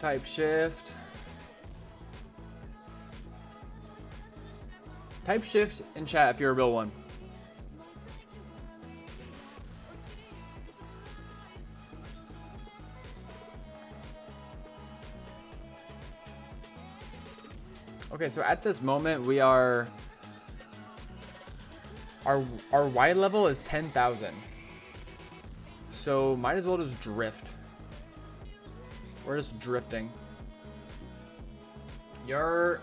Type shift. Type shift in chat if you're a real one. Okay, so at this moment we are our Y level is 10,000. So might as well just drift. We're just drifting. Yo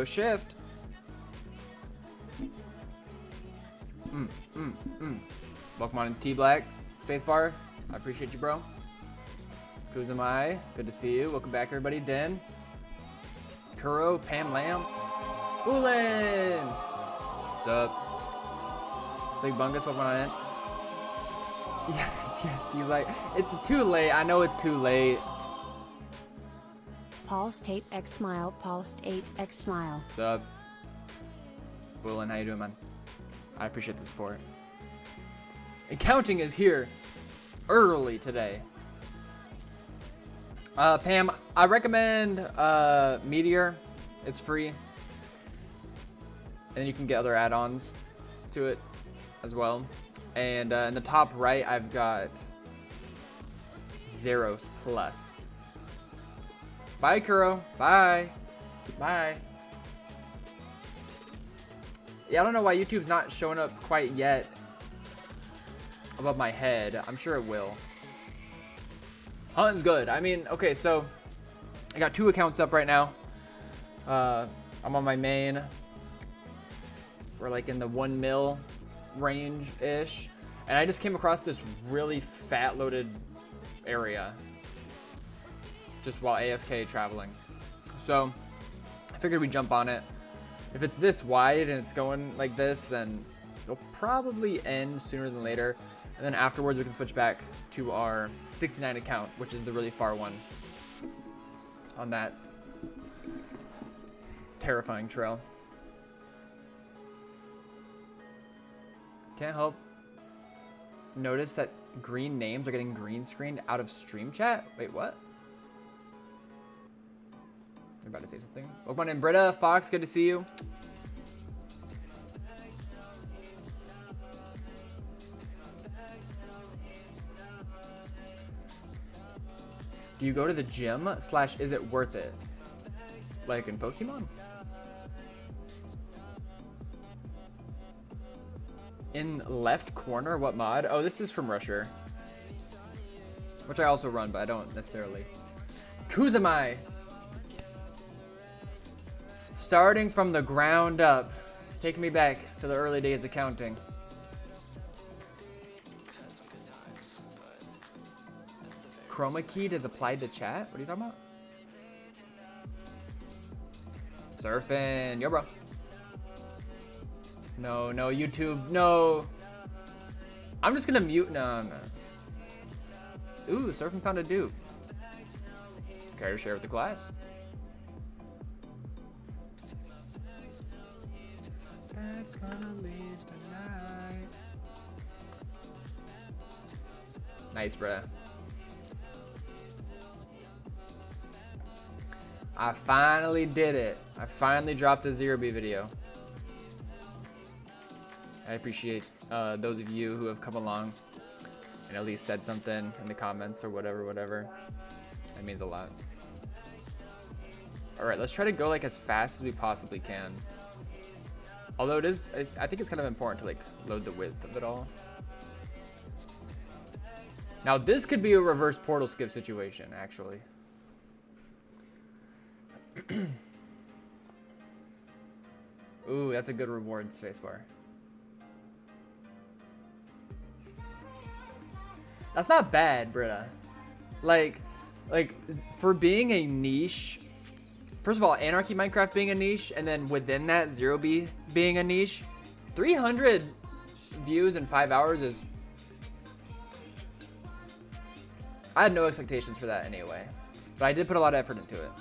shift. Welcome on T Black Spacebar. I appreciate you, bro. Kuzumai, good to see you. Welcome back, everybody. Den, Kuro, Pam Lamb, Bulin. What's up? Sig Bungus, welcome on in. Yes, T Black. It's too late. I know it's too late. Pulse 8x smile, Pulse 8x smile. What's up? Bulin, how you doing, man? I appreciate the support. And counting is here early today. Pam, I recommend Meteor. It's free. And you can get other add-ons to it as well. And in the top right, I've got Zeros Plus. Bye, Kuro. Bye. Bye. Yeah, I don't know why YouTube's not showing up quite yet above my head. I'm sure it will. Hunting's good. I mean, okay, so I got 2 accounts up right now. I'm on my main. We're like in the 1 mil range-ish. And I just came across this really fat-loaded area just while AFK traveling. So I figured we'd jump on it. If it's this wide and it's going like this, then it'll probably end sooner than later. And then afterwards, we can switch back to our 69 account, which is the really far one on that terrifying trail. Can't help notice that green names are getting green screened out of stream chat. Wait, what? You're about to say something. Welcome on in, Britta. Fox, good to see you. Do you go to the gym / is it worth it? Like in Pokemon? In left corner, what mod? Oh, this is from Rusher. Which I also run, but I don't necessarily. Kuzumai! Starting from the ground up. It's taking me back to the early days of counting. Chroma keyed is applied to chat? What are you talking about? Surfing. Yo, bro. No, YouTube. No. I'm just gonna mute. No. Ooh, surfing found a dupe. Care to share with the class? That's gonna leave tonight. Nice, bruh. I finally did it. I finally dropped a Zero B video. I appreciate those of you who have come along and at least said something in the comments or whatever. That means a lot. All right, let's try to go like as fast as we possibly can. Although I think it's kind of important to like load the width of it all. Now this could be a reverse portal skip situation, actually. Ooh, that's a good reward, spacebar. That's not bad, Britta. Like for being a niche. First of all, Anarchy Minecraft being a niche, and then within that, Zero B being a niche. 300 views in 5 hours is. I had no expectations for that anyway, but I did put a lot of effort into it.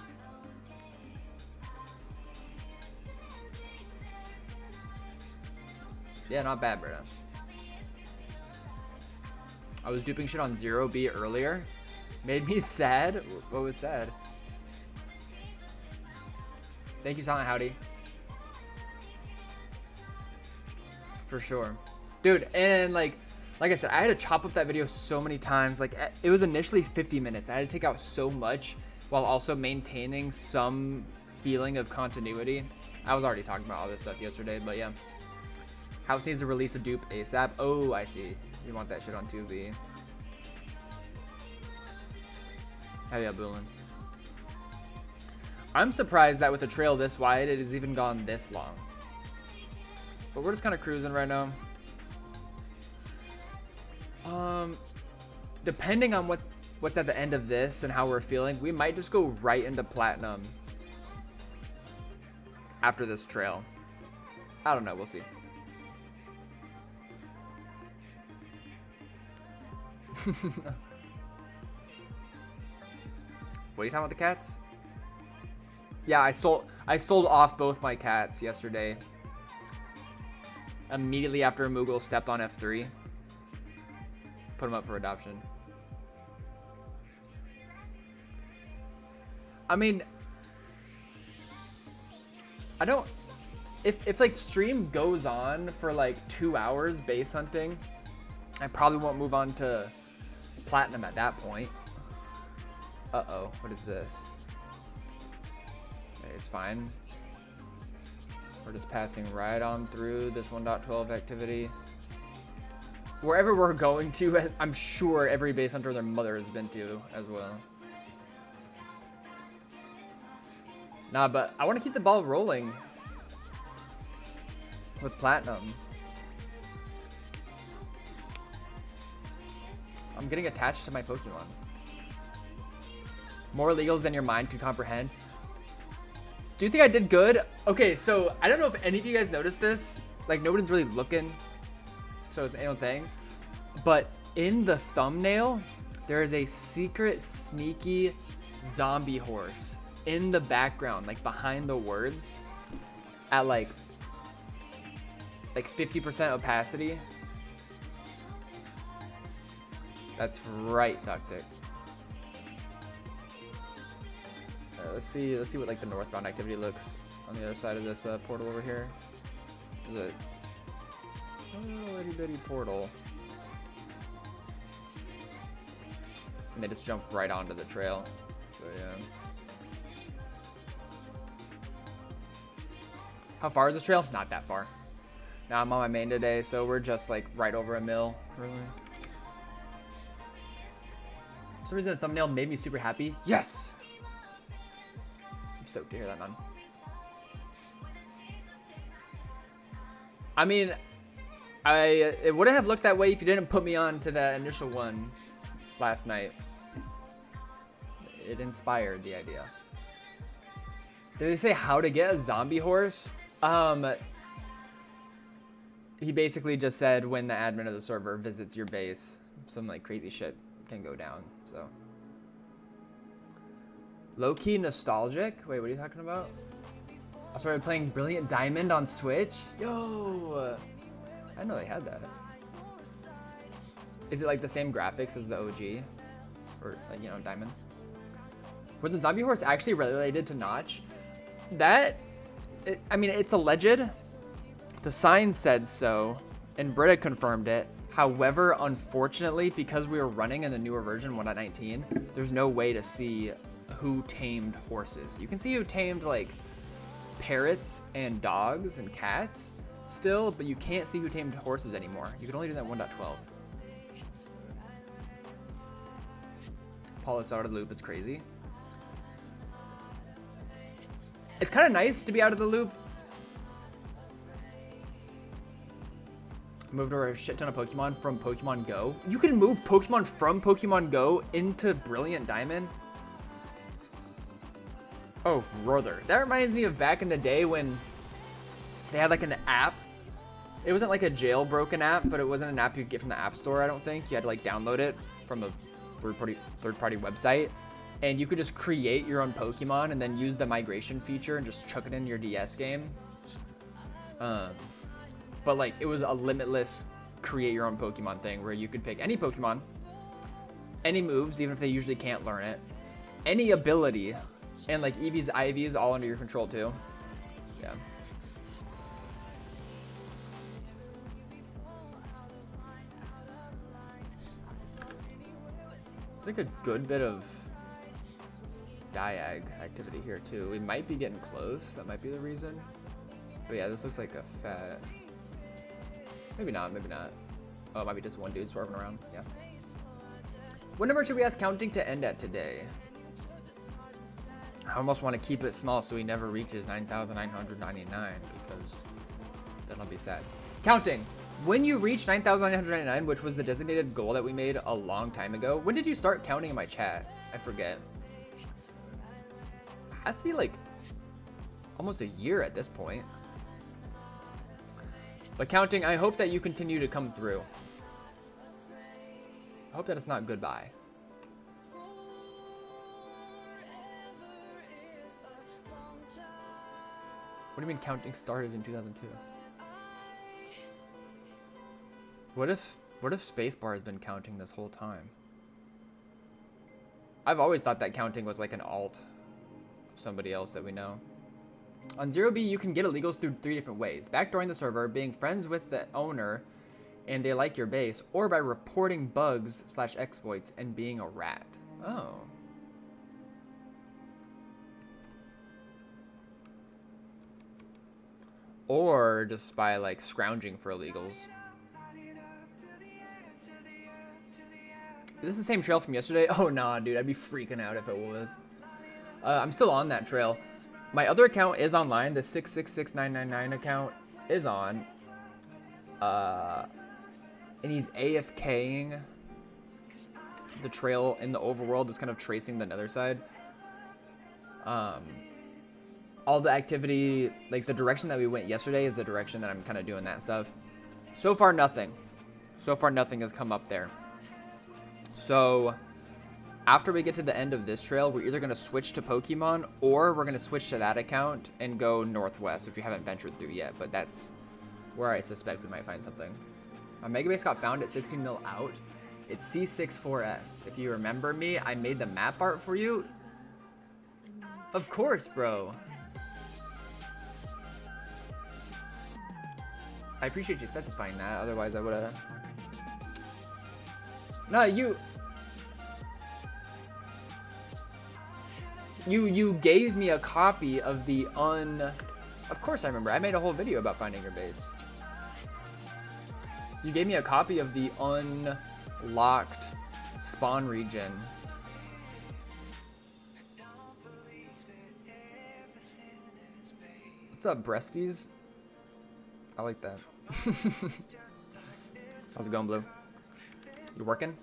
Yeah, not bad, Britta. I was duping shit on Zero B earlier. Made me sad? What was sad? Thank you, Silent Howdy. For sure. Dude, and like I said, I had to chop up that video so many times. Like, it was initially 50 minutes. I had to take out so much while also maintaining some feeling of continuity. I was already talking about all this stuff yesterday, but yeah. House needs to release a dupe ASAP. Oh, I see. You want that shit on Tubi. Hell yeah, Boolin. I'm surprised that with a trail this wide, it has even gone this long. But we're just kind of cruising right now. Depending on what's at the end of this and how we're feeling, we might just go right into platinum after this trail. I don't know. We'll see. What are you talking about, the cats? Yeah, I sold off both my cats yesterday. Immediately after Moogle stepped on F3. Put them up for adoption. I mean, I don't... If like stream goes on for like 2 hours base hunting, I probably won't move on to platinum at that point. Uh-oh, what is this? Okay, it's fine. We're just passing right on through this 1.12 activity. Wherever we're going to, I'm sure every base hunter their mother has been to as well. Nah, but I want to keep the ball rolling with platinum. I'm getting attached to my Pokemon. More legals than your mind could comprehend. Do you think I did good? Okay, so I don't know if any of you guys noticed this. Like, nobody's really looking, so it's another thing. But in the thumbnail, there is a secret, sneaky zombie horse in the background, like behind the words, at like 50% opacity. That's right, Tuctic. Let's see what like the northbound activity looks on the other side of this portal over here. Is it a little itty bitty portal? And they just jump right onto the trail. So yeah. How far is this trail? Not that far. Now I'm on my main today, so we're just like right over a mill, really. For some reason the thumbnail made me super happy. Yes! I'm stoked to hear that, man. I mean, it wouldn't have looked that way if you didn't put me on to that initial one last night. It inspired the idea. Did they say how to get a zombie horse? He basically just said when the admin of the server visits your base, some like crazy shit can go down, so. Low-key nostalgic? Wait, what are you talking about? I started playing Brilliant Diamond on Switch? Yo! I didn't know they had that. Is it like the same graphics as the OG? Or, like, you know, Diamond? Was the zombie horse actually related to Notch? I mean, it's alleged. The sign said so, and Britta confirmed it. However, unfortunately, because we were running in the newer version 1.19, there's no way to see who tamed horses. You can see who tamed, like, parrots and dogs and cats still, but you can't see who tamed horses anymore. You can only do that 1.12. Paul is out of the loop. It's crazy. It's kind of nice to be out of the loop. Moved over a shit ton of Pokemon from Pokemon Go. You can move Pokemon from Pokemon Go into Brilliant Diamond. Oh, brother. That reminds me of back in the day when they had like an app. It wasn't like a jailbroken app, but it wasn't an app you could get from the App Store, I don't think. You had to like download it from a third-party website. And you could just create your own Pokemon and then use the migration feature and just chuck it in your DS game. But like, it was a limitless create your own Pokemon thing where you could pick any Pokemon any moves, even if they usually can't learn it, any ability, and like Eevee's Ivy is all under your control too. Yeah. It's like a good bit of Diag activity here too. We might be getting close. That might be the reason. But yeah, this looks like a fat. Maybe not. Maybe not. Oh, it might be just one dude swerving around. Yeah. What number should we ask counting to end at today? I almost want to keep it small so he never reaches 9,999 because then I'll be sad. Counting. When you reach 9,999, which was the designated goal that we made a long time ago, when did you start counting in my chat? I forget. Has to be like almost a year at this point. But counting, I hope that you continue to come through. I hope that it's not goodbye. What do you mean counting started in 2002? What if Spacebar has been counting this whole time? I've always thought that counting was like an alt of somebody else that we know. On 0B, you can get illegals through 3 different ways. Backdooring the server, being friends with the owner, and they like your base, or by reporting bugs / exploits and being a rat. Oh. Or just by like scrounging for illegals. Is this the same trail from yesterday? Oh nah, dude, I'd be freaking out if it was. I'm still on that trail. My other account is online. The 666999 account is on. And he's AFKing the trail in the overworld, is kind of tracing the nether side. All the activity, like the direction that we went yesterday is the direction that I'm kind of doing that stuff. So far, nothing. So far, nothing has come up there. So after we get to the end of this trail, we're either going to switch to Pokemon or we're going to switch to that account and go northwest, which we haven't ventured through yet, but that's where I suspect we might find something. My Mega Base got found at 16 mil out. It's C64S. If you remember me, I made the map art for you. Of course, bro. I appreciate you specifying that, otherwise I would've... No, You gave me a copy of the Of course I remember. I made a whole video about finding your base. You gave me a copy of the unlocked spawn region. What's up, breasties? I like that. How's it going, Blue? You working?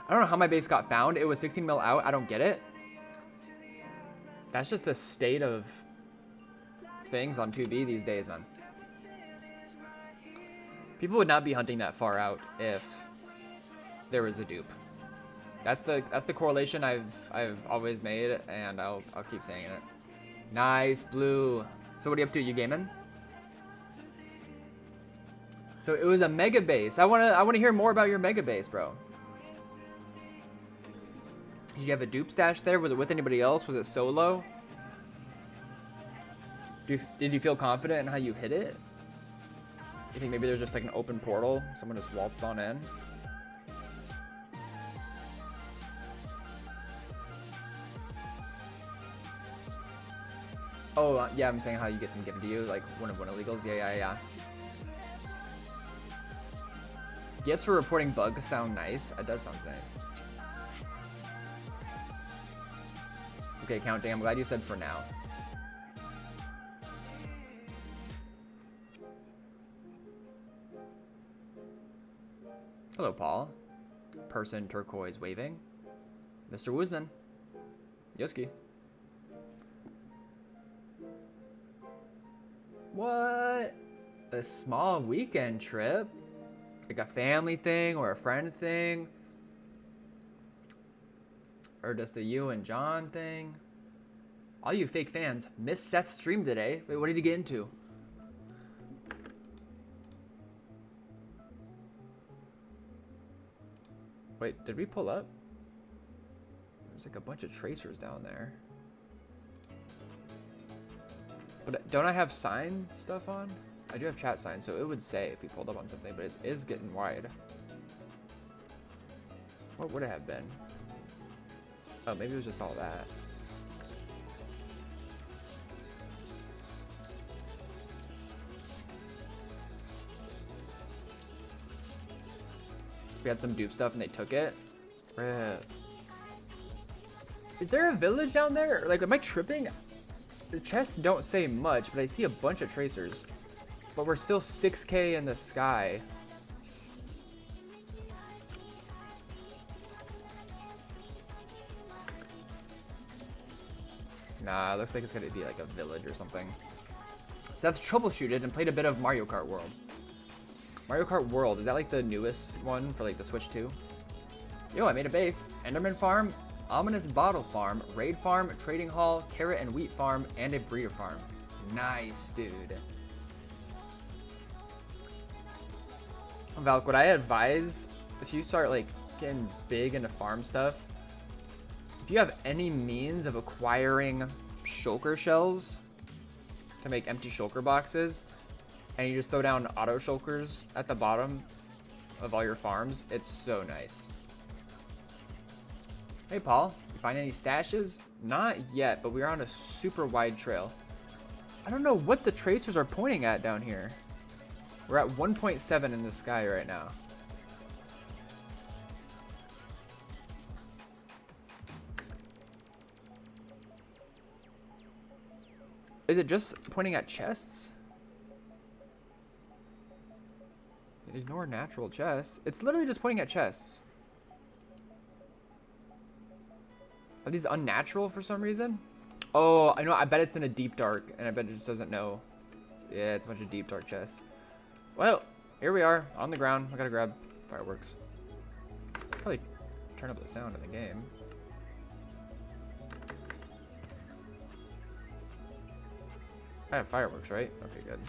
I don't know how my base got found. It was 16 mil out. I don't get it. That's just the state of things on 2B these days, man. People would not be hunting that far out if there was a dupe. That's the correlation I've always made, and I'll keep saying it. Nice, Blue. So what are you up to? You gaming? So it was a mega base. I wanna hear more about your mega base, bro. Did you have a dupe stash there? Was it with anybody else? Was it solo? Did you feel confident in how you hit it? You think maybe there's just like an open portal? Someone just waltzed on in? Oh, yeah, I'm saying how you get them given to you, like one of one illegals. Yeah. Yes, for reporting bugs sound nice. It does sound nice. Okay, counting. I'm glad you said for now. Hello, Paul. Person turquoise waving. Mr. Woosman. Yoski. What? A small weekend trip? Like a family thing or a friend thing? Or just a you and John thing? All you fake fans missed Seth's stream today. Wait, what did he get into? Wait, did we pull up? There's like a bunch of tracers down there. But don't I have sign stuff on? I do have chat signs, so it would say if we pulled up on something, but it is getting wide. What would it have been? Oh, maybe it was just all that. We had some dupe stuff and they took it. Rip. Is there a village down there? Like, am I tripping? The chests don't say much, but I see a bunch of tracers. But we're still 6K in the sky. Nah, it looks like it's gonna be like a village or something. So that's troubleshooted and played a bit of Mario Kart World. Mario Kart World, is that like the newest one for like the Switch 2? Yo, I made a base. Enderman Farm, Ominous Bottle Farm, Raid Farm, Trading Hall, Carrot and Wheat Farm, and a Breeder Farm. Nice, dude. Valk, what I advise, if you start like getting big into farm stuff, if you have any means of acquiring shulker shells to make empty shulker boxes, and you just throw down auto shulkers at the bottom of all your farms, it's so nice. Hey Paul, you find any stashes? Not yet, but we're on a super wide trail. I don't know what the tracers are pointing at down here. We're at 1.7 in the sky right now. Is it just pointing at chests? Ignore natural chests. It's literally just pointing at chests. Are these unnatural for some reason? Oh, I know. I bet it's in a deep dark, and I bet it just doesn't know. Yeah, it's a bunch of deep dark chests. Well, here we are on the ground. I gotta grab fireworks. Probably turn up the sound in the game. I have fireworks, right? Okay, good.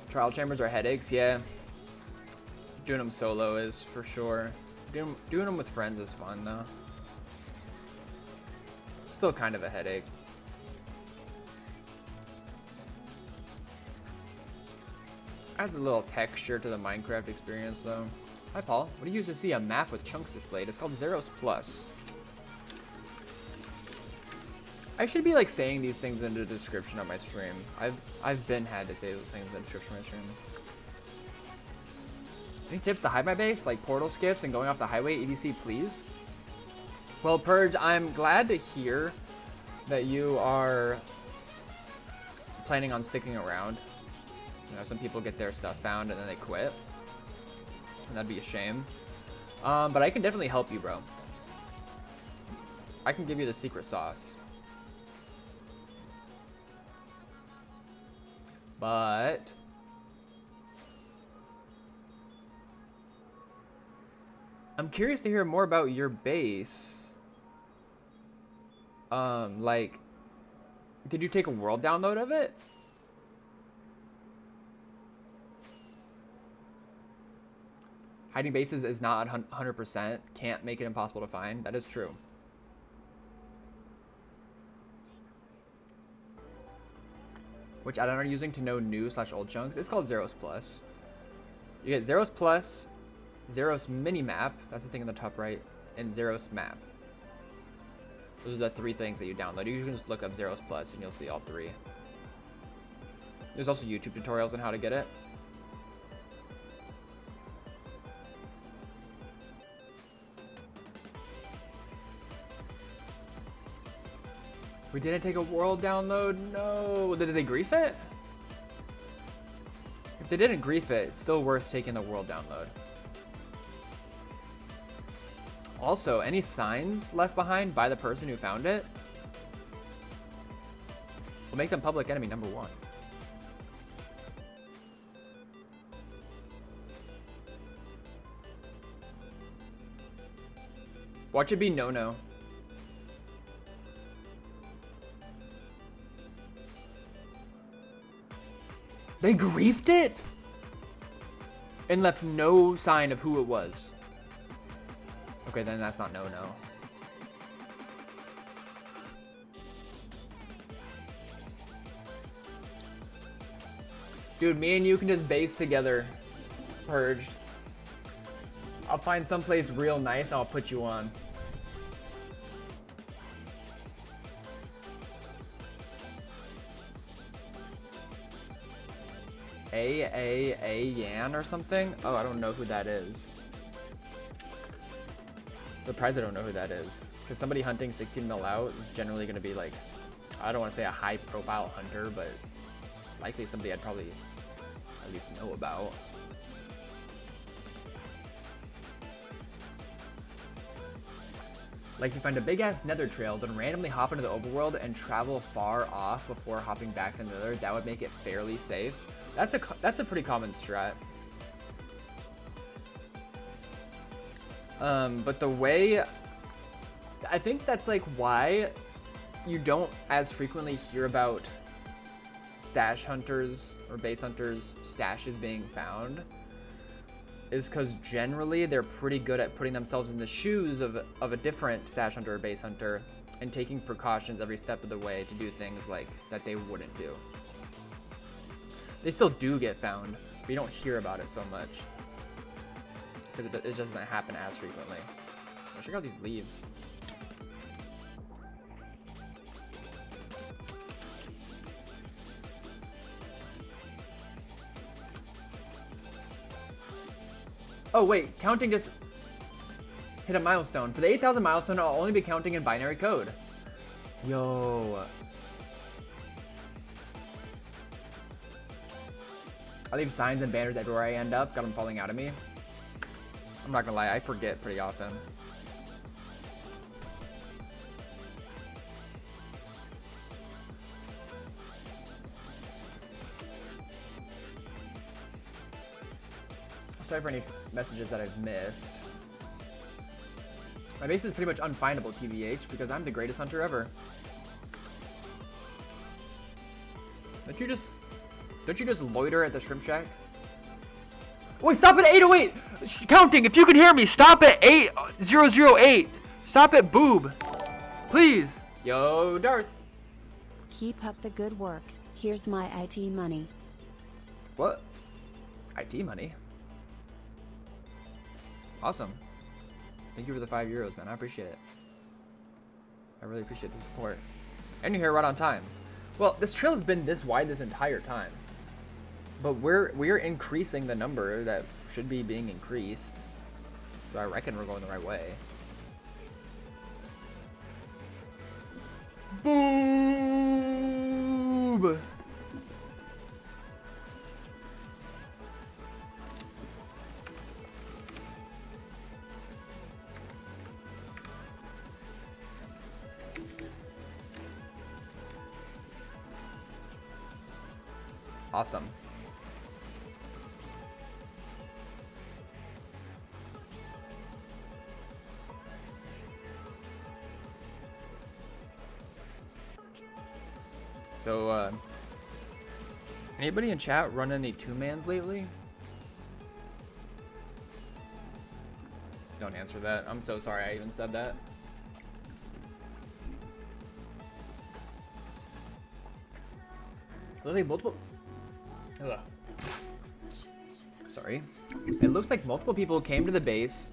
Trial chambers are headaches, yeah. Doing them solo is for sure. Doing them with friends is fun though. Still kind of a headache. Adds a little texture to the Minecraft experience though. Hi Paul, what do you use to see a map with chunks displayed? It's called Zeros Plus. I should be like saying these things in the description of my stream. I've been had to say those things in the description of my stream. Any tips to hide my base? Like portal skips and going off the highway, EDC please? Well, Purge, I'm glad to hear that you are planning on sticking around. You know, some people get their stuff found and then they quit. And that'd be a shame. But I can definitely help you, bro. I can give you the secret sauce. But I'm curious to hear more about your base. Like, did you take a world download of it? Hiding bases is not 100%. Can't make it impossible to find. That is true. Which add-on are you using to know new/old chunks? It's called Zeros Plus. You get Zeros Plus, Zeros Minimap, that's the thing in the top right, and Zeros Map. Those are the three things that you download. You can just look up Zeros Plus and you'll see all three. There's also YouTube tutorials on how to get it. We didn't take a world download? No. Did they grief it? If they didn't grief it, it's still worth taking the world download. Also, any signs left behind by the person who found it will make them public enemy #1. Watch it be no-no. They griefed it? And left no sign of who it was. Okay, then that's not no-no. Dude, me and you can just base together. Purged. I'll find someplace real nice and I'll put you on. A Yan or something? Oh, I don't know who that is. Surprised I don't know who that is. Because somebody hunting 16 mil out is generally going to be like, I don't want to say a high profile hunter, but likely somebody I'd probably at least know about. Like you find a big ass nether trail, then randomly hop into the overworld and travel far off before hopping back into the nether. That would make it fairly safe. That's a pretty common strat. But the way, I think that's like why you don't as frequently hear about stash hunters or base hunters stashes being found, is because generally they're pretty good at putting themselves in the shoes of a different stash hunter or base hunter and taking precautions every step of the way to do things like that they wouldn't do. They still do get found, but you don't hear about it so much because it just doesn't happen as frequently. Oh, check out these leaves. Oh wait, counting just hit a milestone. For the 8,000 milestone, I'll only be counting in binary code. Yo. I leave signs and banners everywhere I end up. Got them falling out of me. I'm not gonna lie, I forget pretty often. Sorry for any messages that I've missed. My base is pretty much unfindable, TVH, because I'm the greatest hunter ever. Don't you just loiter at the shrimp shack? Wait, stop at 808! Counting, if you can hear me, stop at 8008! Stop at boob! Please! Yo, Darth! Keep up the good work. Here's my IT money. What? IT money? Awesome. Thank you for the €5, man. I appreciate it. I really appreciate the support. And you're here right on time. Well, this trail has been this wide this entire time. But we're increasing the number that should be being increased. So I reckon we're going the right way. Boob! Awesome. So, anybody in chat run any two-mans lately? Don't answer that. I'm so sorry I even said that. Literally multiple... Ugh. Sorry. It looks like multiple people came to the base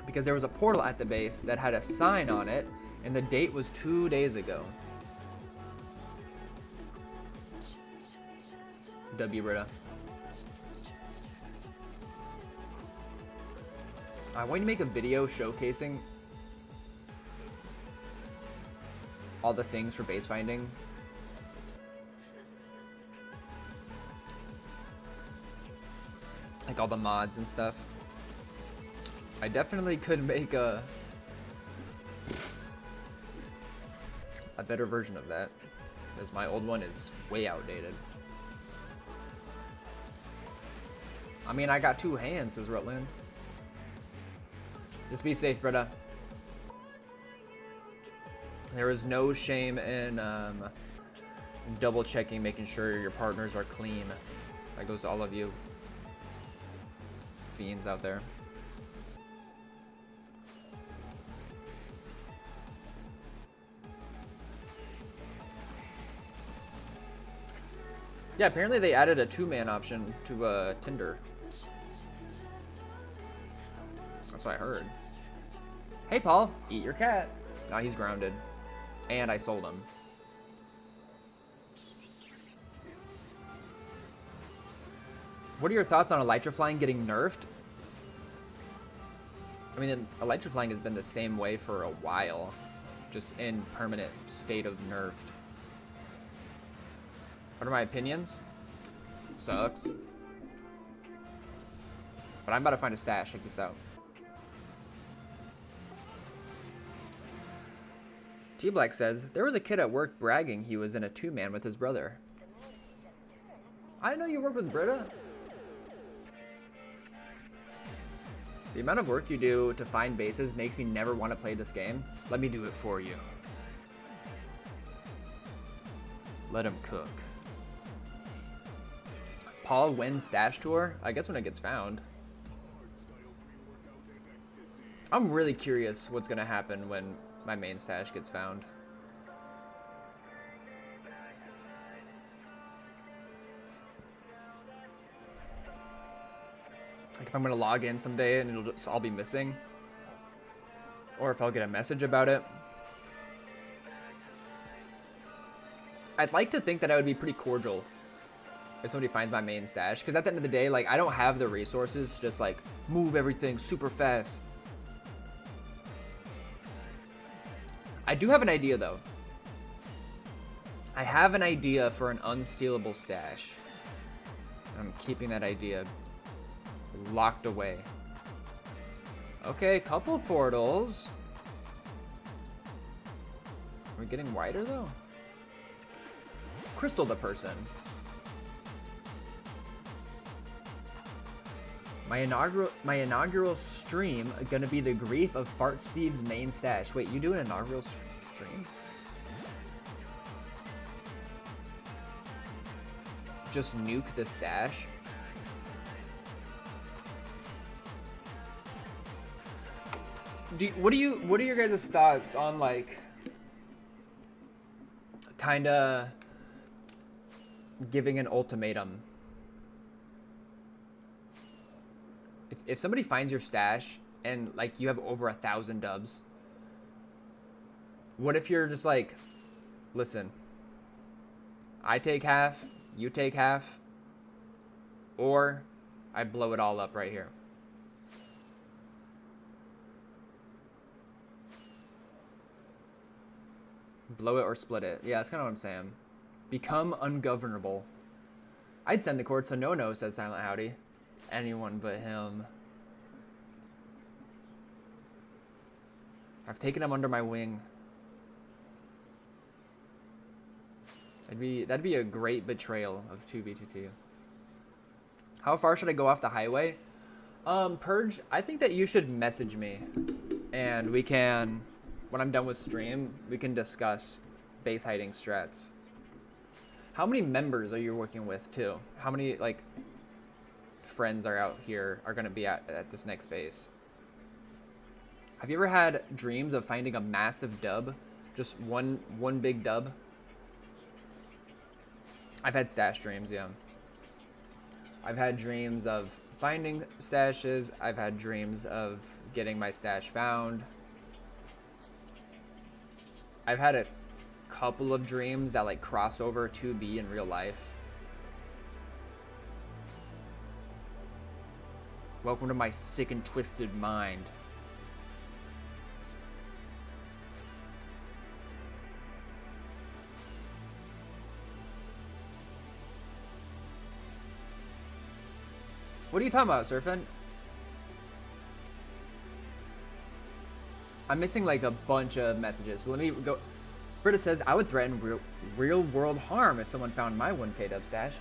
because there was a portal at the base that had a sign on it, and the date was 2 days ago. W, Britta. I want you to make a video showcasing all the things for base finding. Like all the mods and stuff. I definitely could make a better version of that, because my old one is way outdated. I mean, I got 2 hands, says Rutland. Just be safe, brother. There is no shame in double checking, making sure your partners are clean. That goes to all of you fiends out there. Yeah, apparently they added a 2-man option to Tinder. That's what I heard. Hey, Paul, eat your cat. Now he's grounded. And I sold him. What are your thoughts on Elytraflying getting nerfed? I mean, Elytraflying has been the same way for a while. Just in permanent state of nerfed. What are my opinions? Sucks. But I'm about to find a stash. Check this out. T-Black says, there was a kid at work bragging he was in a 2-man with his brother. I didn't know you worked with Britta. The amount of work you do to find bases makes me never want to play this game. Let me do it for you. Let him cook. Paul wins Stash Tour? I guess when it gets found. I'm really curious what's going to happen when my main stash gets found. Like if I'm going to log in someday and it'll just all be missing. Or if I'll get a message about it. I'd like to think that I would be pretty cordial if somebody finds my main stash, because at the end of the day, like, I don't have the resources to just like move everything super fast. I do have an idea though. I have an idea for an unstealable stash. I'm keeping that idea locked away. Okay, couple portals. Are we getting wider though? Crystal the person. My inaugural stream gonna be the grief of Fart Steve's main stash. Wait, you do an inaugural stream? Just nuke the stash? What are your guys' thoughts on like kinda giving an ultimatum? If somebody finds your stash and like you have over 1,000 dubs, what if you're just like, listen, I take half, you take half, or I blow it all up right here. Blow it or split it. Yeah, that's kind of what I'm saying. Become ungovernable. I'd send the courts to no-no, says Silent Howdy. Anyone but him. I've taken him under my wing. That'd be a great betrayal of 2B22. How far should I go off the highway? Purge, I think that you should message me. And we can, when I'm done with stream, we can discuss base hiding strats. How many members are you working with too? How many like friends are out here are gonna be at this next base? Have you ever had dreams of finding a massive dub? Just one big dub? I've had stash dreams, yeah. I've had dreams of finding stashes. I've had dreams of getting my stash found. I've had a couple of dreams that like cross over 2B in real life. Welcome to my sick and twisted mind. What are you talking about, Surfin? I'm missing like a bunch of messages, so let me go. Britta says, I would threaten real world harm if someone found my 1K dub stash.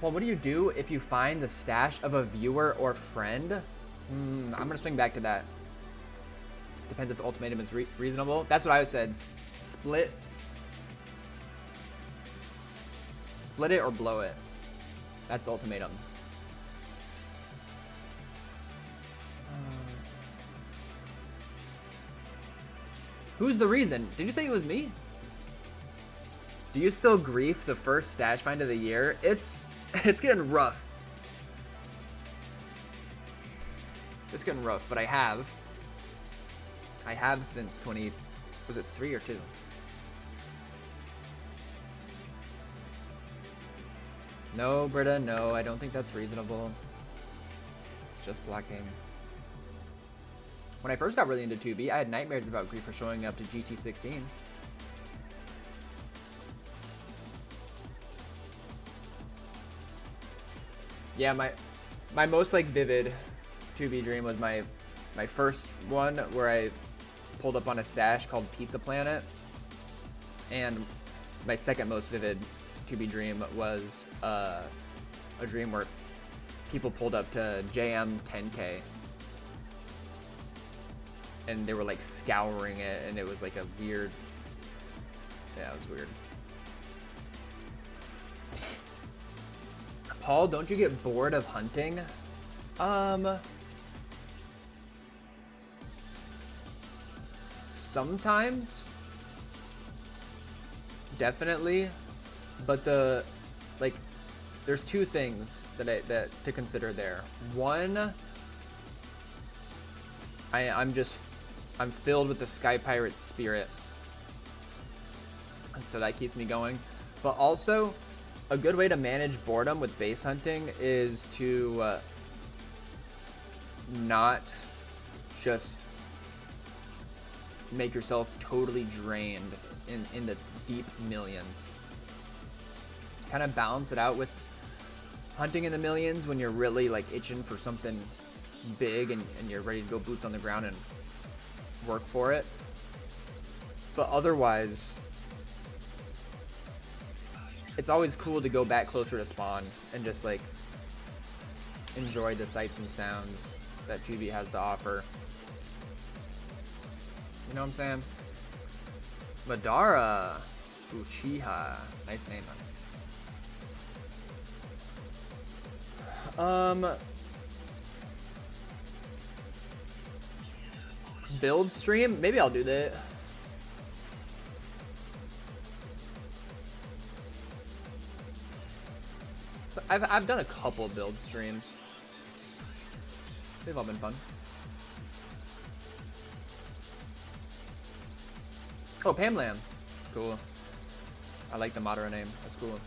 Well, what do you do if you find the stash of a viewer or friend? I'm gonna swing back to that. Depends if the ultimatum is reasonable. That's what I said. Split it or blow it. That's the ultimatum. Who's the reason? Did you say it was me? Do you still grief the first stash find of the year? It's getting rough. It's getting rough, but I have since 20, was it 3 or 2? No, Britta, no, I don't think that's reasonable. It's just blocking. When I first got really into 2B, I had nightmares about Griefer showing up to GT16. Yeah, my most like vivid 2B dream was my first one where I pulled up on a stash called Pizza Planet, and my second most vivid 2B dream was a dream where people pulled up to JM 10K and they were like scouring it, and it was like a weird, yeah, it was weird. Paul, don't you get bored of hunting? Sometimes, definitely, but there's two things that to consider there. One, I'm filled with the Sky Pirate spirit, so that keeps me going. But also, a good way to manage boredom with base hunting is to not just make yourself totally drained in the deep millions. Kind of balance it out with hunting in the millions when you're really like itching for something big and you're ready to go boots on the ground and work for it. But otherwise, it's always cool to go back closer to spawn and just like enjoy the sights and sounds that 2B has to offer. You know what I'm saying? Madara Uchiha. Nice name. Build stream? Maybe I'll do that. So I've done a couple build streams. They've all been fun. Oh, Pam Lam. Cool. I like the Madara name. That's cool.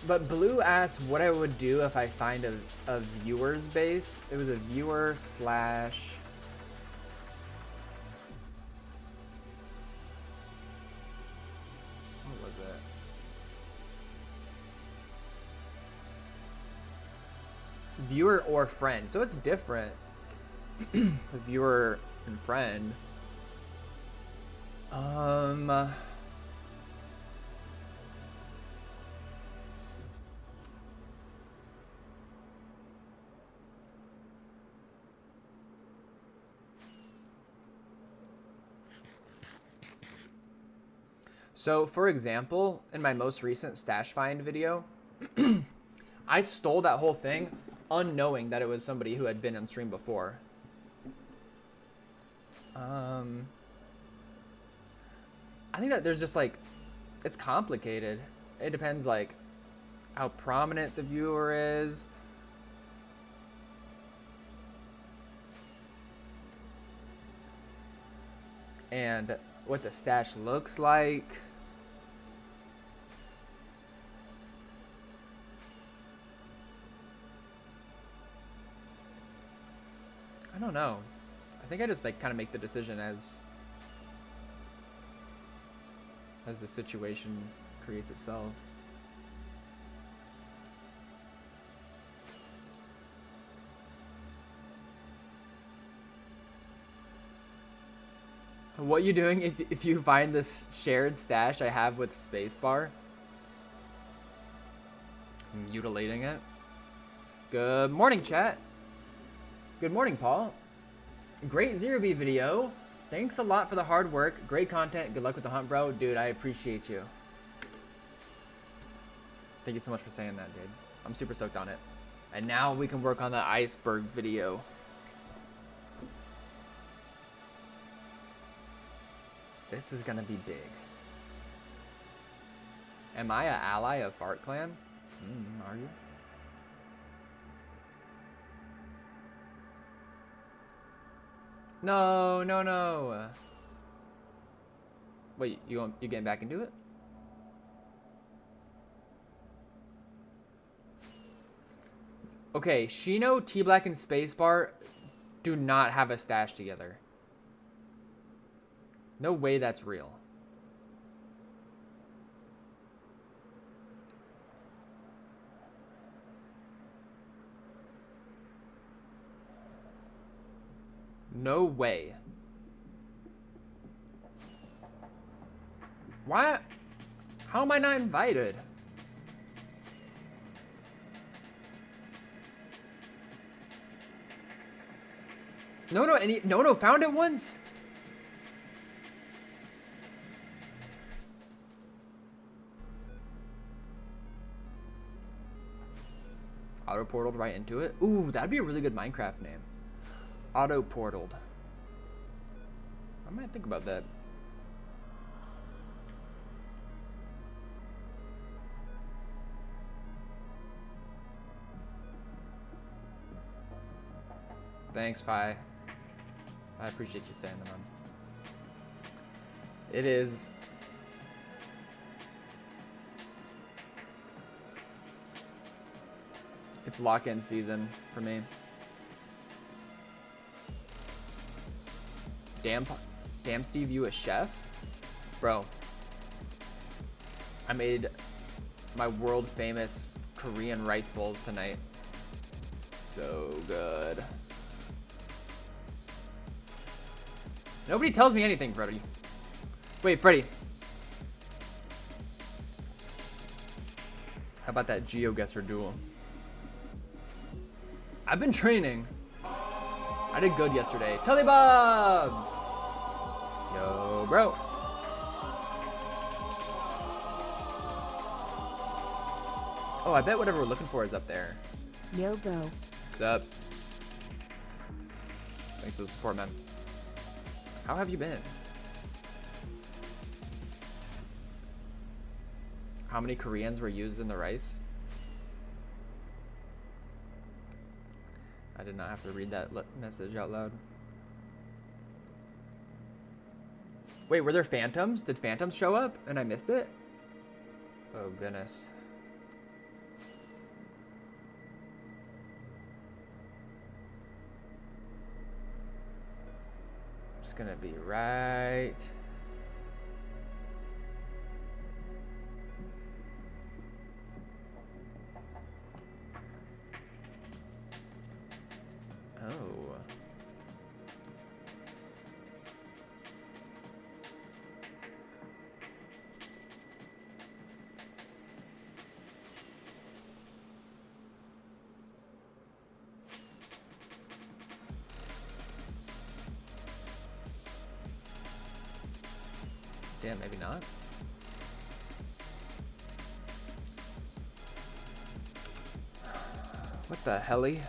But Blue asked what I would do if I find a viewer's base. It was a viewer slash... What was it? Viewer or friend. So it's different. With viewer and friend. So, for example, in my most recent stash find video, I stole that whole thing unknowing that it was somebody who had been on stream before. I think that there's just like, it's complicated. It depends like how prominent the viewer is. And what the stash looks like. I don't know. I think I just like kind of make the decision as the situation creates itself. What you doing if you find this shared stash I have with Spacebar? Mutilating it. Good morning, chat. Good morning, Paul. Great Zero B video. Thanks a lot for the hard work. Great content. Good luck with the hunt, bro. Dude, I appreciate you. Thank you so much for saying that, dude. I'm super stoked on it. And now we can work on the iceberg video. This is gonna be big. Am I an ally of Fart Clan? Are you? No, no, no. Wait, you getting back into it? Okay, Shino, T-Black, and Spacebar do not have a stash together. No way that's real. No way. Why? How am I not invited? No, found it once? Auto portaled right into it? Ooh, that'd be a really good Minecraft name. Auto portaled. I might think about that. Thanks, Fi. I appreciate you saying them. It is. It's lock-in season for me. Damn, Steve, you a chef? Bro, I made my world famous Korean rice bowls tonight. So good. Nobody tells me anything, Freddy. Wait, Freddy. How about that GeoGuessr duel? I've been training. I did good yesterday. Tully Bob! Yo, bro. Oh, I bet whatever we're looking for is up there. Yo, bro. What's up? Thanks for the support, man. How have you been? How many Koreans were used in the rice? I did not have to read that message out loud. Wait, were there phantoms? Did phantoms show up and I missed it? Oh, goodness. It's gonna be right. Oh. Damn, maybe not. What the helly?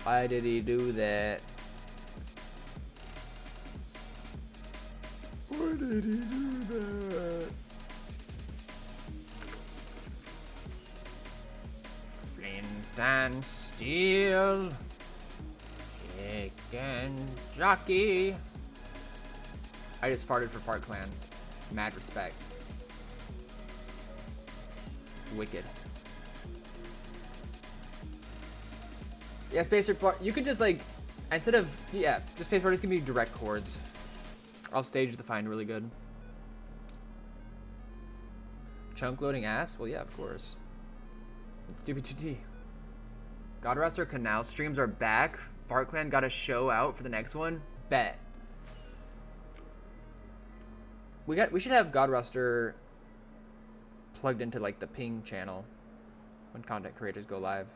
Why did he do that? Why did he do that? Flint and steel. Chicken jockey. I just farted for Fart Clan. Mad respect. Wicked. Yeah, Space Report. You could just like, instead of, yeah, just Space Report is gonna be direct chords. I'll stage the find really good. Chunk loading ass? Well, yeah, of course. It's DB2T. Godroster Canal streams are back. Fart Clan got a show out for the next one. Bet. We should have Godroster plugged into like the ping channel when content creators go live.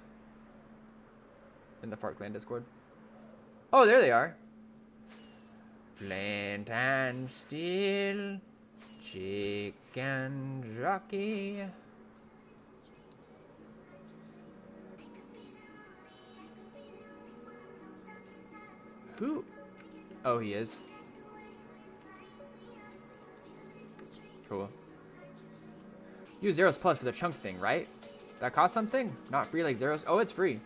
in the Fart Clan Discord. Oh, there they are. Flint and steel, chicken jockey. Who? Oh, he is. Cool. Use Zeros Plus for the chunk thing, right? That cost something? Not free like Zeros? Oh, it's free.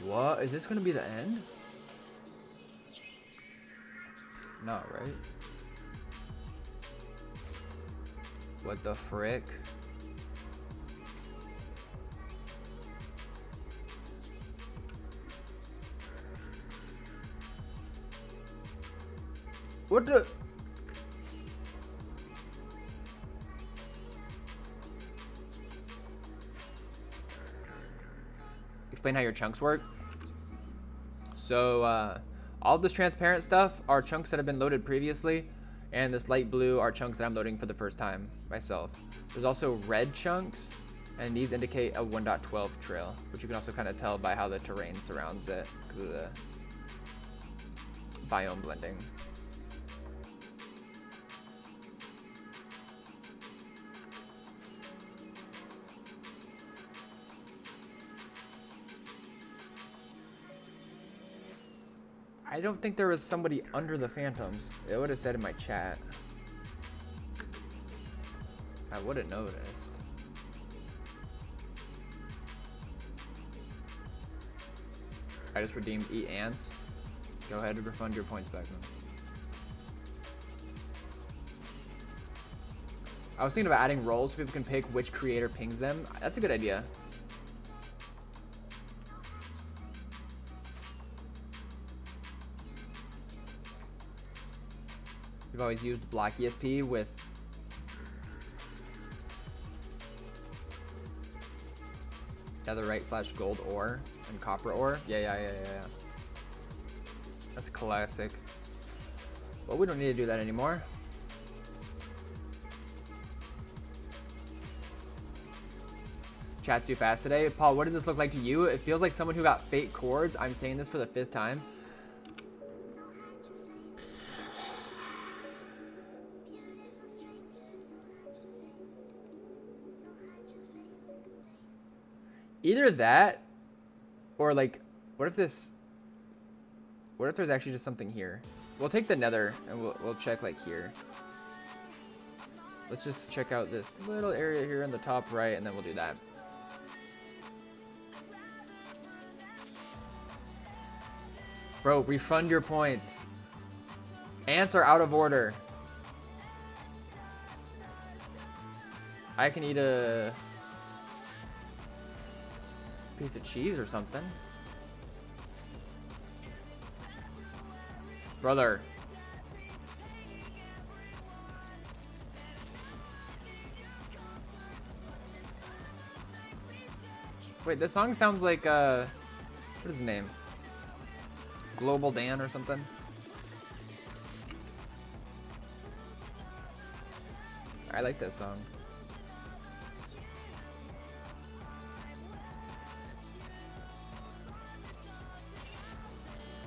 What? Is this gonna be the end? No, right? What the frick? What the? Explain how your chunks work. So, all this transparent stuff are chunks that have been loaded previously, and this light blue are chunks that I'm loading for the first time myself. There's also red chunks, and these indicate a 1.12 trail, which you can also kind of tell by how the terrain surrounds it because of the biome blending. I don't think there was somebody under the phantoms. It would have said in my chat. I would have noticed. I just redeemed Eat Ants. Go ahead and refund your points back, man. I was thinking about adding roles so people can pick which creator pings them. That's a good idea. We've always used block ESP with netherite / gold ore and copper ore. Yeah. That's classic. Well, we don't need to do that anymore. Chat's too fast today. Paul, what does this look like to you? It feels like someone who got fake chords. I'm saying this for the 5th time. Either that, or like, what if there's actually just something here? We'll take the nether and we'll check like here. Let's just check out this little area here in the top right, and then we'll do that. Bro, refund your points. Ants are out of order. I can eat a piece of cheese or something. Brother. Wait, this song sounds like, what is his name? Global Dan or something? I like this song.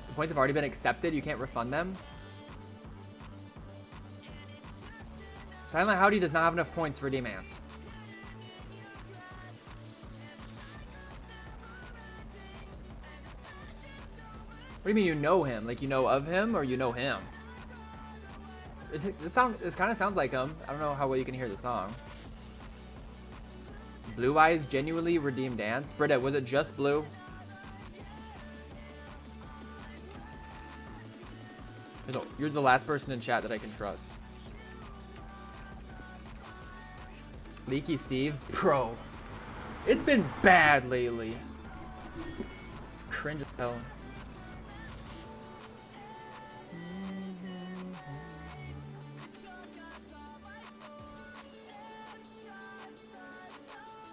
The points have already been accepted. You can't refund them. Silent Howdy does not have enough points for redeem ants. What do you mean you know him? Like you know of him or you know him? This kind of sounds like him. I don't know how well you can hear the song. Blue Eyes genuinely redeemed ants. Britta, was it just blue? You're the last person in chat that I can trust. Leaky Steve? Bro. It's been bad lately. It's cringe as hell.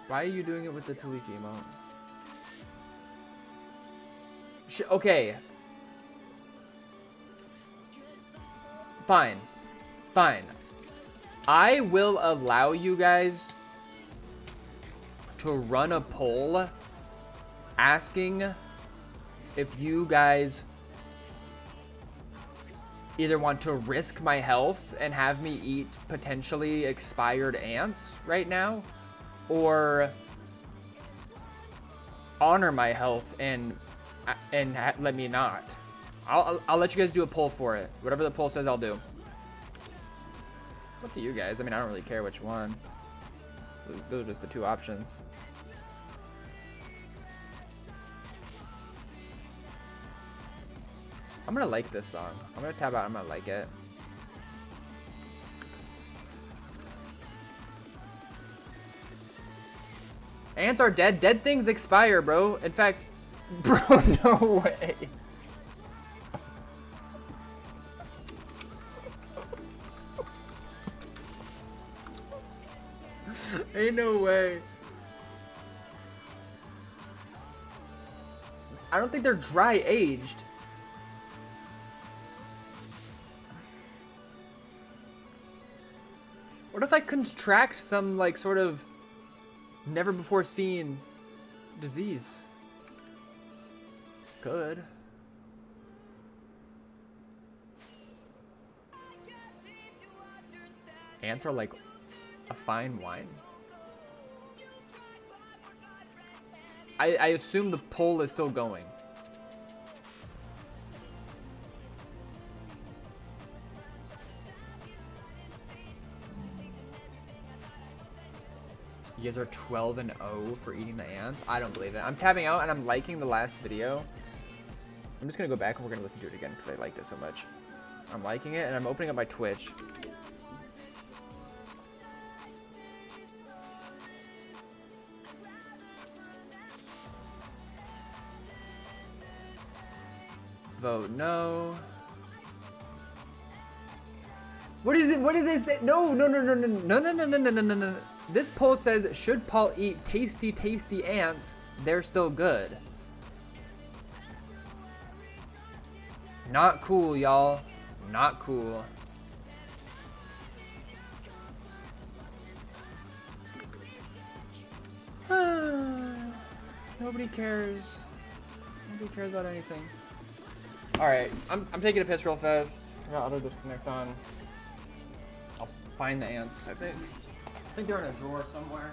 Why are you doing it with the Taliki emote? Okay. Fine. I will allow you guys to run a poll asking if you guys either want to risk my health and have me eat potentially expired ants right now, or honor my health and let me not. I'll let you guys do a poll for it. Whatever the poll says, I'll do. It's up to you guys. I mean, I don't really care which one. Those are just the two options. I'm gonna like this song. I'm gonna tab out. I'm gonna like it. Ants are dead. Dead things expire, bro. In fact, bro, no way. Ain't no way. I don't think they're dry aged. What if I contract some like sort of never before seen disease? Good. Ants are like a fine wine. I assume the poll is still going. You guys are 12 and 0 for eating the ants? I don't believe it. I'm tabbing out and I'm liking the last video. I'm just gonna go back and we're gonna listen to it again because I liked it so much. I'm liking it and I'm opening up my Twitch. Vote no. What is it? What did it say? No, no, no, no, no, no, no, no, no, no, no, no, no. This poll says, should Paul eat tasty, tasty ants? They're still good. Not cool, y'all. Not cool. Nobody cares. Nobody cares about anything. Alright, I'm taking a piss real fast. I got auto disconnect on. I'll find the ants, I think. I think they're in a drawer somewhere.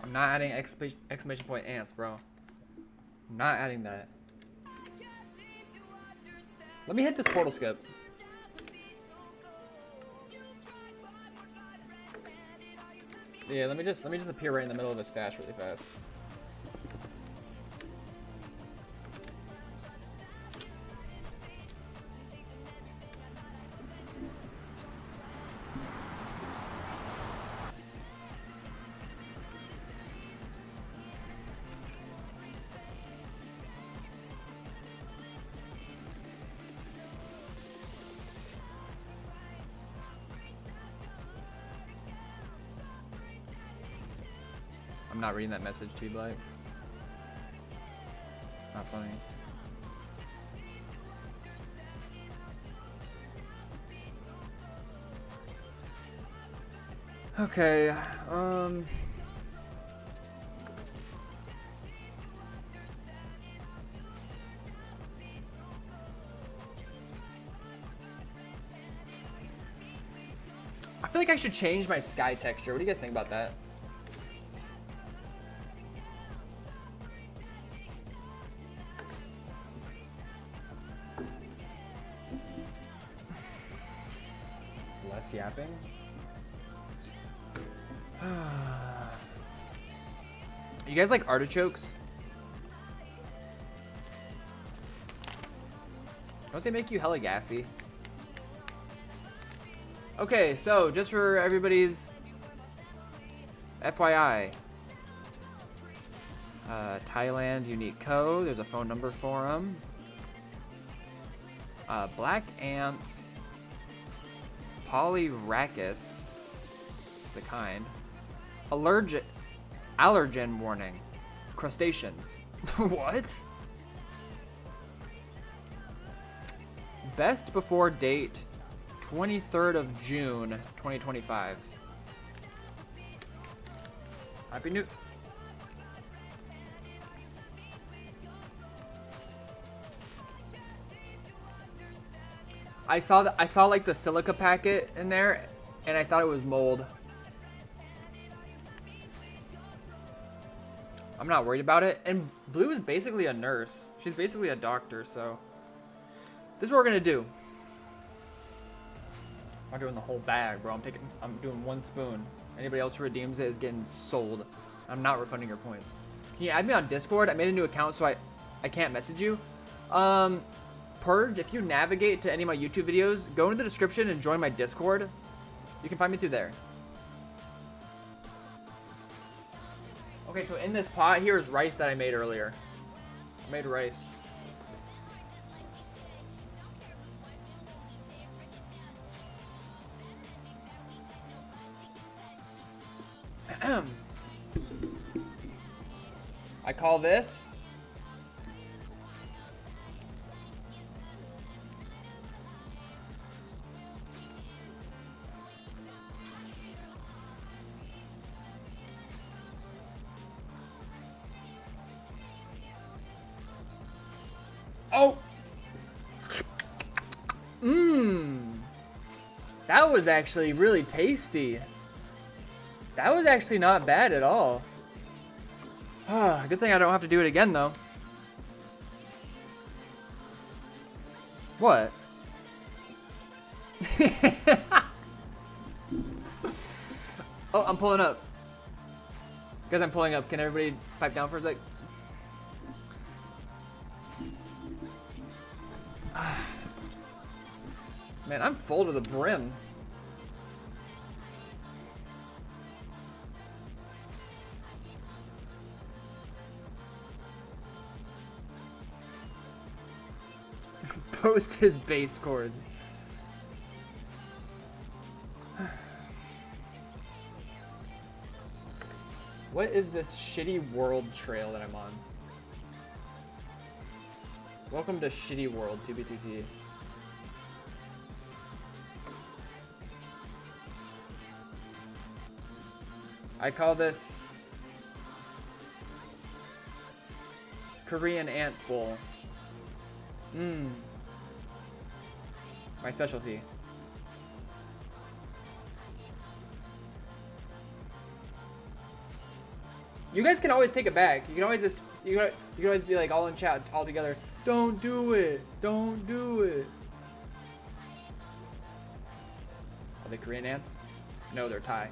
I'm not adding exclamation point ants, bro. I'm not adding that. Let me hit this portal skip. Yeah, let me just appear right in the middle of the stash really fast. I'm not reading that message too, Blight. Not funny. Okay, I feel like I should change my sky texture. What do you guys think about that? Less yapping? You guys like artichokes? Don't they make you hella gassy? Okay, so just for everybody's FYI, Thailand unique code. There's a phone number for them. Black ants, Polyrachus, it's the kind. Allergen warning. Crustaceans. What? Best before date, 23rd of June, 2025. Happy New... I saw like the silica packet in there, and I thought it was mold. I'm not worried about it. And Blue is basically a nurse. She's basically a doctor, so this is what we're gonna do. I'm not doing the whole bag, bro. I'm doing 1 spoon. Anybody else who redeems it is getting sold. I'm not refunding your points. Can you add me on Discord? I made a new account, so I can't message you. Purge, if you navigate to any of my YouTube videos, go into the description and join my Discord. You can find me through there. Okay, so in this pot here is rice that I made earlier. I made rice. I call this that was actually really tasty. That was actually not bad at all. Good thing I don't have to do it again, though. What? Oh, I'm pulling up. Guys, I'm pulling up. Can everybody pipe down for a sec? Man, I'm full to the brim. Post his bass chords. What is this shitty world trail that I'm on? Welcome to Shitty World, 2B2T. I call this Korean ant bowl. My specialty. You guys can always take it back. You can always just you can always be like all in chat all together. Don't do it. Don't do it. Are they Korean ants? No, they're Thai.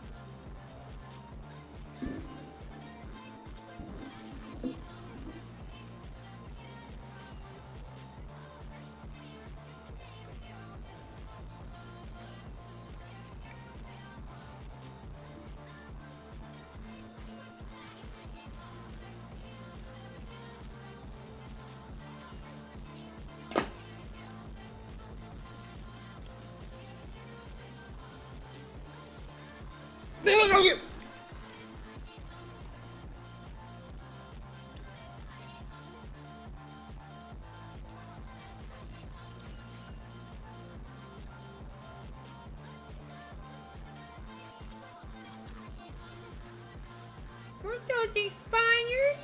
What those expired?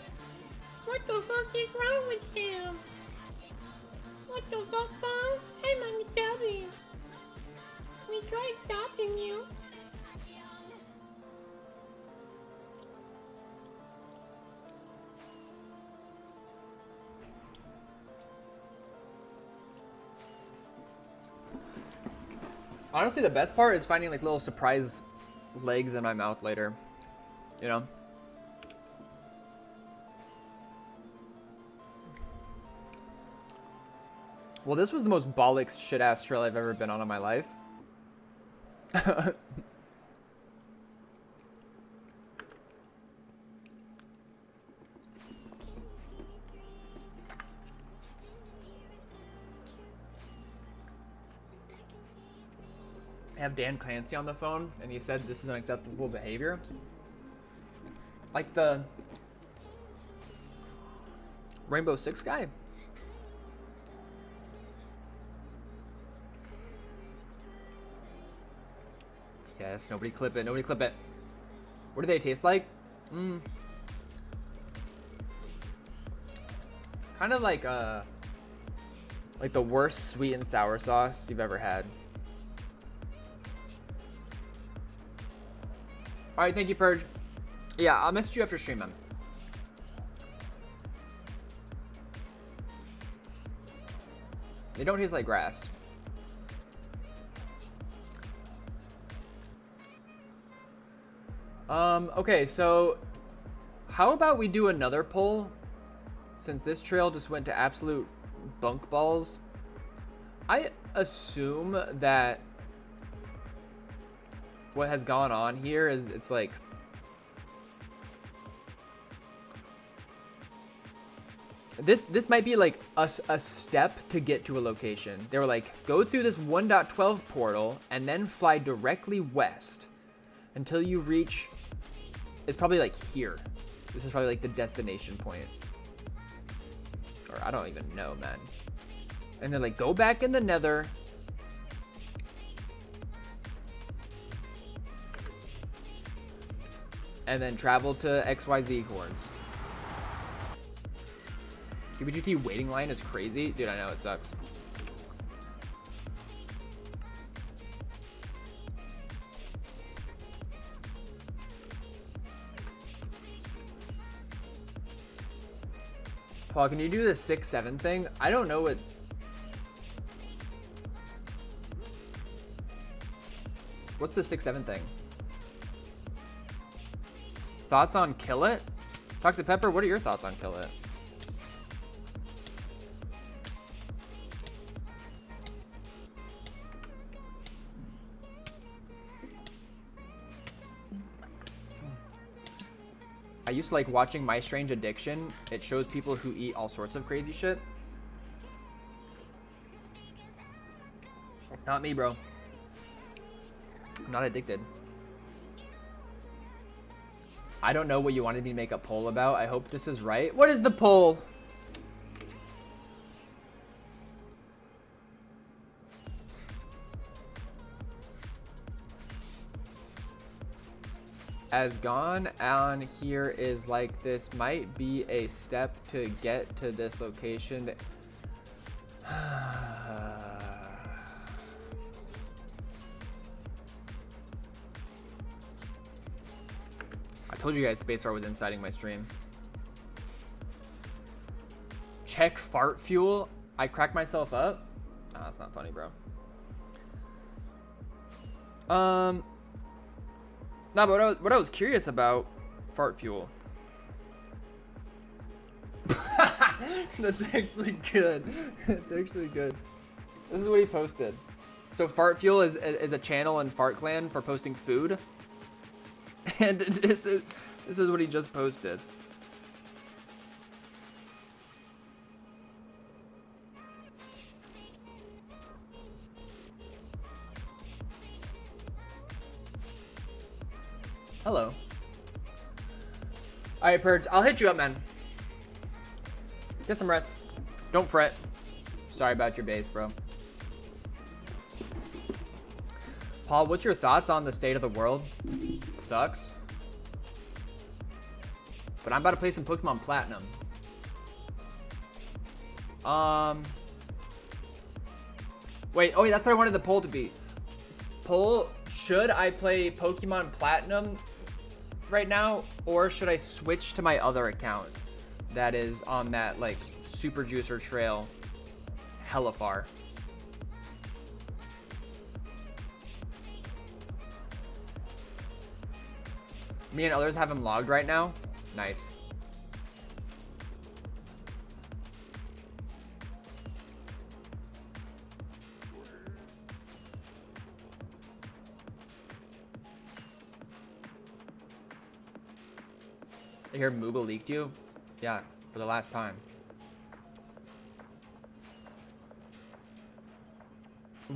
What the fuck is wrong with him? What the fuck, Bob? Hey, Mommy Shelby. We tried stopping you. Honestly, the best part is finding like little surprise legs in my mouth later. You know? Well, this was the most bollocks shit-ass trail I've ever been on in my life. I have Dan Clancy on the phone, and he said this is unacceptable behavior. Like the Rainbow Six guy. Yes, nobody clip it. Nobody clip it. What do they taste like? Kind of like the worst sweet and sour sauce you've ever had. All right, thank you, Purge. Yeah, I'll message you after stream, man. They don't taste like grass. Okay, so how about we do another poll since this trail just went to absolute bunk balls? I assume that what has gone on here is it's like this might be like a step to get to a location. They were like, go through this 1.12 portal and then fly directly west until you reach, it's probably like here. This is probably like the destination point. Or I don't even know, man. And they're like, go back in the nether. And then travel to XYZ horns. QBGT waiting line is crazy. Dude, I know, it sucks. Paul, can you do the 6-7 thing? I don't know what... What's the 6-7 thing? Thoughts on Kill It? Toxic Pepper, what are your thoughts on Kill It? I used to like watching My Strange Addiction. It shows people who eat all sorts of crazy shit. It's not me, bro. I'm not addicted. I don't know what you wanted me to make a poll about. I hope this is right. What is the poll? As gone on here is like this might be a step to get to this location. I Told you guys Spacebar was inciting my stream. Check fart fuel. I crack myself up. Nah, that's not funny, bro. No, but what I was curious about, fart fuel. That's actually good. That's actually good. This is what he posted. So Fart Fuel is a channel in Fart Clan for posting food. And this is what he just posted. Hello. Alright, Purge. I'll hit you up, man. Get some rest. Don't fret. Sorry about your base, bro. Paul, what's your thoughts on the state of the world? Sucks. But I'm about to play some Pokemon Platinum. Wait, oh, that's what I wanted the poll to be. Poll, should I play Pokemon Platinum right now, or should I switch to my other account that is on that, like, Super Juicer trail hella far? Me and others have him logged right now. Nice. I hear Mooba leaked you? Yeah, for the last time.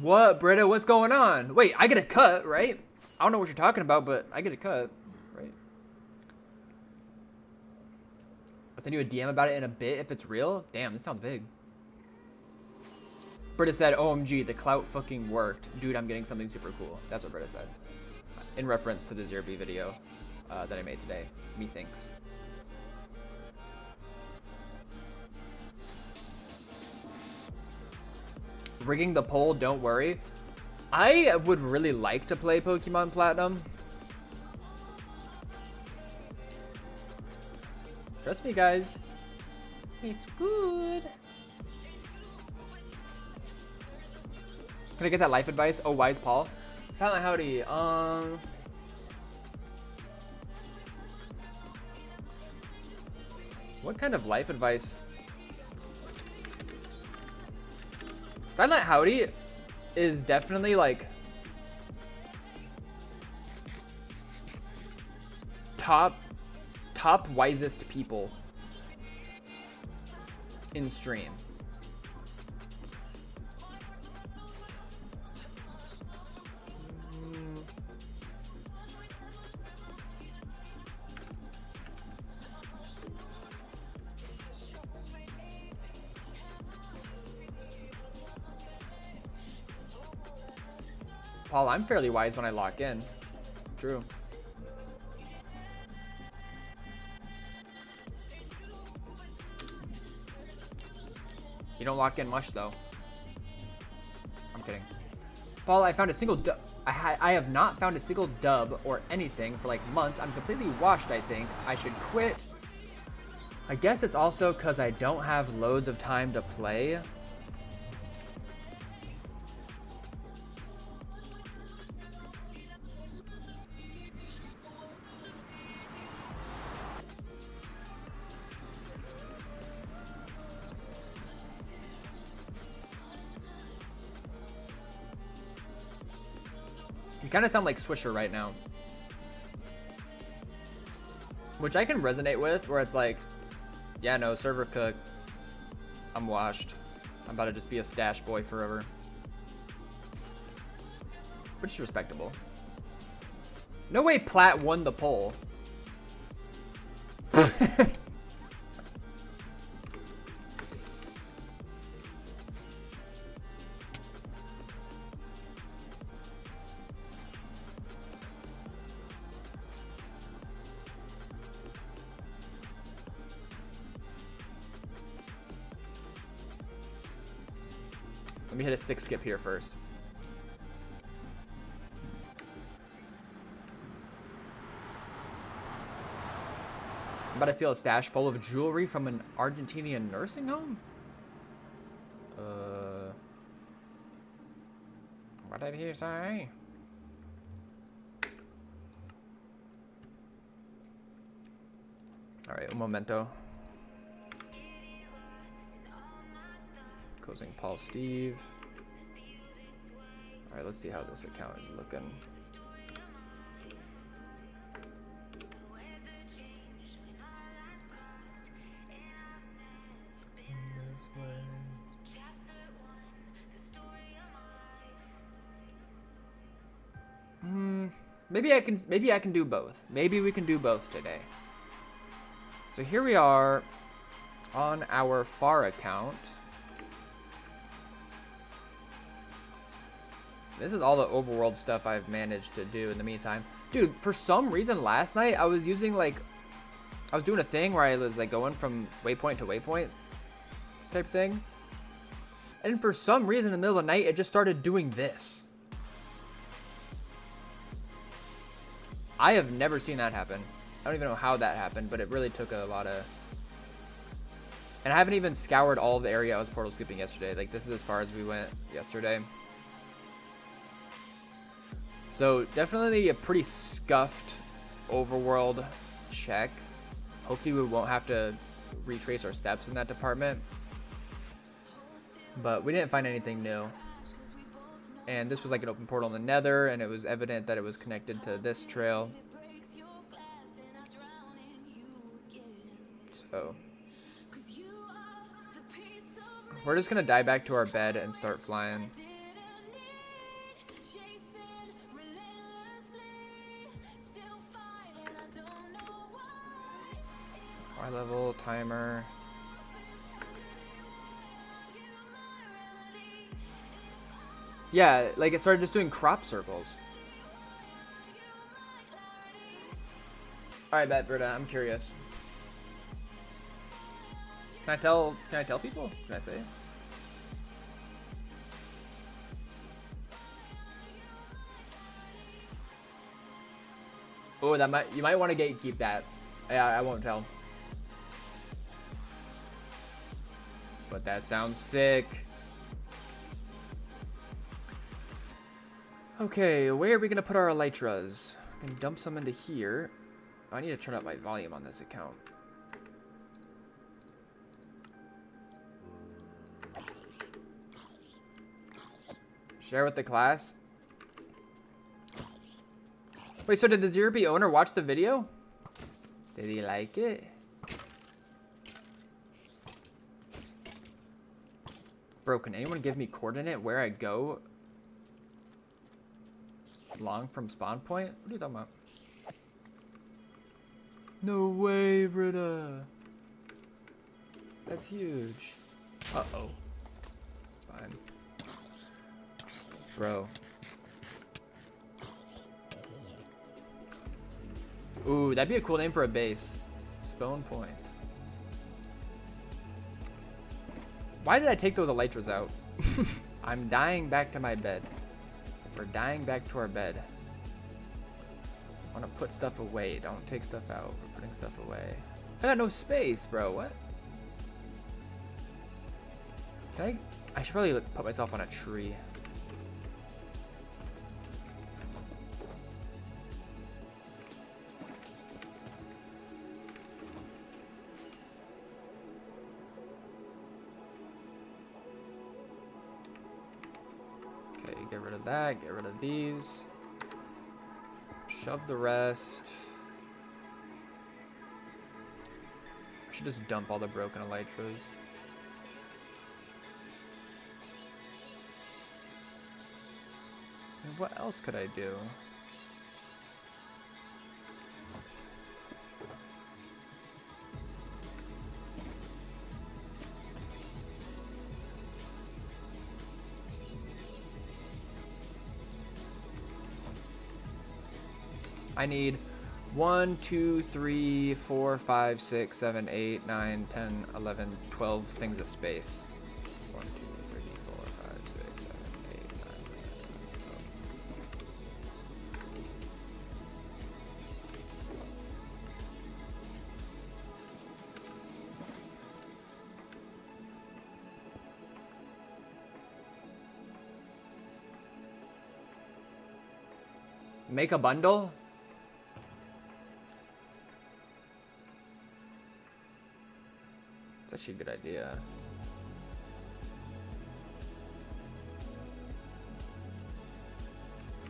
What, Britta? What's going on? Wait, I get a cut, right? I don't know what you're talking about, but I get a cut, right? I'll send you a DM about it in a bit if it's real. Damn, this sounds big. Britta said, OMG, the clout fucking worked. Dude, I'm getting something super cool. That's what Britta said. In reference to the Zerby video that I made today. Methinks. Rigging the poll, don't worry. I would really like to play Pokemon Platinum. Trust me, guys. It's good. Can I get that life advice? Oh, wise Paul. Silent Howdy. What kind of life advice? Silent Howdy is definitely like top wisest people in stream. Paul, I'm fairly wise when I lock in. True. You don't lock in much, though. I'm kidding. Paul, I found a single dub. I have not found a single dub or anything for like months. I'm completely washed, I think. I should quit. I guess it's also because I don't have loads of time to play. You kind of sound like Swisher right now. Which I can resonate with, where it's like, yeah, no, server cook. I'm washed. I'm about to just be a stash boy forever. Which is respectable. No way Platt won the poll. Let me hit a 6 skip here first. I'm about to steal a stash full of jewelry from an Argentinian nursing home? What did he say? Alright, un momento. Closing Paul Steve. Alright, let's see how this account is looking. This way. Maybe I can do both. Maybe we can do both today. So here we are on our FAR account. This is all the overworld stuff I've managed to do in the meantime. Dude, for some reason last night I was using like, I was doing a thing where I was like going from waypoint to waypoint type thing. And for some reason in the middle of the night, it just started doing this. I have never seen that happen. I don't even know how that happened, but it really took a lot of... And I haven't even scoured all of the area I was portal skipping yesterday. Like, this is as far as we went yesterday. So, definitely a pretty scuffed overworld check. Hopefully we won't have to retrace our steps in that department. But we didn't find anything new. And this was like an open portal in the Nether, and it was evident that it was connected to this trail. So we're just gonna die back to our bed and start flying. High level timer. Yeah, like it started just doing crop circles. Alright, bet, Britta, I'm curious. Can I tell people? Can I say it? Oh, you might want to gatekeep that. Yeah, I won't tell. But that sounds sick. Okay, where are we gonna put our elytras? I can dump some into here. I need to turn up my volume on this account. Share with the class. Wait, so did the Zero B owner watch the video? Did he like it? Bro, can anyone give me coordinate where I go? Long from spawn point? What are you talking about? No way, Britta. That's huge. Uh-oh. It's fine. Bro. Ooh, that'd be a cool name for a base. Spawn point. Why did I take those elytras out? I'm dying back to my bed. We're dying back to our bed. I want to put stuff away. Don't take stuff out. We're putting stuff away. I got no space, bro. What? Can I should probably put myself on a tree. Get rid of that, get rid of these. Shove the rest. I should just dump all the broken elytras. And what else could I do? I need 1, 2, 3, 4, 5, 6, 7, 8, 9, 10, 11, 12 things of space. 1, 2, 3, 4, 5, 6, 7, 8, 9, 10, 12. Make a bundle? It's actually a good idea.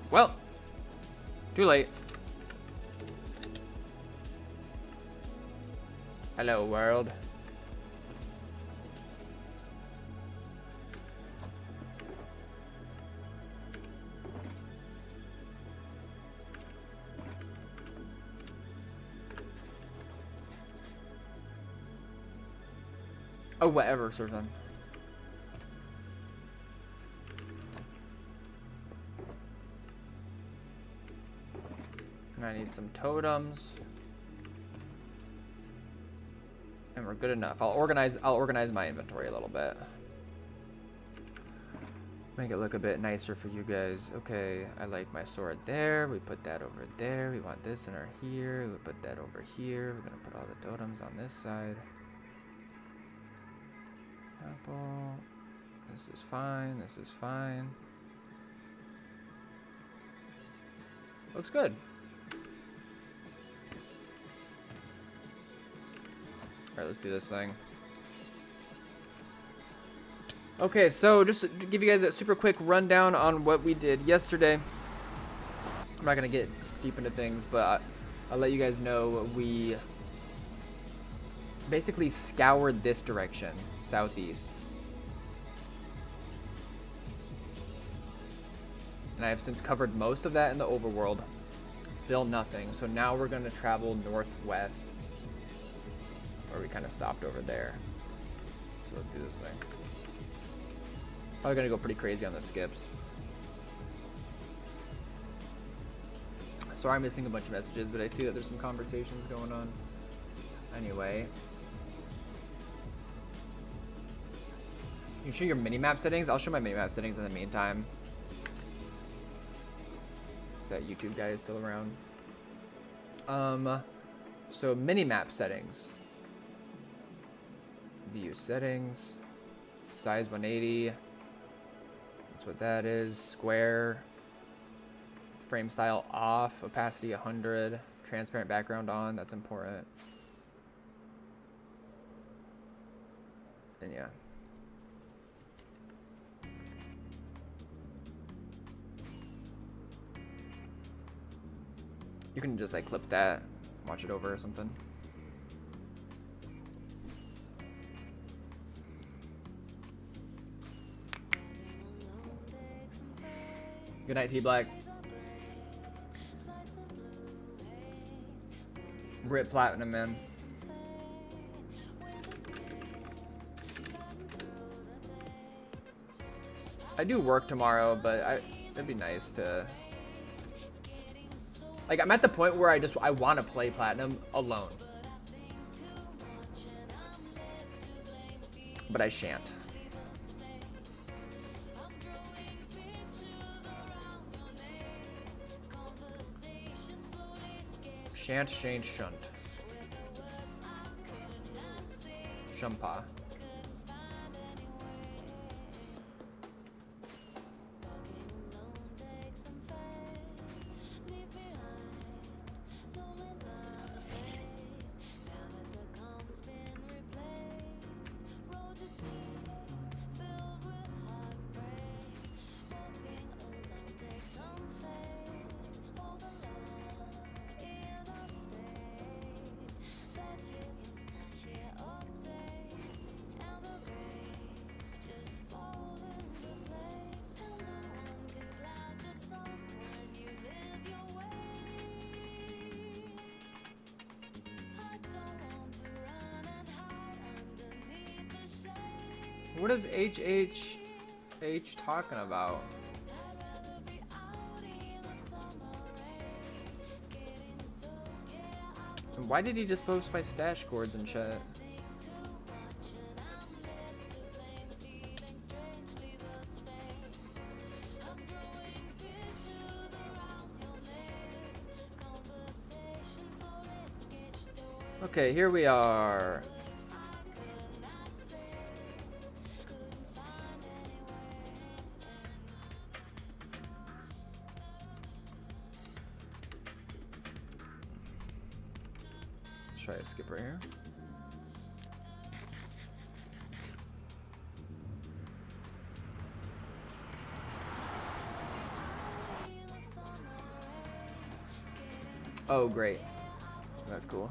Well, too late. Hello, world. Oh, whatever, sort of. And I need some totems. And we're good enough. I'll organize my inventory a little bit. Make it look a bit nicer for you guys. Okay, I like my sword there. We put that over there. We want this in our here. We put that over here. We're gonna put all the totems on this side. Apple. This is fine. This is fine. Looks good. All right, let's do this thing. Okay, so just to give you guys a super quick rundown on what we did yesterday. I'm not gonna get deep into things, but I'll let you guys know we basically scoured this direction, southeast. And I have since covered most of that in the overworld. Still nothing. So now we're gonna travel northwest, where we kind of stopped over there. So let's do this thing. Probably gonna go pretty crazy on the skips. Sorry I'm missing a bunch of messages, but I see that there's some conversations going on. Anyway. You show your minimap settings? I'll show my minimap settings in the meantime. If that YouTube guy is still around. So minimap settings. View settings. Size 180. That's what that is. Square. Frame style off. Opacity 100. Transparent background on. That's important. And yeah. You can just like clip that, watch it over or something. Good night, T-Black. Rip Platinum, man. I do work tomorrow, but it'd be nice to... Like, I'm at the point where I want to play Platinum alone. But I shan't. Shan't, shunt. Shumpa. What is HHH talking about? And why did he just post my stash cords and shit? Okay, here we are. try to skip right here. Oh, great. That's cool.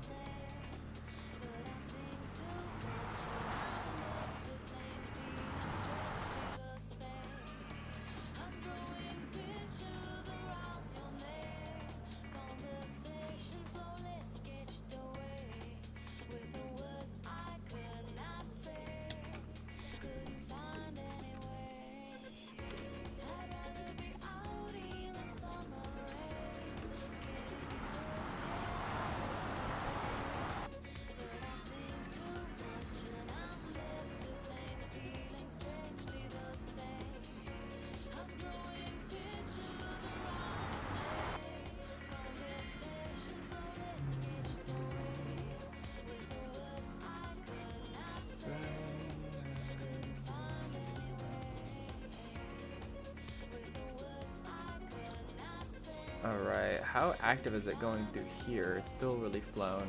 Alright, how active is it going through here? It's still really flown.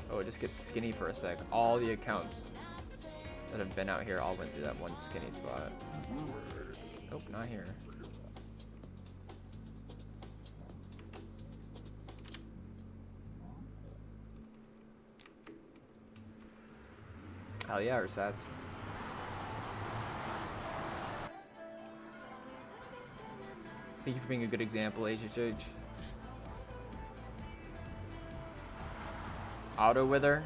Oh, it just gets skinny for a sec. All the accounts that have been out here all went through that one skinny spot. Nope, not here. Hell yeah, Ursats. Thank you for being a good example, HHH. Auto Wither.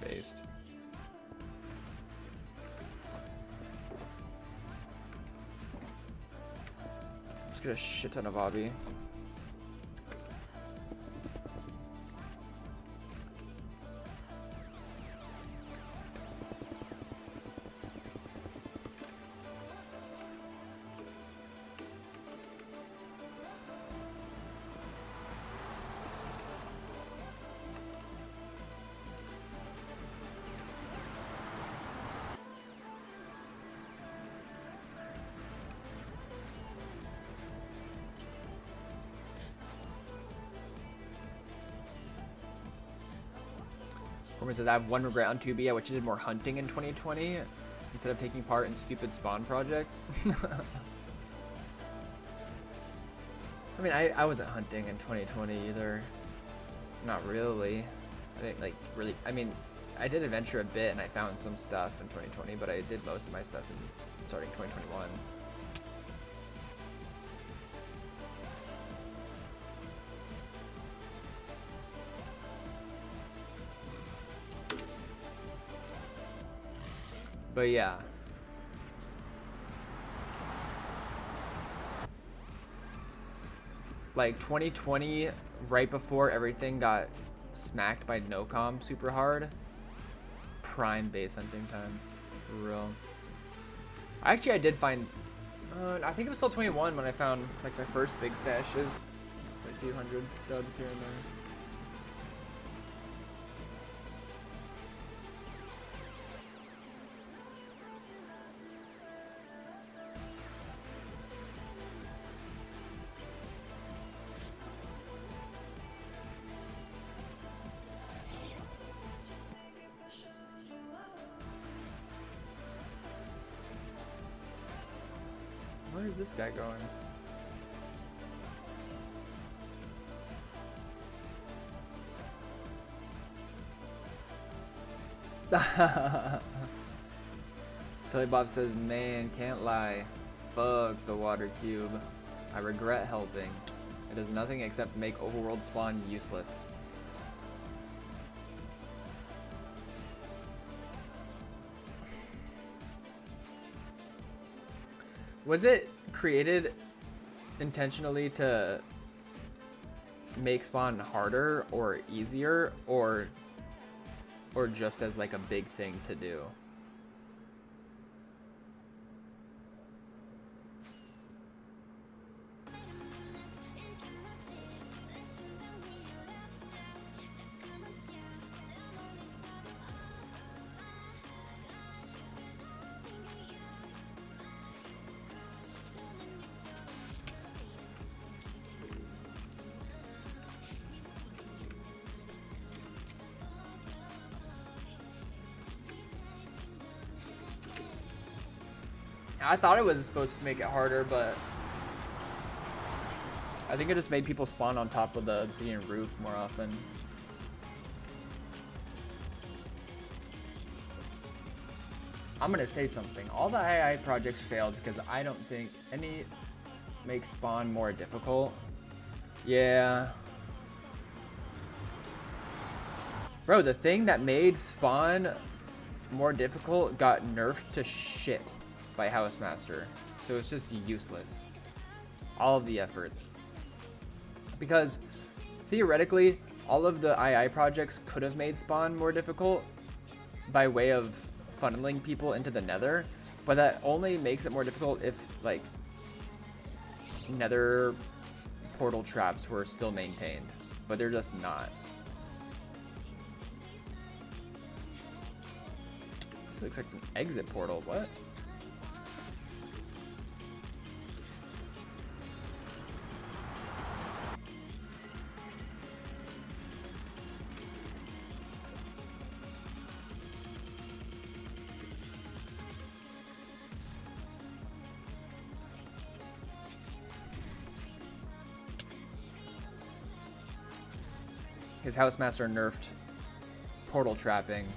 Based. Just get a shit ton of obby. Says I have one regret on 2B. I wish I did more hunting in 2020 instead of taking part in stupid spawn projects. I mean, I wasn't hunting in 2020 either. Not really. I didn't like really. I mean, I did adventure a bit and I found some stuff in 2020, but I did most of my stuff in starting 2021. But yeah. Like 2020, right before everything got smacked by NOCOM super hard. Prime base hunting time. For real. Actually, I did find, I think it was still 21 when I found like my first big stashes. Like a few hundred dubs here and there. Where's this guy going? Tilly Bob says, man, can't lie. Fuck the water cube. I regret helping. It does nothing except make overworld spawn useless. Was it created intentionally to make spawn harder or easier, or just as like a big thing to do? I thought it was supposed to make it harder, but I think it just made people spawn on top of the obsidian roof more often. I'm gonna say something. All the AI projects failed because I don't think any make spawn more difficult. Yeah. Bro, the thing that made spawn more difficult got nerfed to shit by Housemaster. So it's just useless. All of the efforts. Because theoretically, all of the AI projects could have made spawn more difficult by way of funneling people into the nether, but that only makes it more difficult if like nether portal traps were still maintained, but they're just not. This looks like an exit portal. What? His Housemaster nerfed portal trapping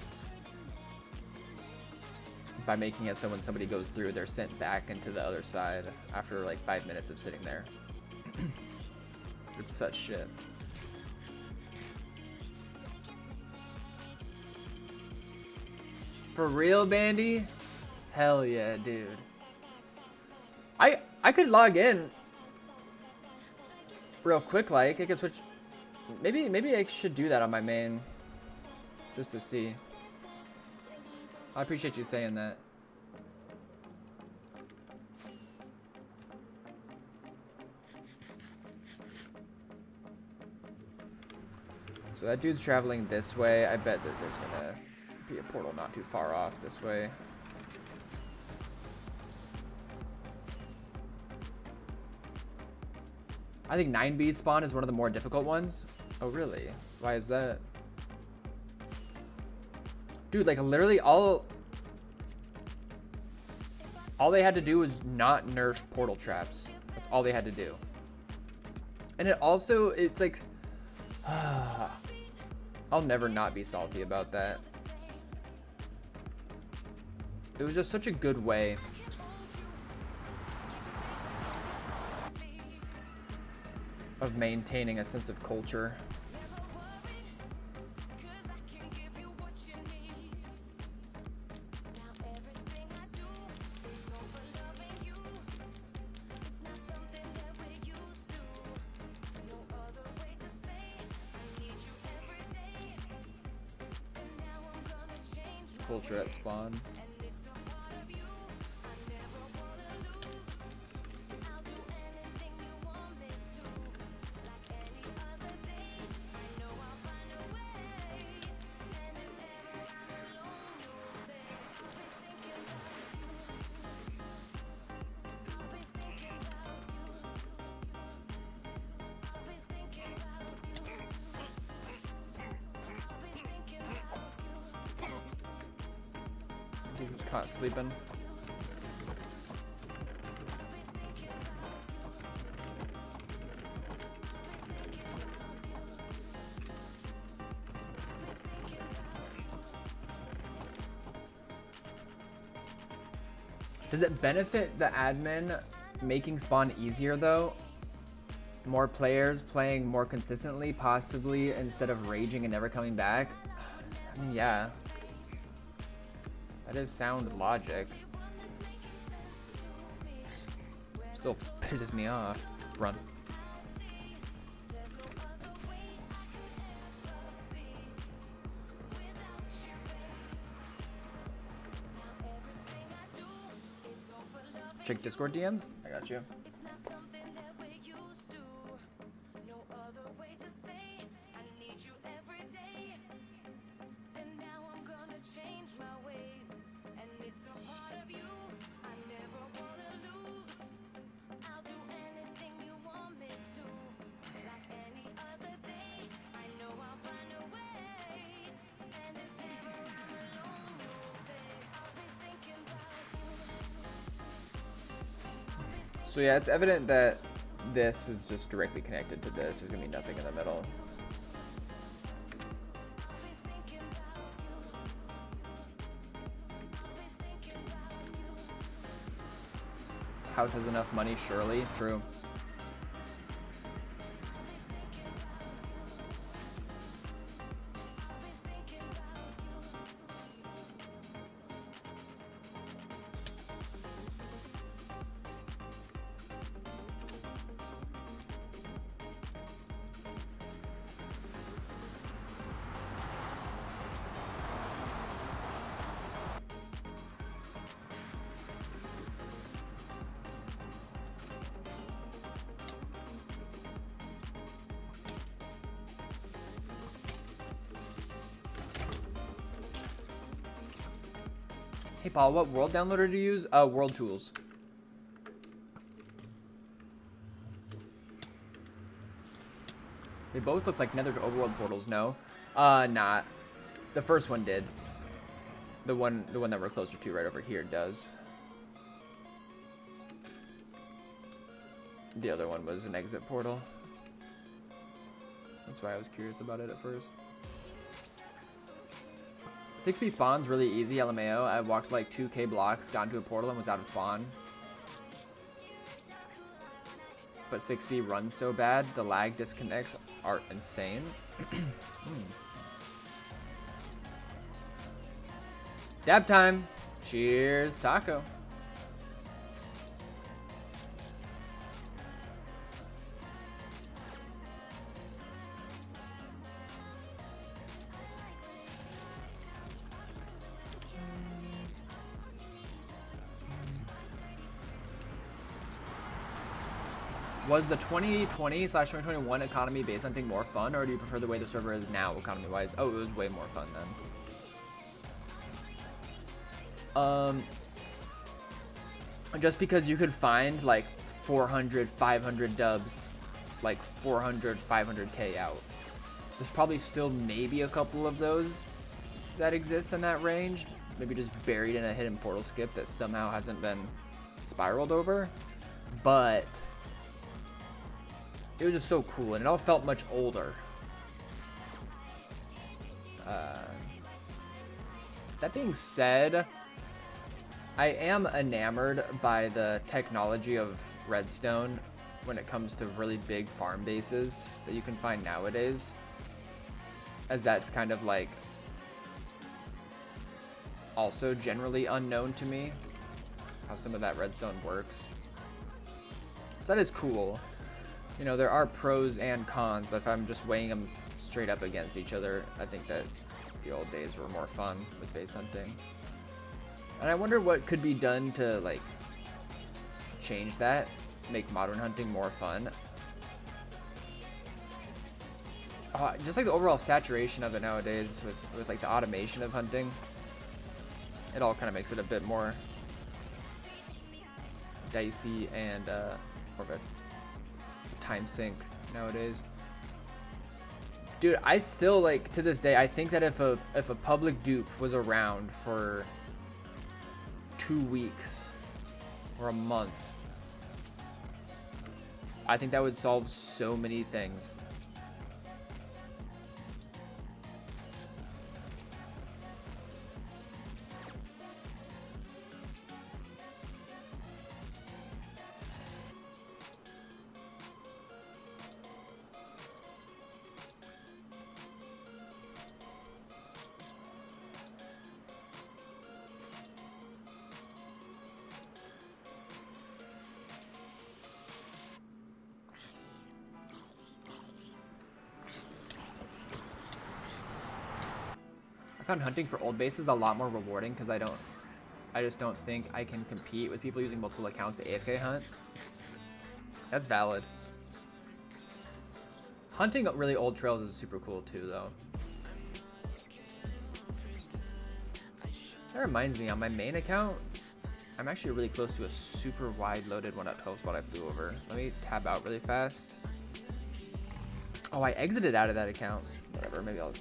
by making it so when somebody goes through, they're sent back into the other side after like 5 minutes of sitting there. It's such shit. For real, Bandy? Hell yeah, dude. I could log in real quick, like I could switch. Maybe I should do that on my main, just to see. I appreciate you saying that. So that dude's traveling this way. I bet that there's gonna be a portal not too far off this way. I think 9B spawn is one of the more difficult ones. Oh, really? Why is that? Dude, like literally all they had to do was not nerf portal traps. That's all they had to do. And it also, it's like, I'll never not be salty about that. It was just such a good way of maintaining a sense of culture. Culture at spawn. Caught sleeping. Does it benefit the admin making spawn easier though? More players playing more consistently, possibly, instead of raging and never coming back? I mean, yeah. That is sound logic. Still pisses me off. Run. Check Discord DMs. I got you. So yeah, it's evident that this is just directly connected to this. There's gonna be nothing in the middle. House has enough money, surely. True. Hey Paul, what world downloader do you use? World Tools. They both look like Nether to Overworld portals, no? Not. The first one did. The one that we're closer to right over here does. The other one was an exit portal. That's why I was curious about it at first. 6B spawn's really easy, LMAO. I walked like 2k blocks, got into a portal, and was out of spawn. But 6B runs so bad, the lag disconnects are insane. Dab time. Cheers, taco. Was the 2020/2021 economy base hunting more fun, or do you prefer the way the server is now economy-wise? Oh, it was way more fun then. Just because you could find like 400, 500 dubs, like 400, 500k out. There's probably still maybe a couple of those that exist in that range, maybe just buried in a hidden portal skip that somehow hasn't been spiraled over, but it was just so cool, and it all felt much older. That being said, I am enamored by the technology of Redstone when it comes to really big farm bases that you can find nowadays, as that's kind of like also generally unknown to me, how some of that redstone works. So that is cool. You know, there are pros and cons, but if I'm just weighing them straight up against each other, I think that the old days were more fun with base hunting. And I wonder what could be done to, like, change that, make modern hunting more fun. Just like the overall saturation of it nowadays with like the automation of hunting, it all kind of makes it a bit more dicey and more of a time sink nowadays. Dude, I still, like, to this day, I think that if a public dupe was around for 2 weeks or a month, I think that would solve so many things. I found hunting for old bases a lot more rewarding because I just don't think I can compete with people using multiple accounts to AFK hunt. That's valid. Hunting really old trails is super cool too, though. That reminds me, on my main account, I'm actually really close to a super wide loaded 1.12 spot I flew over. Let me tab out really fast. Oh, I exited out of that account. Whatever, maybe I'll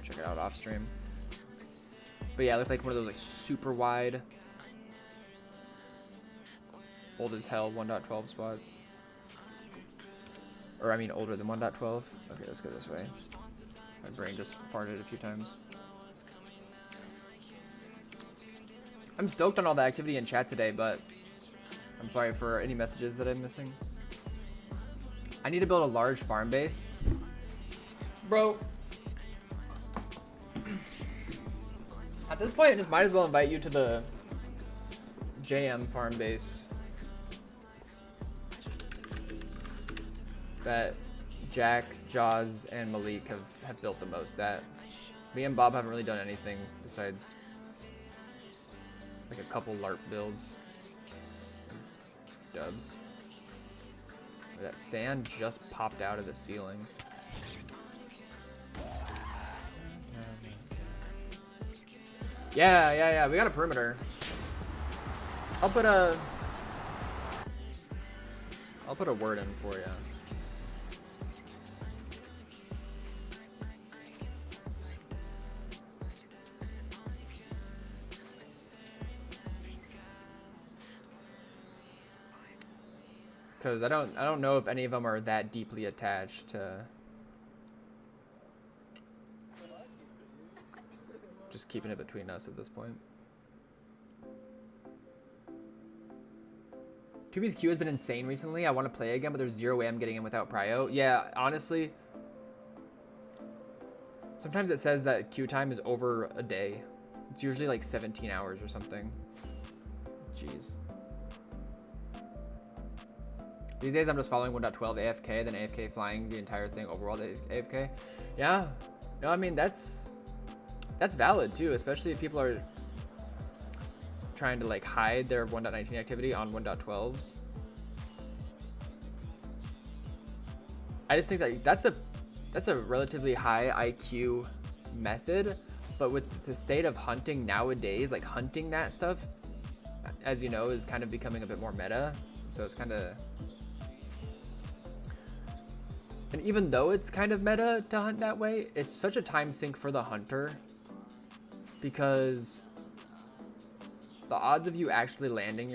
check it out off stream. But yeah, it looked like one of those like super wide old as hell 1.12 spots. Or I mean older than 1.12. Okay, let's go this way. My brain just farted a few times. I'm stoked on all the activity in chat today, but I'm sorry for any messages that I'm missing. I need to build a large farm base. Bro. At this point, I just might as well invite you to the JM farm base that Jack, Jaws, and Malik have built the most at. Me and Bob haven't really done anything besides like a couple LARP builds. Dubs. That sand just popped out of the ceiling. Yeah, we got a perimeter. I'll put a word in for you. Because I don't know if any of them are that deeply attached to just keeping it between us at this point. 2B's queue has been insane recently. I want to play again, but there's zero way I'm getting in without prio. Yeah, honestly, sometimes it says that queue time is over a day. It's usually like 17 hours or something. Jeez. These days I'm just following 1.12 AFK, then AFK flying the entire thing overall AFK. Yeah, no, I mean that's valid too, especially if people are trying to like hide their 1.19 activity on 1.12s. I just think that that's a relatively high IQ method, but with the state of hunting nowadays, like hunting that stuff, as you know, is kind of becoming a bit more meta. So it's kind of, and even though it's kind of meta to hunt that way, it's such a time sink for the hunter, because the odds of you actually landing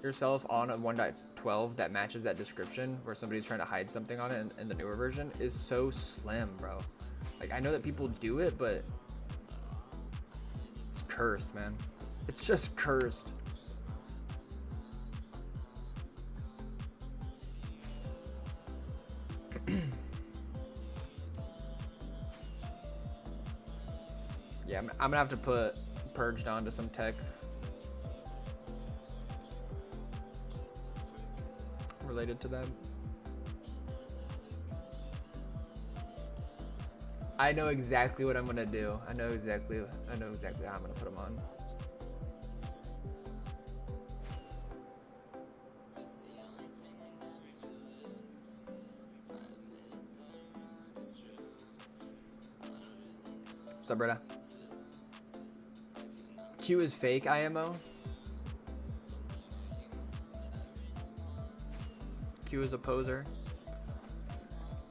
yourself on a 1.12 that matches that description where somebody's trying to hide something on it in the newer version is so slim, bro. Like, I know that people do it, but it's cursed, man. It's just cursed. Yeah, I'm gonna have to put Purged onto some tech related to that. I know exactly what I'm gonna do. I know exactly how I'm gonna put them on. What's up, Britta? Q is fake IMO. Q is a poser.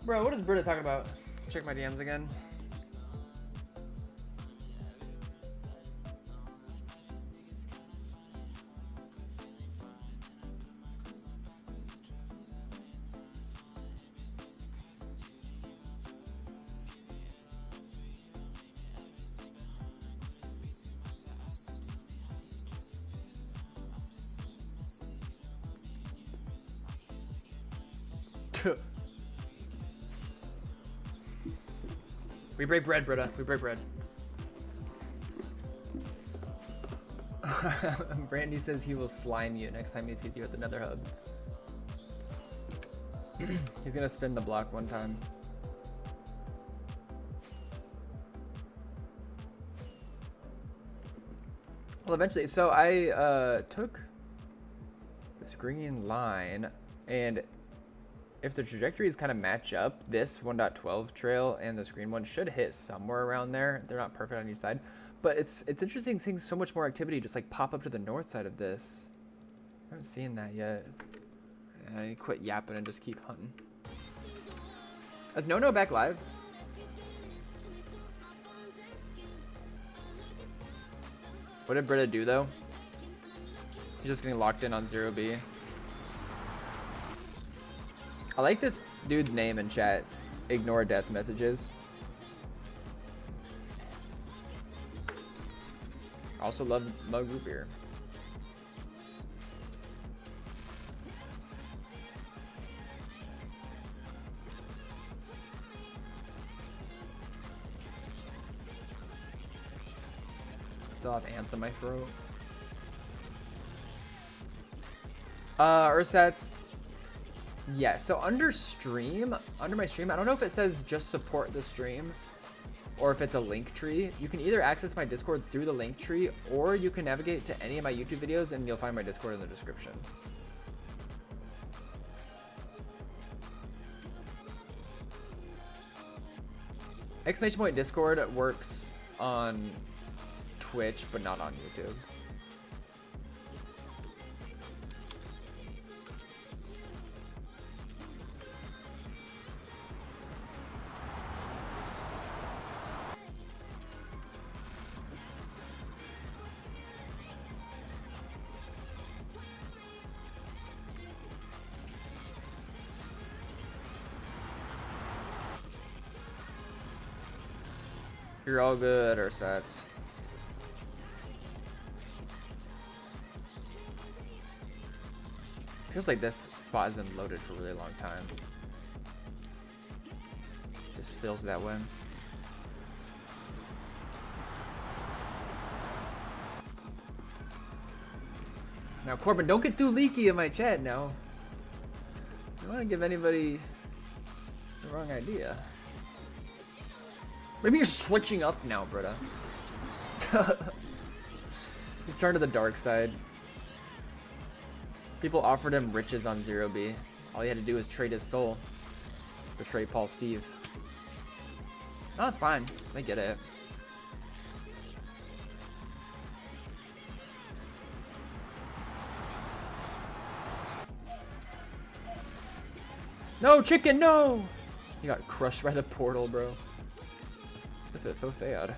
Bro, what is Britta talking about? Check my DMs again. We break bread, Britta. We break bread. Brandy says he will slime you next time he sees you at the Nether Hub. He's gonna spin the block one time. Well, eventually. So I took this green line, and if the trajectories kind of match up, this 1.12 trail and this green one should hit somewhere around there. They're not perfect on each side, but it's interesting seeing so much more activity just like pop up to the north side of this. I haven't seen that yet. I need to quit yapping and just keep hunting. Is No back live? What did Britta do though? He's just getting locked in on 0B. I like this dude's name in chat. Ignore death messages. Also love mug root beer. Still have ants in my throat. Ursats. Yeah, so under stream, under my stream, I don't know if it says just support the stream or if it's a link tree. You can either access my Discord through the link tree or you can navigate to any of my YouTube videos and you'll find my Discord in the description. Exclamation point Discord works on Twitch, but not on YouTube. You're all good, Ursats. Feels like this spot has been loaded for a really long time. Just feels that way. Now, Corbin, don't get too leaky in my chat now. I don't want to give anybody the wrong idea. Maybe you're switching up now, Britta. He's turned to the dark side. People offered him riches on Zero B. All he had to do was trade his soul. Betray Paul Steve. No, it's fine. I get it. No, chicken, no! He got crushed by the portal, bro. This is so sad.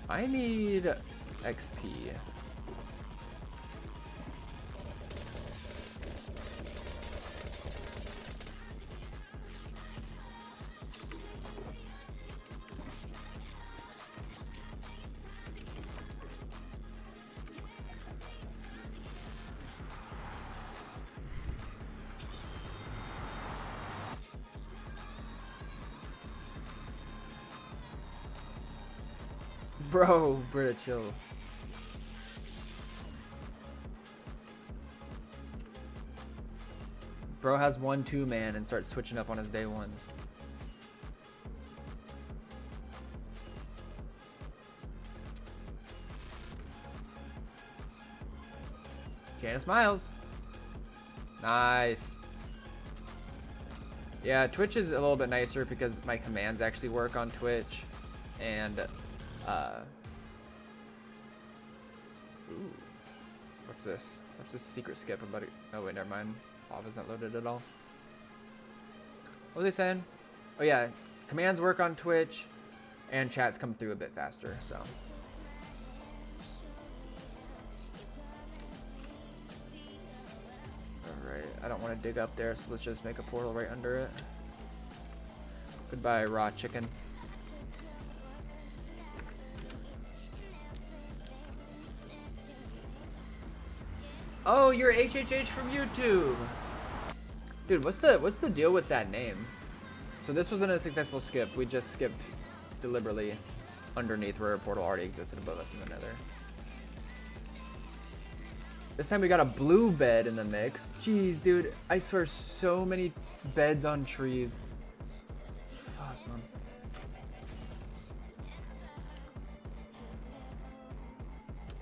I need XP. Bro, Britta, chill. Bro has 1-2 man and starts switching up on his day ones. Janice Miles. Nice. Yeah, Twitch is a little bit nicer because my commands actually work on Twitch. And, ooh. What's this? What's this secret skip about it? Oh, wait, never mind. Lava's not loaded at all. What was I saying? Oh, yeah. Commands work on Twitch, and chats come through a bit faster, so. Alright, I don't want to dig up there, so let's just make a portal right under it. Goodbye, raw chicken. Oh, you're HHH from YouTube. Dude, what's the deal with that name? So this wasn't a successful skip. We just skipped deliberately underneath where a portal already existed above us in the nether. This time we got a blue bed in the mix. Jeez, dude, I swear so many beds on trees. Fuck, man.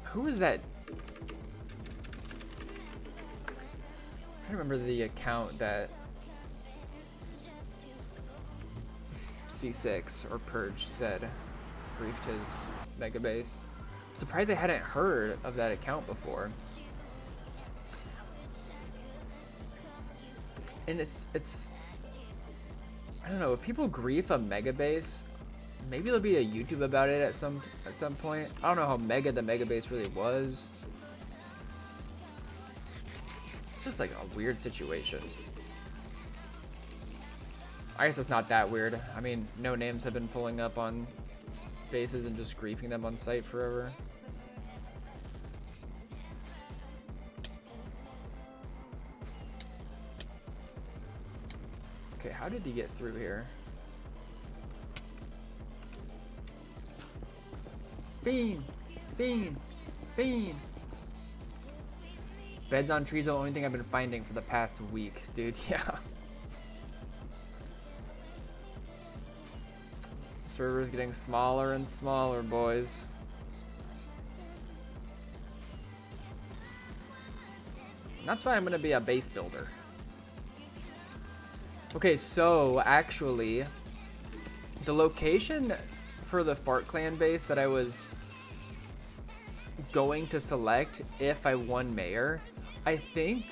Who was that? I remember the account that C6 or Purge said griefed his mega base. I'm surprised I hadn't heard of that account before. And it's I don't know, if people grief a mega base, maybe there'll be a YouTube about it at some point. I don't know how mega the mega base really was. It's just like a weird situation. I guess it's not that weird. I mean, no names have been pulling up on bases and just griefing them on site forever. Okay, how did he get through here? Fiend! Fiend! Fiend! Beds on trees are the only thing I've been finding for the past week, dude. Yeah. Server's getting smaller and smaller, boys. And that's why I'm gonna be a base builder. Okay, so actually, the location for the Fart Clan base that I was going to select if I won mayor, I think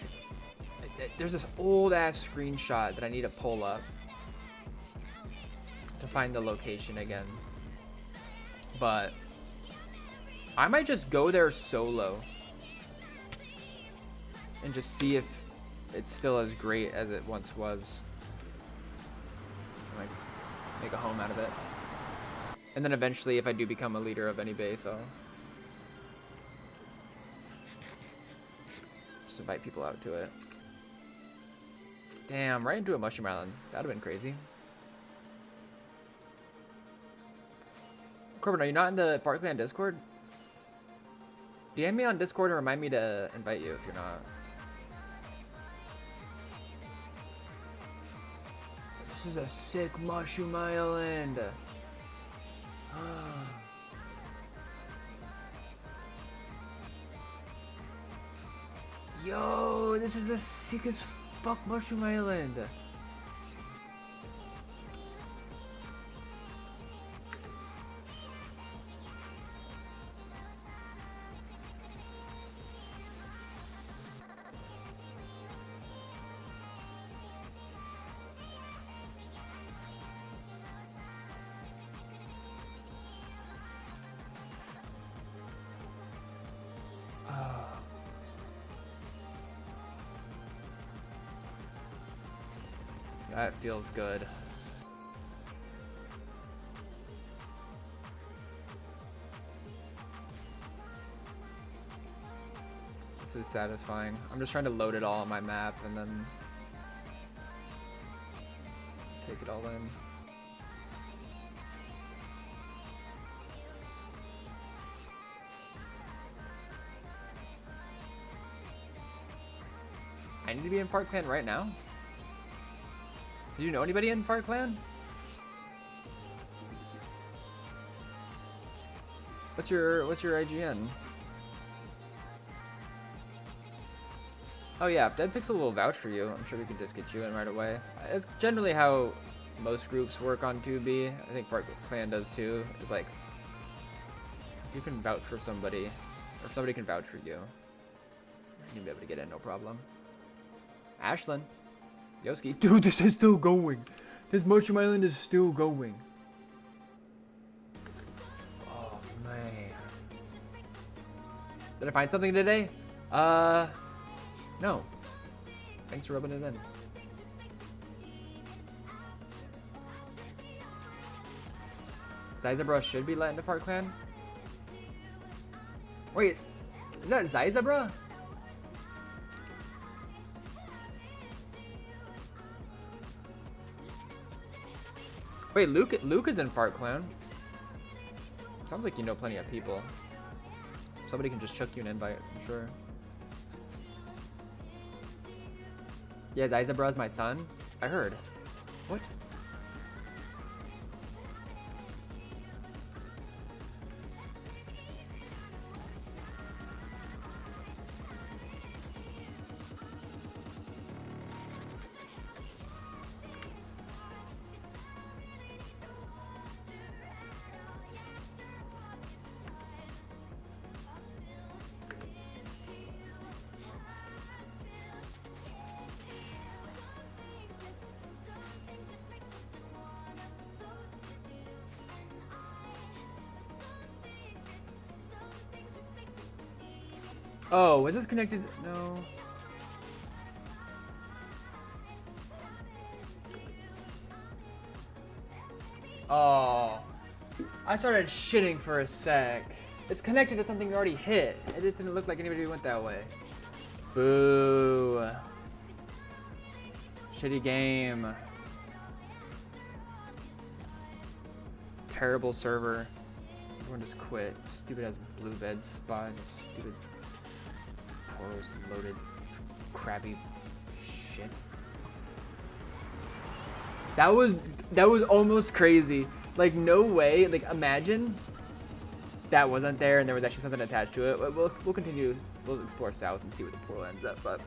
there's this old ass screenshot that I need to pull up to find the location again. But I might just go there solo and just see if it's still as great as it once was. I might just make a home out of it. And then eventually, if I do become a leader of any base, I'll just invite people out to it. Damn, right into a mushroom island. That'd have been crazy. Corbin, are you not in the Fart Clan Discord? DM me on Discord and remind me to invite you if you're not. This is a sick mushroom island. Yo, this is the sickest fuck mushroom island. That feels good. This is satisfying. I'm just trying to load it all on my map and then take it all in. I need to be in Fart Clan right now? Do you know anybody in Fart Clan? What's your IGN? Oh yeah, if Dead Pixel will vouch for you, I'm sure we can just get you in right away. It's generally how most groups work on 2B. I think Fart Clan does too. It's like, you can vouch for somebody, or if somebody can vouch for you, you'll be able to get in, no problem. Ashlyn. Yoski. Dude, this is still going. This Mushroom Island is still going. Oh, man. Did I find something today? No. Thanks for rubbing it in. Zizabra should be let into Fart Clan? Wait, is that Zizabra? Wait, Luke is in Fart Clan. Sounds like you know plenty of people. Somebody can just chuck you an invite, I'm sure. Yeah, Zizabra is my son. I heard. What? Oh, is this connected? No. Oh, I started shitting for a sec. It's connected to something we already hit. It just didn't look like anybody went that way. Boo. Shitty game. Terrible server. Everyone just quit. Stupid ass blue bed spot. Stupid portals loaded crappy shit. That was almost crazy. Like, no way. Like, imagine that wasn't there and there was actually something attached to it. We'll continue. We'll explore south and see where the portal ends up. But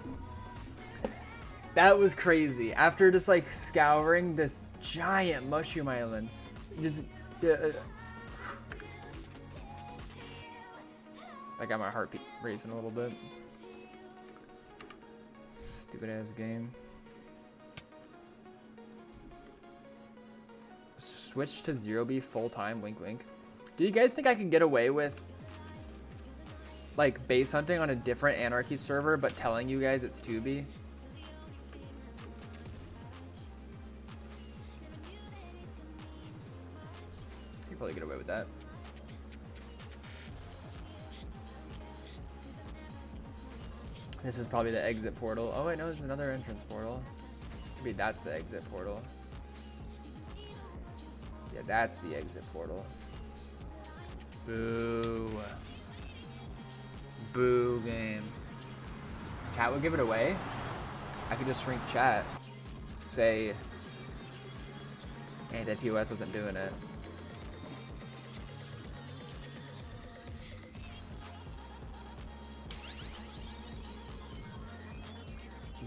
that was crazy. After just like scouring this giant mushroom island, just I got my heartbeat racing a little bit. Stupid ass game. Switch to 0B full time, wink wink. Do you guys think I can get away with like base hunting on a different Anarchy server but telling you guys it's 2B? You can probably get away with that. This is probably the exit portal. Oh wait, no, there's another entrance portal. Maybe that's the exit portal. Yeah, that's the exit portal. Boo. Boo game. Chat would give it away. I could just shrink chat. Say Anti-TOS wasn't doing it.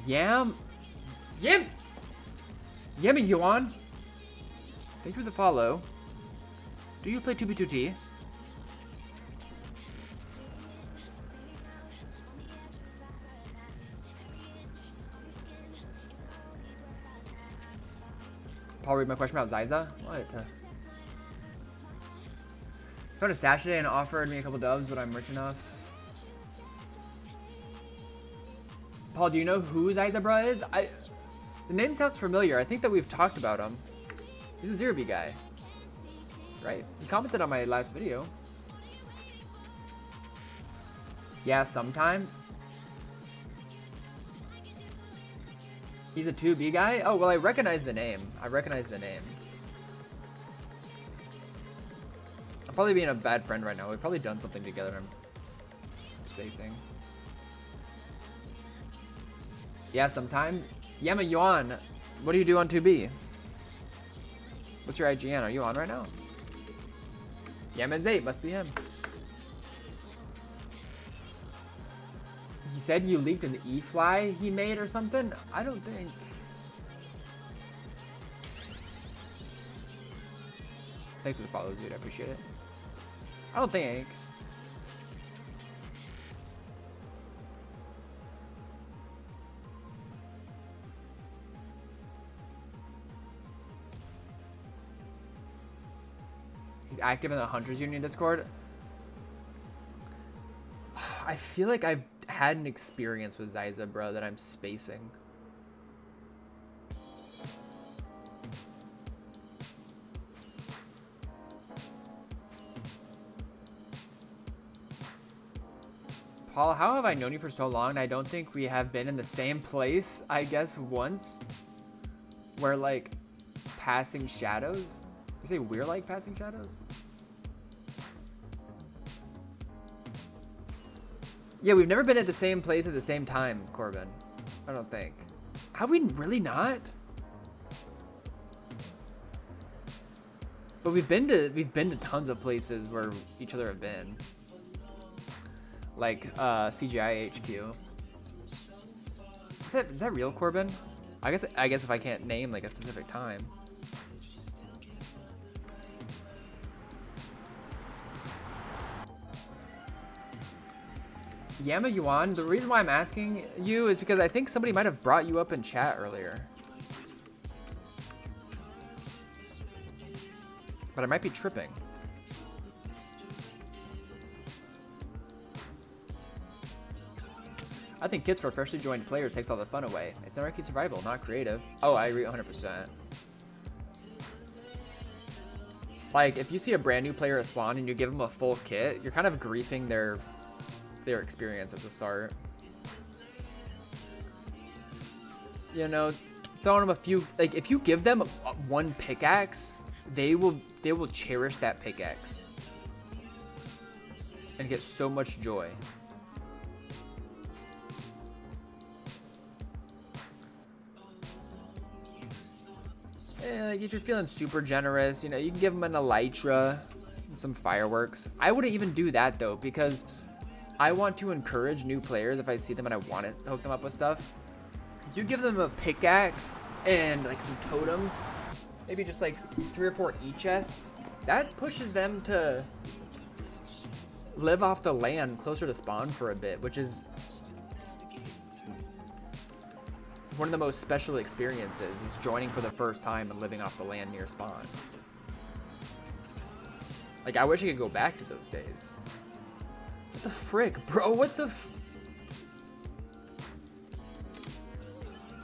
Yummy Yuan. Thank you for the follow. Do you play 2B2T? Paul, read my question about Zyza? What? Found a stash today and offered me a couple dubs, but I'm rich enough. Paul, do you know who Zyza Bra is? The name sounds familiar. I think that we've talked about him. He's a 0B guy. Right? He commented on my last video. Yeah, sometime. He's a 2B guy? Oh, well, I recognize the name. I'm probably being a bad friend right now. We've probably done something together. I'm spacing. Yeah, sometimes. Yama Yuan, what do you do on 2B? What's your IGN? Are you on right now? Yama's 8, must be him. He said you leaked an E-Fly he made or something? I don't think. Thanks for the follow, dude. I appreciate it. I don't think. He's active in the Hunters Union Discord. I feel like I've had an experience with Zyza, bro, that I'm spacing. Paul, how have I known you for so long and I don't think we have been in the same place, I guess, once? Where, like, passing shadows? You say we're like passing shadows? Yeah, we've never been at the same place at the same time, Corbin. I don't think. Have we really not? But we've been to tons of places where each other have been. Like CGI HQ. Is that real, Corbin? I guess if I can't name like a specific time. Yama Yuan, the reason why I'm asking you is because I think somebody might have brought you up in chat earlier. But I might be tripping. I think kits for freshly joined players takes all the fun away. It's Anarchy survival, not creative. Oh, I agree 100%. Like, if you see a brand new player at spawn and you give them a full kit, you're kind of griefing their experience at the start. You know, throwing them a few, like, if you give them one pickaxe, they will cherish that pickaxe and get so much joy. Like, if you're feeling super generous, you know, you can give them an elytra and some fireworks. I wouldn't even do that though, because I want to encourage new players if I see them and I want to hook them up with stuff. You give them a pickaxe and like some totems, maybe just like 3 or 4 e-chests. That pushes them to live off the land closer to spawn for a bit, which is one of the most special experiences, is joining for the first time and living off the land near spawn. Like, I wish I could go back to those days. What the frick, bro? What the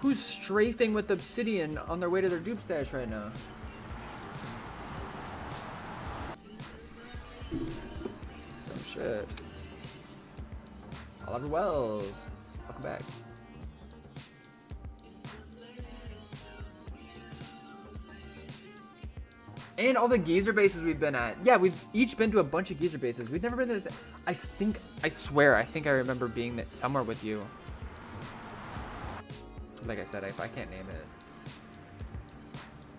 Who's strafing with obsidian on their way to their dupe stash right now? Some shit. Oliver Wells, welcome back. And all the geezer bases we've been at. Yeah, we've each been to a bunch of geezer bases. We've never been to this. I swear, I think I remember being that somewhere with you. Like I said, if I can't name it.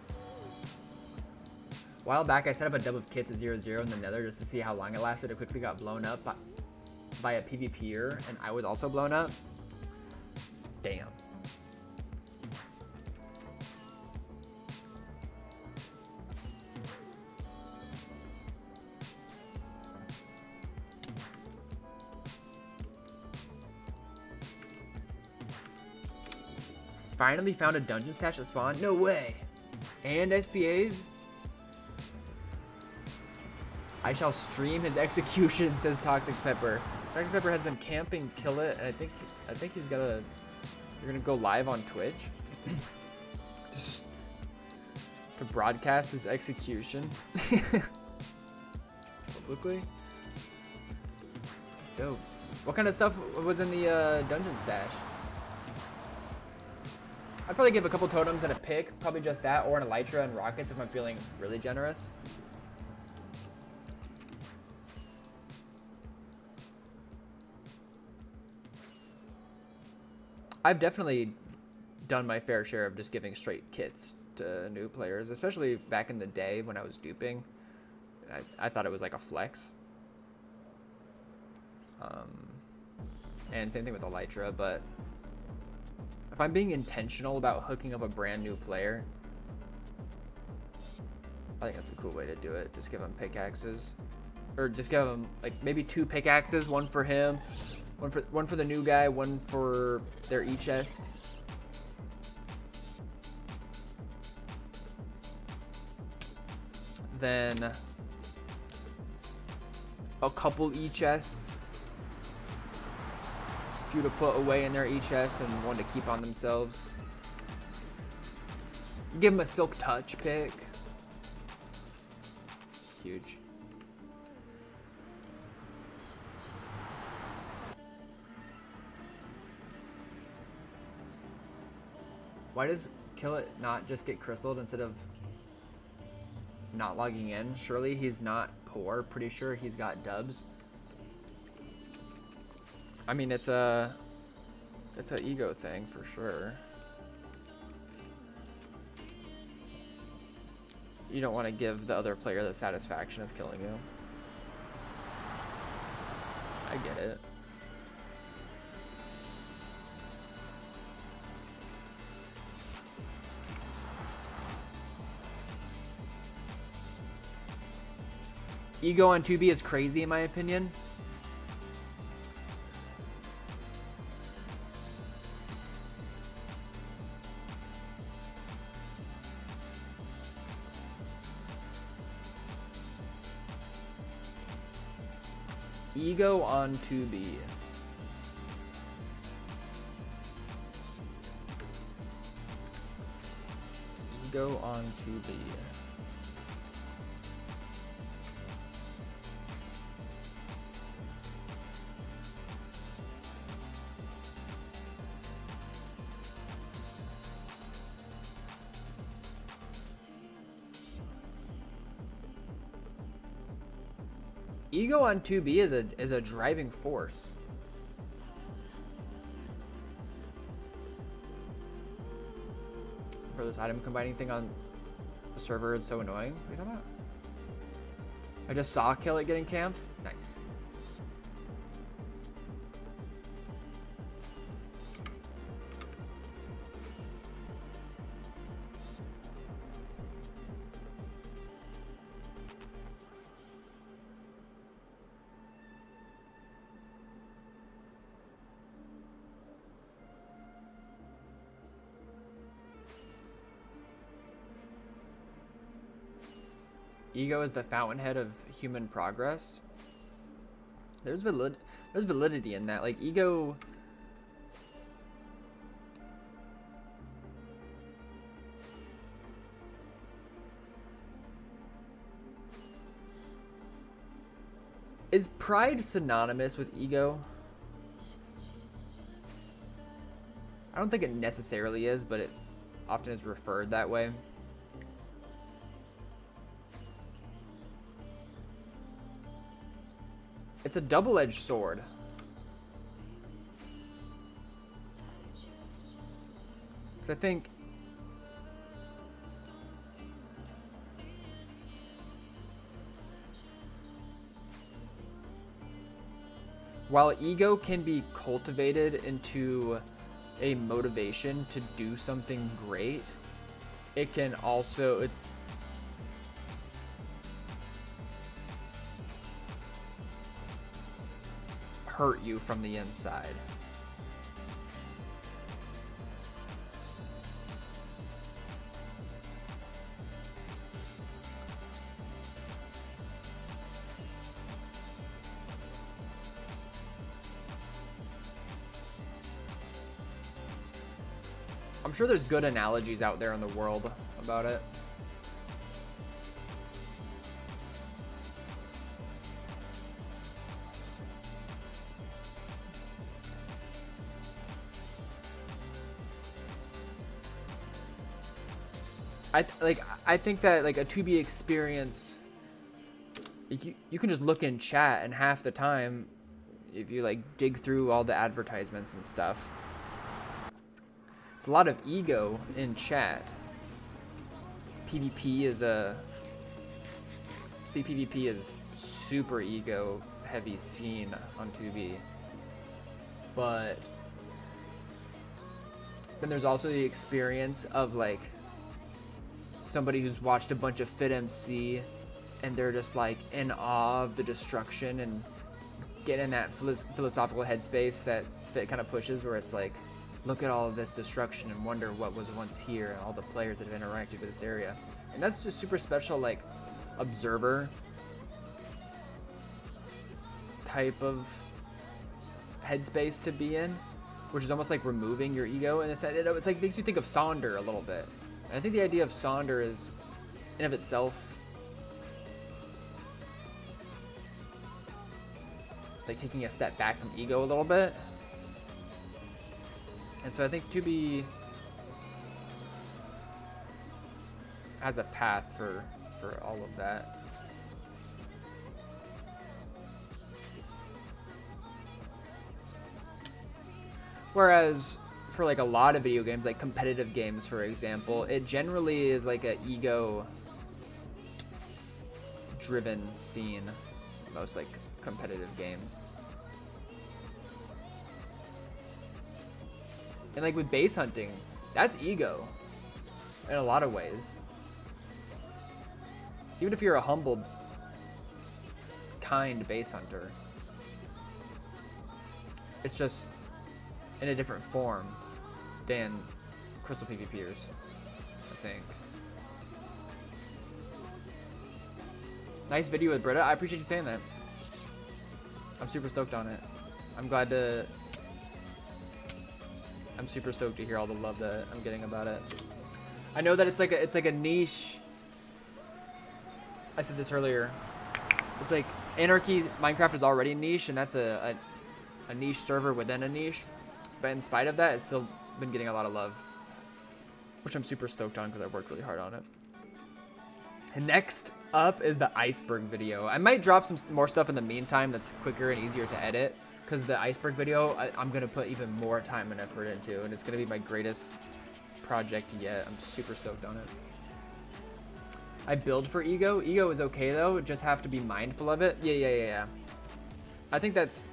A while back, I set up a dub of kits at 0-0 in the nether just to see how long it lasted. It quickly got blown up by a PvPer, and I was also blown up. Damn. Finally found a dungeon stash at spawn? No way. And SPAs? I shall stream his execution, says Toxic Pepper. Toxic Pepper has been camping Kill It, and I think he's gonna, you're gonna go live on Twitch. Just to broadcast his execution. Publicly. Dope. What kind of stuff was in the dungeon stash? I'd probably give a couple totems and a pick, probably just that, or an elytra and rockets if I'm feeling really generous. I've definitely done my fair share of just giving straight kits to new players, especially back in the day when I was duping. I thought it was like a flex. And same thing with elytra, but if I'm being intentional about hooking up a brand new player, I think that's a cool way to do it. Just give them pickaxes, or just give them like maybe 2 pickaxes, one for him, one for the new guy, one for their e-chest. Then a couple e-chests. Few to put away in their e-chest and one to keep on themselves. Give them a Silk Touch pick. Huge. Why does Kill It not just get crystalled instead of not logging in? Surely he's not poor. Pretty sure he's got dubs. I mean, it's an ego thing for sure. You don't want to give the other player the satisfaction of killing you. I get it. Ego on 2B is crazy in my opinion. Ego on 2B. Ego on 2B. Ego on 2B is a driving force. For this item combining thing on the server is so annoying. What are you talking about? I just saw Kill It getting camped. Nice. Ego is the fountainhead of human progress. There's validity in that. Like, ego is pride synonymous with ego? I don't think it necessarily is, but it often is referred that way. It's a double-edged sword. Because I think while ego can be cultivated into a motivation to do something great, it can also hurt you from the inside. I'm sure there's good analogies out there in the world about it. I think that like a 2B experience, you can just look in chat, and half the time, if you like dig through all the advertisements and stuff, it's a lot of ego in chat. PvP is PvP is super ego heavy scene on 2B, but then there's also the experience of like somebody who's watched a bunch of FitMC and they're just like in awe of the destruction and get in that philosophical headspace that Fit kind of pushes, where it's like, look at all of this destruction and wonder what was once here and all the players that have interacted with this area. And that's just super special, like observer type of headspace to be in, which is almost like removing your ego in a sense. It's like makes me think of Sonder a little bit. And I think the idea of Sonder is, in of itself, like taking a step back from ego a little bit. And so I think 2B has a path for all of that. Whereas for like a lot of video games, like competitive games, for example, it generally is like a ego driven scene, most like competitive games. And like with base hunting, that's ego in a lot of ways. Even if you're a humble, kind base hunter, it's just in a different form than Crystal PvPers, I think. Nice video with Britta. I appreciate you saying that. I'm super stoked on it. I'm super stoked to hear all the love that I'm getting about it. I know that it's like a niche. I said this earlier. It's like Anarchy Minecraft is already niche, and that's a niche server within a niche. But in spite of that, it's still been getting a lot of love, which I'm super stoked on because I worked really hard on it. Next up is the iceberg video. I might drop some more stuff in the meantime that's quicker and easier to edit, because the iceberg video I'm gonna put even more time and effort into, and it's gonna be my greatest project yet. I'm super stoked on it. I build for ego. Ego is okay though, just have to be mindful of it. Yeah. I think that's,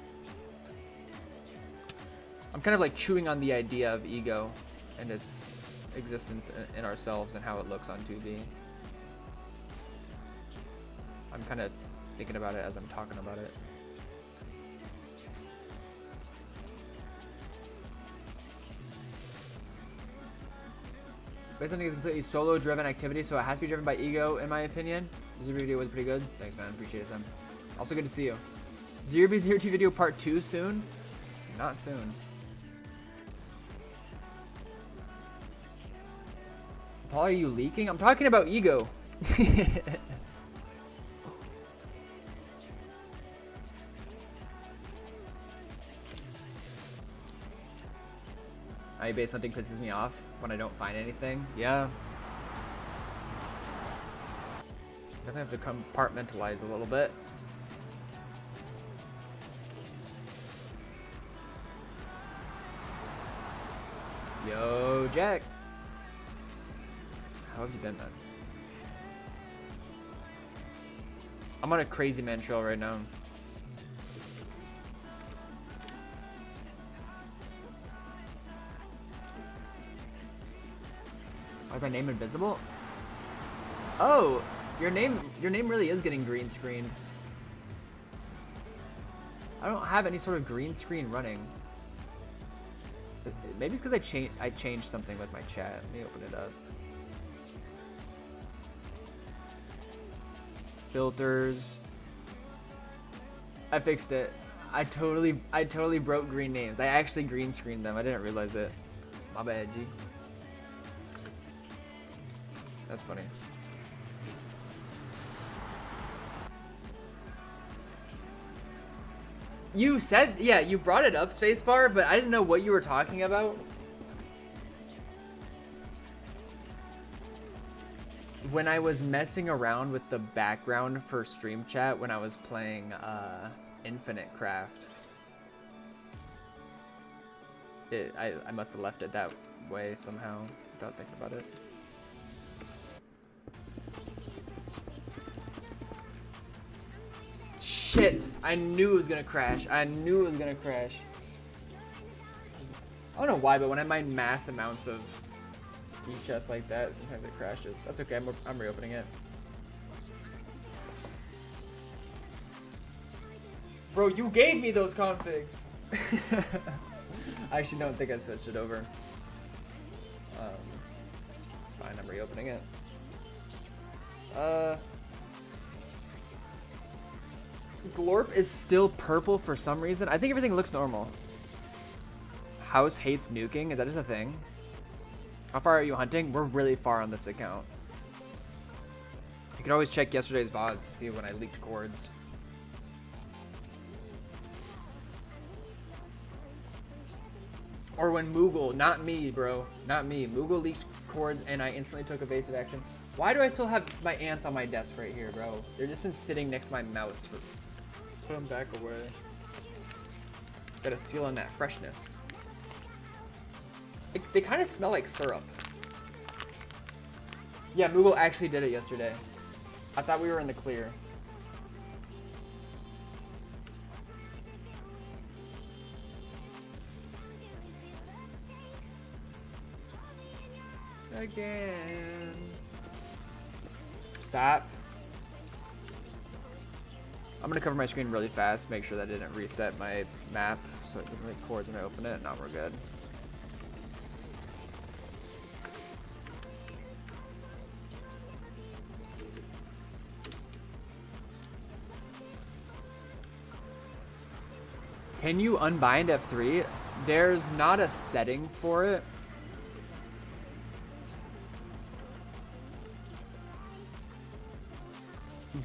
I'm kind of like chewing on the idea of ego and its existence in ourselves and how it looks on 2B. I'm kind of thinking about it as I'm talking about it. Based on a completely solo-driven activity, so it has to be driven by ego, in my opinion. The Zero video was pretty good. Thanks, man. Appreciate it, Sam. Also good to see you. 0B02 video part 2 soon? Not soon. Paul, are you leaking? I'm talking about ego. Base hunting pisses me off when I don't find anything. Yeah. Definitely have to compartmentalize a little bit. Yo, Jack. How have you been, man? I'm on a crazy man trail right now. Why is my name invisible? Oh, your name really is getting green screened. I don't have any sort of green screen running. Maybe it's because I changed something with my chat. Let me open it up. Filters. I fixed it. I totally broke green names. I actually green screened them. I didn't realize it. My bad, G. That's funny. You said, yeah, you brought it up, spacebar, but I didn't know what you were talking about. When I was messing around with the background for stream chat when I was playing Infinite Craft. I must have left it that way somehow without thinking about it. Shit! I knew it was gonna crash. I don't know why, but when I mine mass amounts of each chest like that, sometimes it crashes. That's okay. I'm reopening it. Bro, you gave me those configs. I actually don't think I switched it over. It's fine. I'm reopening it. Glorp is still purple for some reason. I think everything looks normal. House hates nuking. Is that just a thing? How far are you hunting? We're really far on this account. You can always check yesterday's VODs to see when I leaked chords. Or when Moogle, not me, bro. Not me. Moogle leaked chords and I instantly took evasive action. Why do I still have my ants on my desk right here, bro? They've just been sitting next to my mouse for... Put them back away. Gotta seal in that freshness. They kind of smell like syrup. Yeah, Moogle actually did it yesterday. I thought we were in the clear. Again. Stop. I'm gonna cover my screen really fast, make sure that I didn't reset my map so it doesn't make chords when I open it. Now we're good. Can you unbind F3? There's not a setting for it.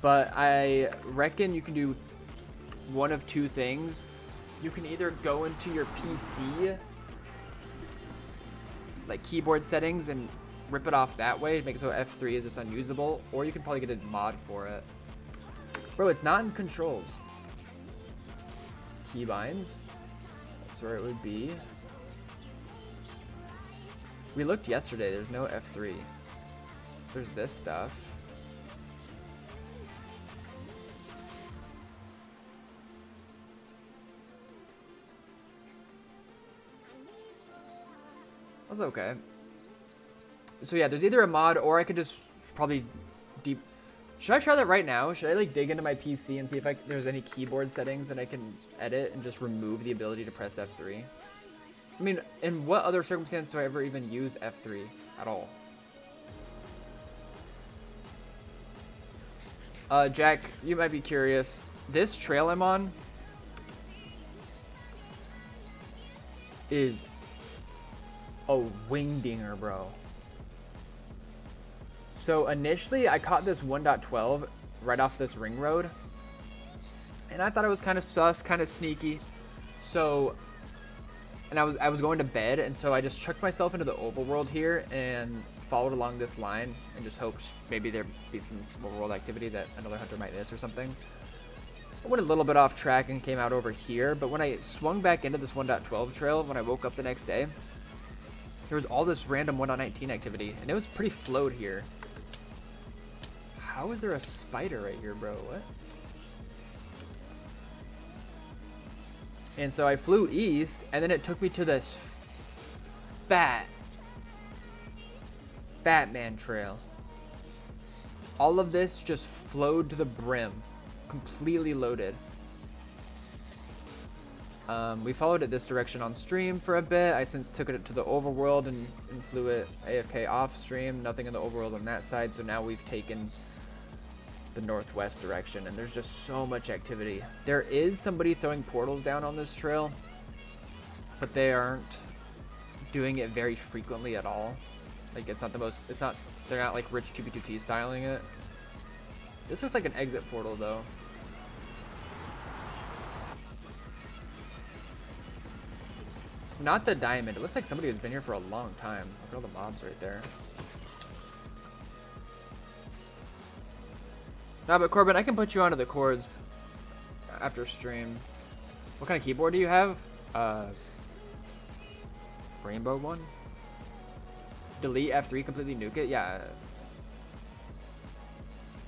But I reckon you can do one of two things. You can either go into your PC, like keyboard settings, and rip it off that way, make it so F3 is just unusable, or you can probably get a mod for it. Bro, it's not in controls. Keybinds. That's where it would be. We looked yesterday, there's no F3. There's this stuff. That's okay. So yeah, there's either a mod or I could just probably deep... Should I try that right now? Should I like dig into my PC and see if there's any keyboard settings that I can edit and just remove the ability to press F3? I mean, in what other circumstance do I ever even use F3 at all? Jack, you might be curious. This trail I'm on is a wingdinger, bro. So initially, I caught this 1.12 right off this ring road, and I thought it was kind of sus, kind of sneaky. So, and I was going to bed, and so I just chucked myself into the overworld here and followed along this line and just hoped maybe there'd be some overworld activity that another hunter might miss or something. I went a little bit off track and came out over here, but when I swung back into this 1.12 trail, when I woke up the next day, there was all this random 1.19 activity, and it was pretty flowed here. How is there a spider right here, bro? What? And so I flew east, and then it took me to this fat man trail. All of this just flowed to the brim, completely loaded. We followed it this direction on stream for a bit. I since took it to the overworld and flew it AFK off stream. Nothing in the overworld on that side, so now we've taken the northwest direction, and there's just so much activity. There is somebody throwing portals down on this trail, but they aren't doing it very frequently at all. Like, it's not the most, they're not like Rich 2B2T styling it. This looks like an exit portal though. Not the diamond. It looks like somebody has been here for a long time. Look at all the mobs right there. No, but Corbin, I can put you onto the chords after stream. What kind of keyboard do you have? Rainbow one? Delete F3, completely nuke it? Yeah.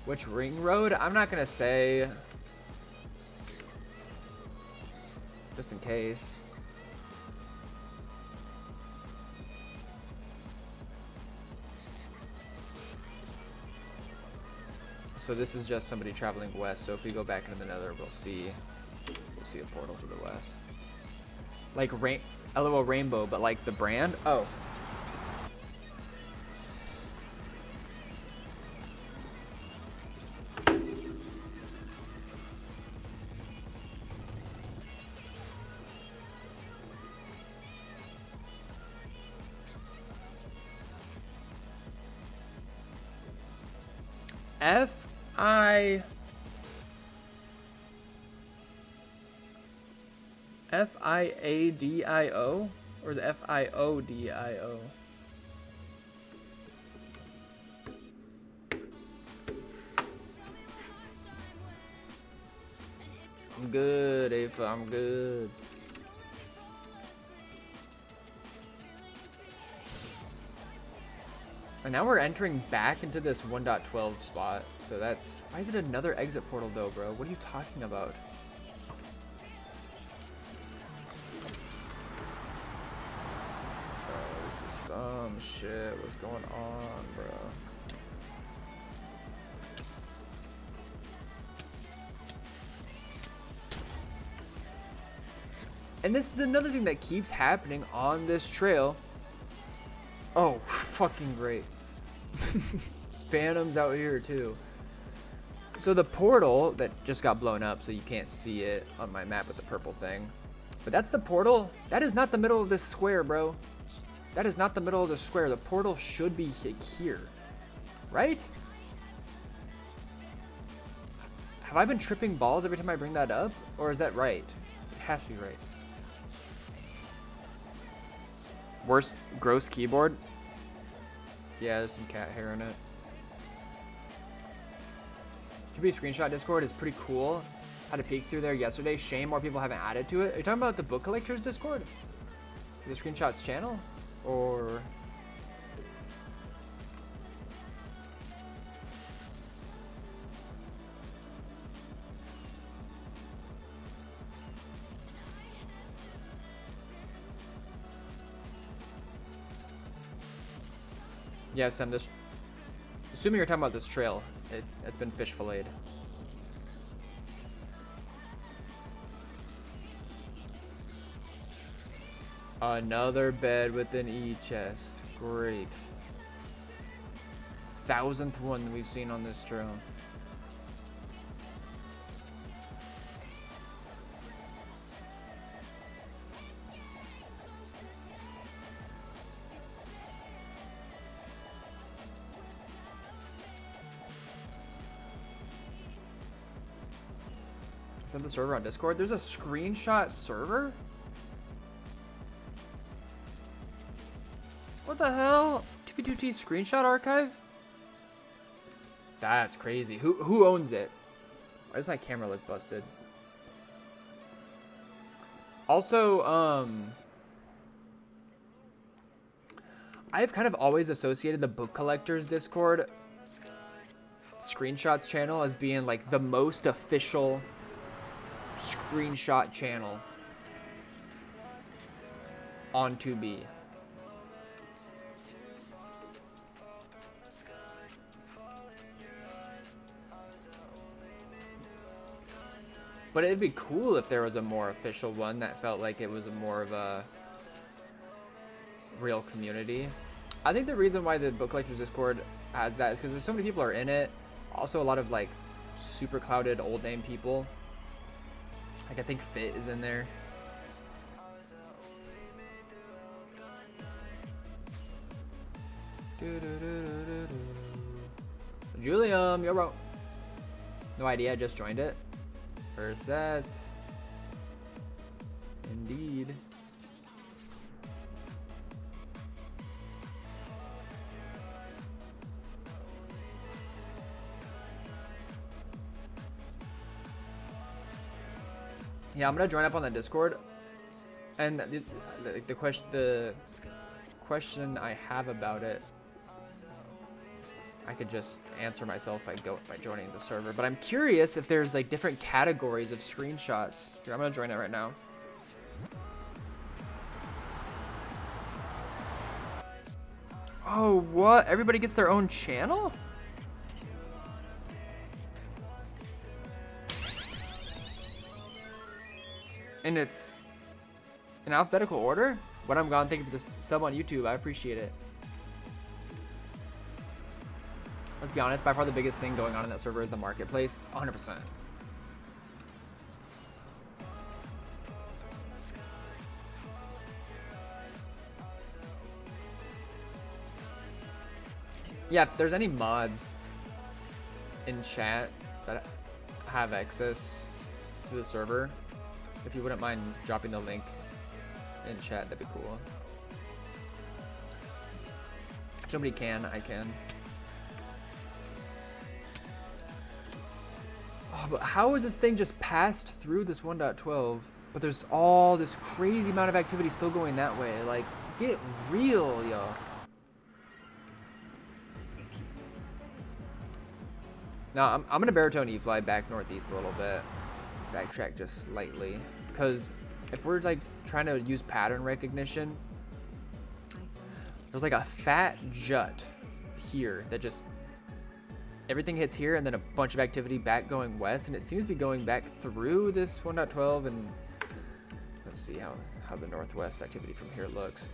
Which ring road? I'm not gonna say. Just in case. So this is just somebody traveling west. So if we go back into the nether, we'll see a portal to the west. Like LOL Rainbow, but like the brand? Oh. F-I-A-D-I-O? Or is it F-I-O-D-I-O? I'm good, Ava, I'm good. And now we're entering back into this 1.12 spot. So that's... Why is it another exit portal though, bro? What are you talking about? Some shit. What's going on, bro? And this is another thing that keeps happening on this trail. Oh, fucking great. Phantoms out here too. So the portal that just got blown up, so you can't see it on my map with the purple thing. But that's the portal. That is not the middle of this square, bro. That is not the middle of the square. The portal should be here, right? Have I been tripping balls every time I bring that up? Or is that right? It has to be right. Worst gross keyboard? Yeah, there's some cat hair in it. QB Screenshot Discord is pretty cool. Had a peek through there yesterday. Shame more people haven't added to it. Are you talking about the Book Collectors Discord? The Screenshots channel? Or... Yeah, Sam, this... Assuming you're talking about this trail, it's been fish filleted. Another bed with an E-chest. Great. 1000th one we've seen on this trail. Send the server on Discord. There's a screenshot server? What the hell? 2p2t screenshot archive? That's crazy. Who owns it? Why does my camera look busted? Also, I've kind of always associated the Book Collectors Discord screenshots channel as being like the most official screenshot channel on 2B. But it'd be cool if there was a more official one that felt like it was more of a real community. I think the reason why the Book Collectors Discord has that is because there's so many people are in it. Also a lot of like super clouded old name people. Like I think Fit is in there. Julium, yo bro. No idea, I just joined it. First sets. Indeed. Yeah, I'm gonna join up on the Discord, and the question I have about it, I could just answer myself by joining the server. But I'm curious if there's like different categories of screenshots. Here, I'm gonna join it right now. Oh, what? Everybody gets their own channel? And it's in alphabetical order? When I'm gone, thank you for the sub on YouTube. I appreciate it. Let's be honest, by far the biggest thing going on in that server is the marketplace. 100%. Yeah, if there's any mods in chat that have access to the server, if you wouldn't mind dropping the link in chat, that'd be cool. If somebody can, I can. Oh, but how is this thing just passed through this 1.12? But there's all this crazy amount of activity still going that way. Like, get real, yo. Now, I'm gonna baritone E-fly back northeast a little bit. Backtrack just slightly. Because if we're like trying to use pattern recognition, there's like a fat jut here that just, everything hits here and then a bunch of activity back going west, and it seems to be going back through this 1.12, and let's see how the northwest activity from here looks.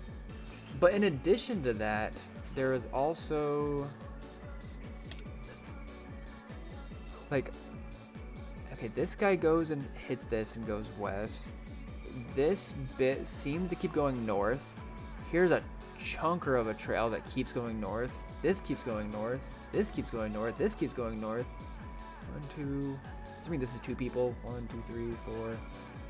But in addition to that, there is also like, okay, this guy goes and hits this and goes west. This bit seems to keep going north. Here's a chunker of a trail that keeps going north. This keeps going north. This keeps going north. This keeps going north. 1, 2. I mean, this is 2 people. 1, 2, 3, 4,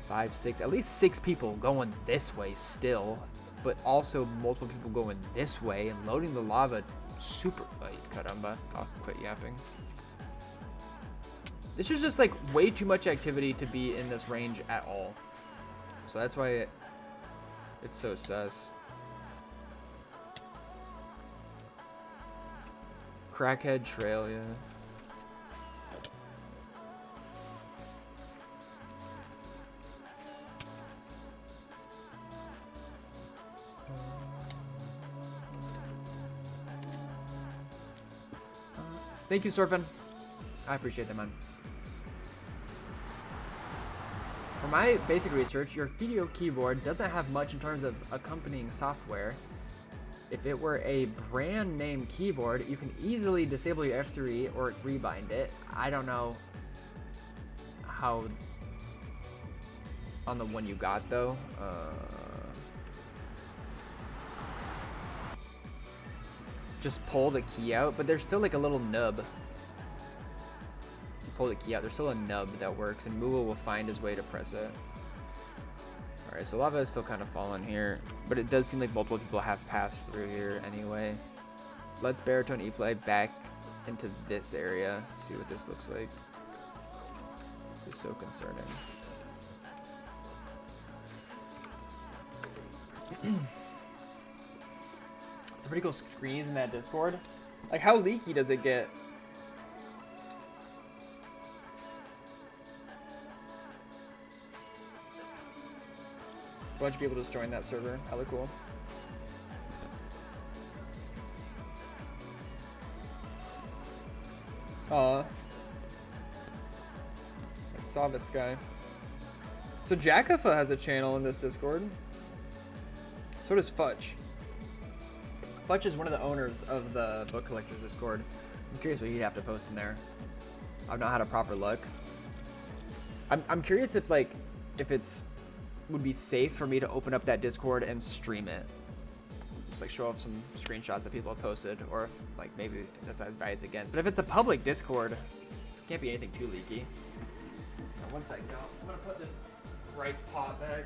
5, 6. At least 6 people going this way still, but also multiple people going this way and loading the lava Super light, caramba. I'll quit yapping. This is just like way too much activity to be in this range at all. So that's why it's so sus. Crackhead Trail, yeah. Thank you, Surfin. I appreciate that, man. For my basic research, your Fidio keyboard doesn't have much in terms of accompanying software. If it were a brand name keyboard, you can easily disable your F3 or rebind it. I don't know how on the one you got though. Just pull the key out, but there's still like a little nub. You pull the key out, there's still a nub that works, and Mua will find his way to press it. Alright, so lava is still kind of falling here, but it does seem like multiple people have passed through here anyway. Let's baritone E-fly back into this area, see what this looks like. This is so concerning. Some pretty cool screens in that Discord. Like, how leaky does it get? A bunch of people just joined that server. Hella cool. Aw. I saw that guy. So Jackafa has a channel in this Discord. So does Futch. Futch is one of the owners of the Book Collectors Discord. I'm curious what he'd have to post in there. I've not had a proper look. I'm curious if like it's would be safe for me to open up that Discord and stream it. Just like show off some screenshots that people have posted, or if, like maybe that's advised against. But if it's a public Discord, it can't be anything too leaky. Now, one second, I'm gonna put this rice pot back.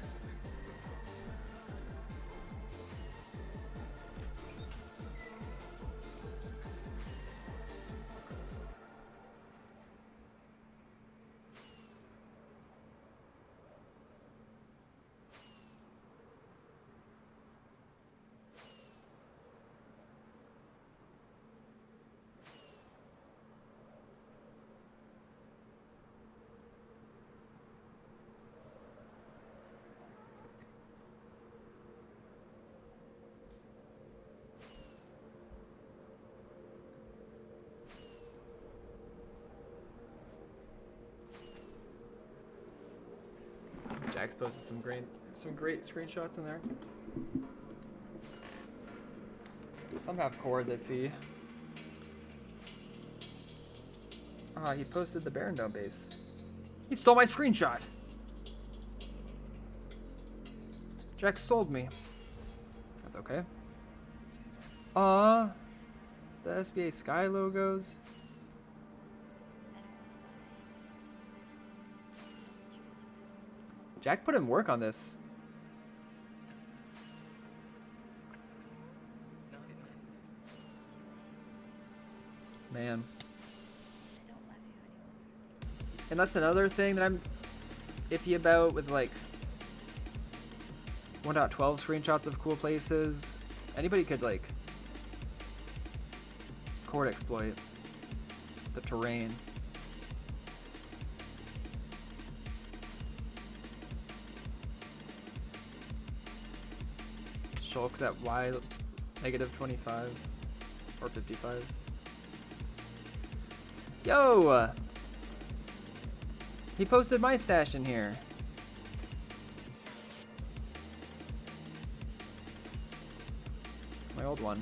Jack's posted some great screenshots in there. Some have cores, I see. Ah, he posted the Baron Dome base. He stole my screenshot. Jack sold me. That's okay. The SBA Sky logos. Jack put in work on this. Man. And that's another thing that I'm iffy about with like 1.12 screenshots of cool places. Anybody could like chord exploit the terrain. Shulk's at Y -25 or 55. Yo! He posted my stash in here. My old one.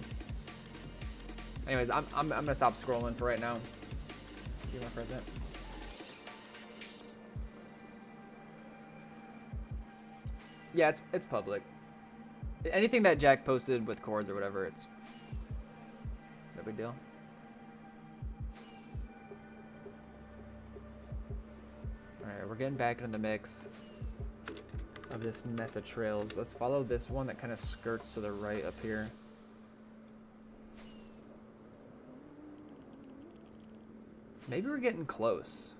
Anyways, I'm gonna stop scrolling for right now. Give you my present. Yeah, it's public. Anything that Jack posted with chords or whatever, it's no big deal. Alright, we're getting back into the mix of this mess of trails. Let's follow this one that kind of skirts to the right up here. Maybe we're getting close.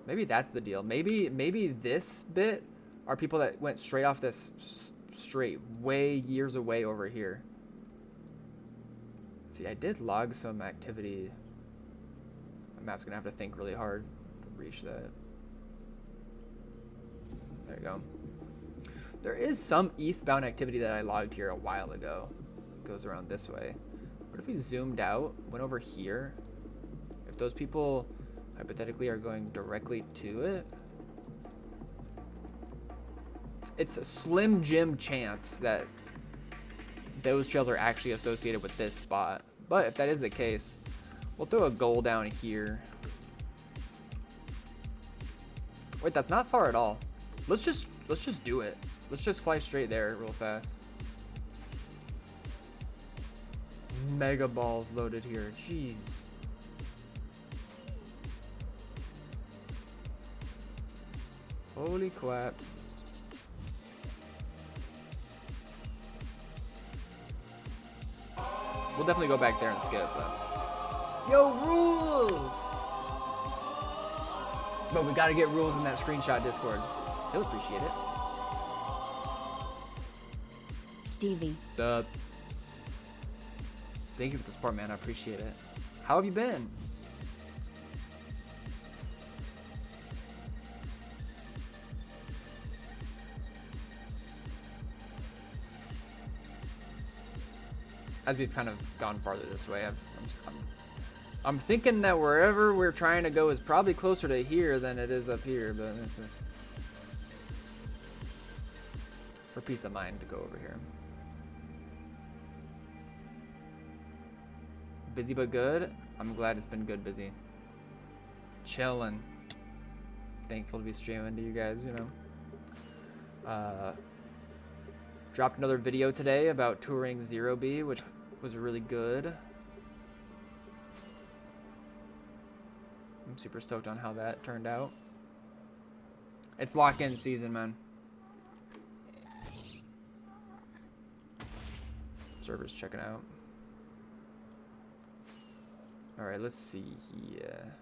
Maybe that's the deal. Maybe this bit are people that went straight off this straight way years away over here. See, I did log some activity. My map's gonna have to think really hard to reach that. There you go. There is some eastbound activity that I logged here a while ago. It goes around this way. What if we zoomed out, went over here? If those people hypothetically are going directly to it, it's a slim jim chance that those trails are actually associated with this spot. But if that is the case, we'll throw a goal down here. Wait, that's not far at all. Let's just do it. Let's just fly straight there real fast. Mega balls loaded here. Jeez. Holy crap. We'll definitely go back there and skip, but... Yo, rules! But we gotta get rules in that screenshot Discord. He'll appreciate it. Stevie. What's up? Thank you for the support, man. I appreciate it. How have you been? As we've kind of gone farther this way, I'm thinking that wherever we're trying to go is probably closer to here than it is up here, but this is for peace of mind to go over here. Busy but good. I'm glad it's been good, busy. Chilling. Thankful to be streaming to you guys, you know. Dropped another video today about touring Zero B, which was really good. I'm super stoked on how that turned out. It's lock-in season, man. Server's checking out. All right, let's see here.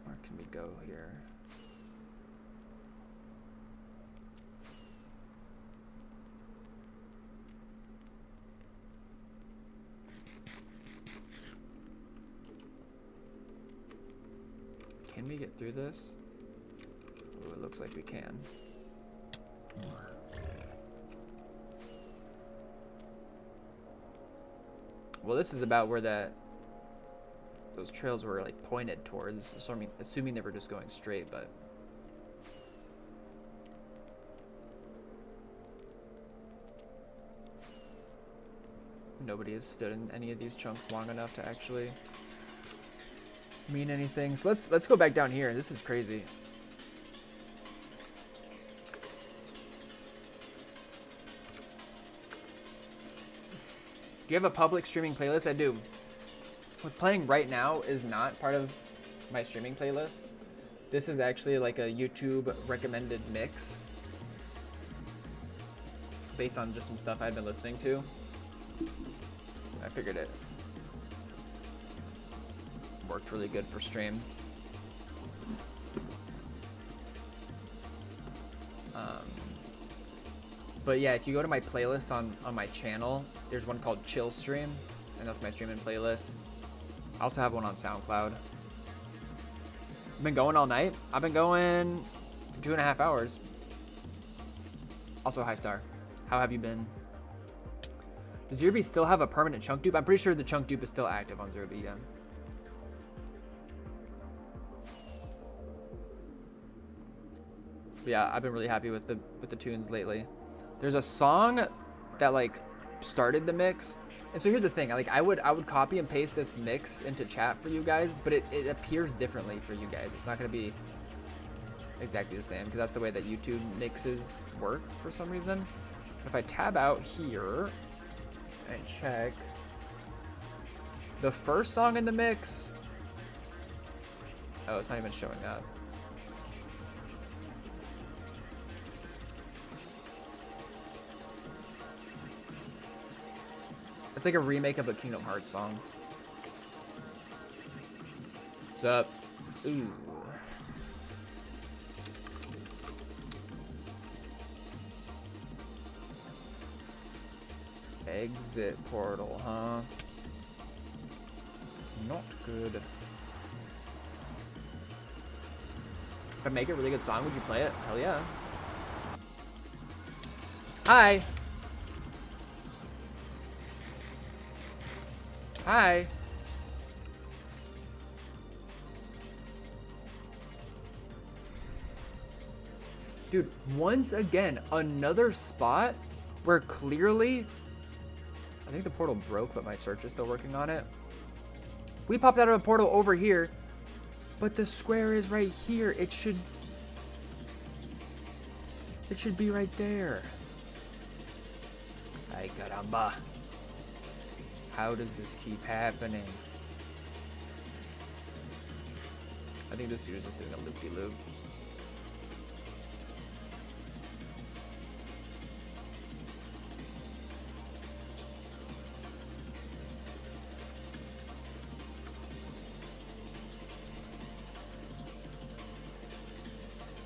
Where can we go here? Can we get through this? Oh, it looks like we can. Well, this is about where those trails were like pointed towards, so I'm assuming they were just going straight, but nobody has stood in any of these chunks long enough to actually mean anything. So let's go back down here. This is crazy. Do you have a public streaming playlist? I do. What's playing right now is not part of my streaming playlist. This is actually like a YouTube recommended mix based on just some stuff I've been listening to. I figured it worked really good for stream. But yeah, if you go to my playlist on my channel, there's one called Chill Stream, and that's my streaming playlist. I also have one on SoundCloud. I've been going all night. I've been going for 2.5 hours. Also, hi Star. How have you been? Does Zero B still have a permanent chunk dupe? I'm pretty sure the chunk dupe is still active on Zero B, yeah. But yeah, I've been really happy with the tunes lately. There's a song that like started the mix, and so here's the thing. Like I would copy and paste this mix into chat for you guys, but it appears differently for you guys. It's not gonna be exactly the same because that's the way that YouTube mixes work for some reason. If I tab out here and check the first song in the mix, oh, it's not even showing up. It's like a remake of a Kingdom Hearts song. What's up? Ooh. Exit portal, huh? Not good. If I make a really good song, would you play it? Hell yeah. Hi. Hi. Dude, once again, another spot where clearly, I think the portal broke, but my search is still working on it. We popped out of a portal over here, but the square is right here. It should be right there. Ay caramba. How does this keep happening? I think this dude is just doing a loop-de-loop.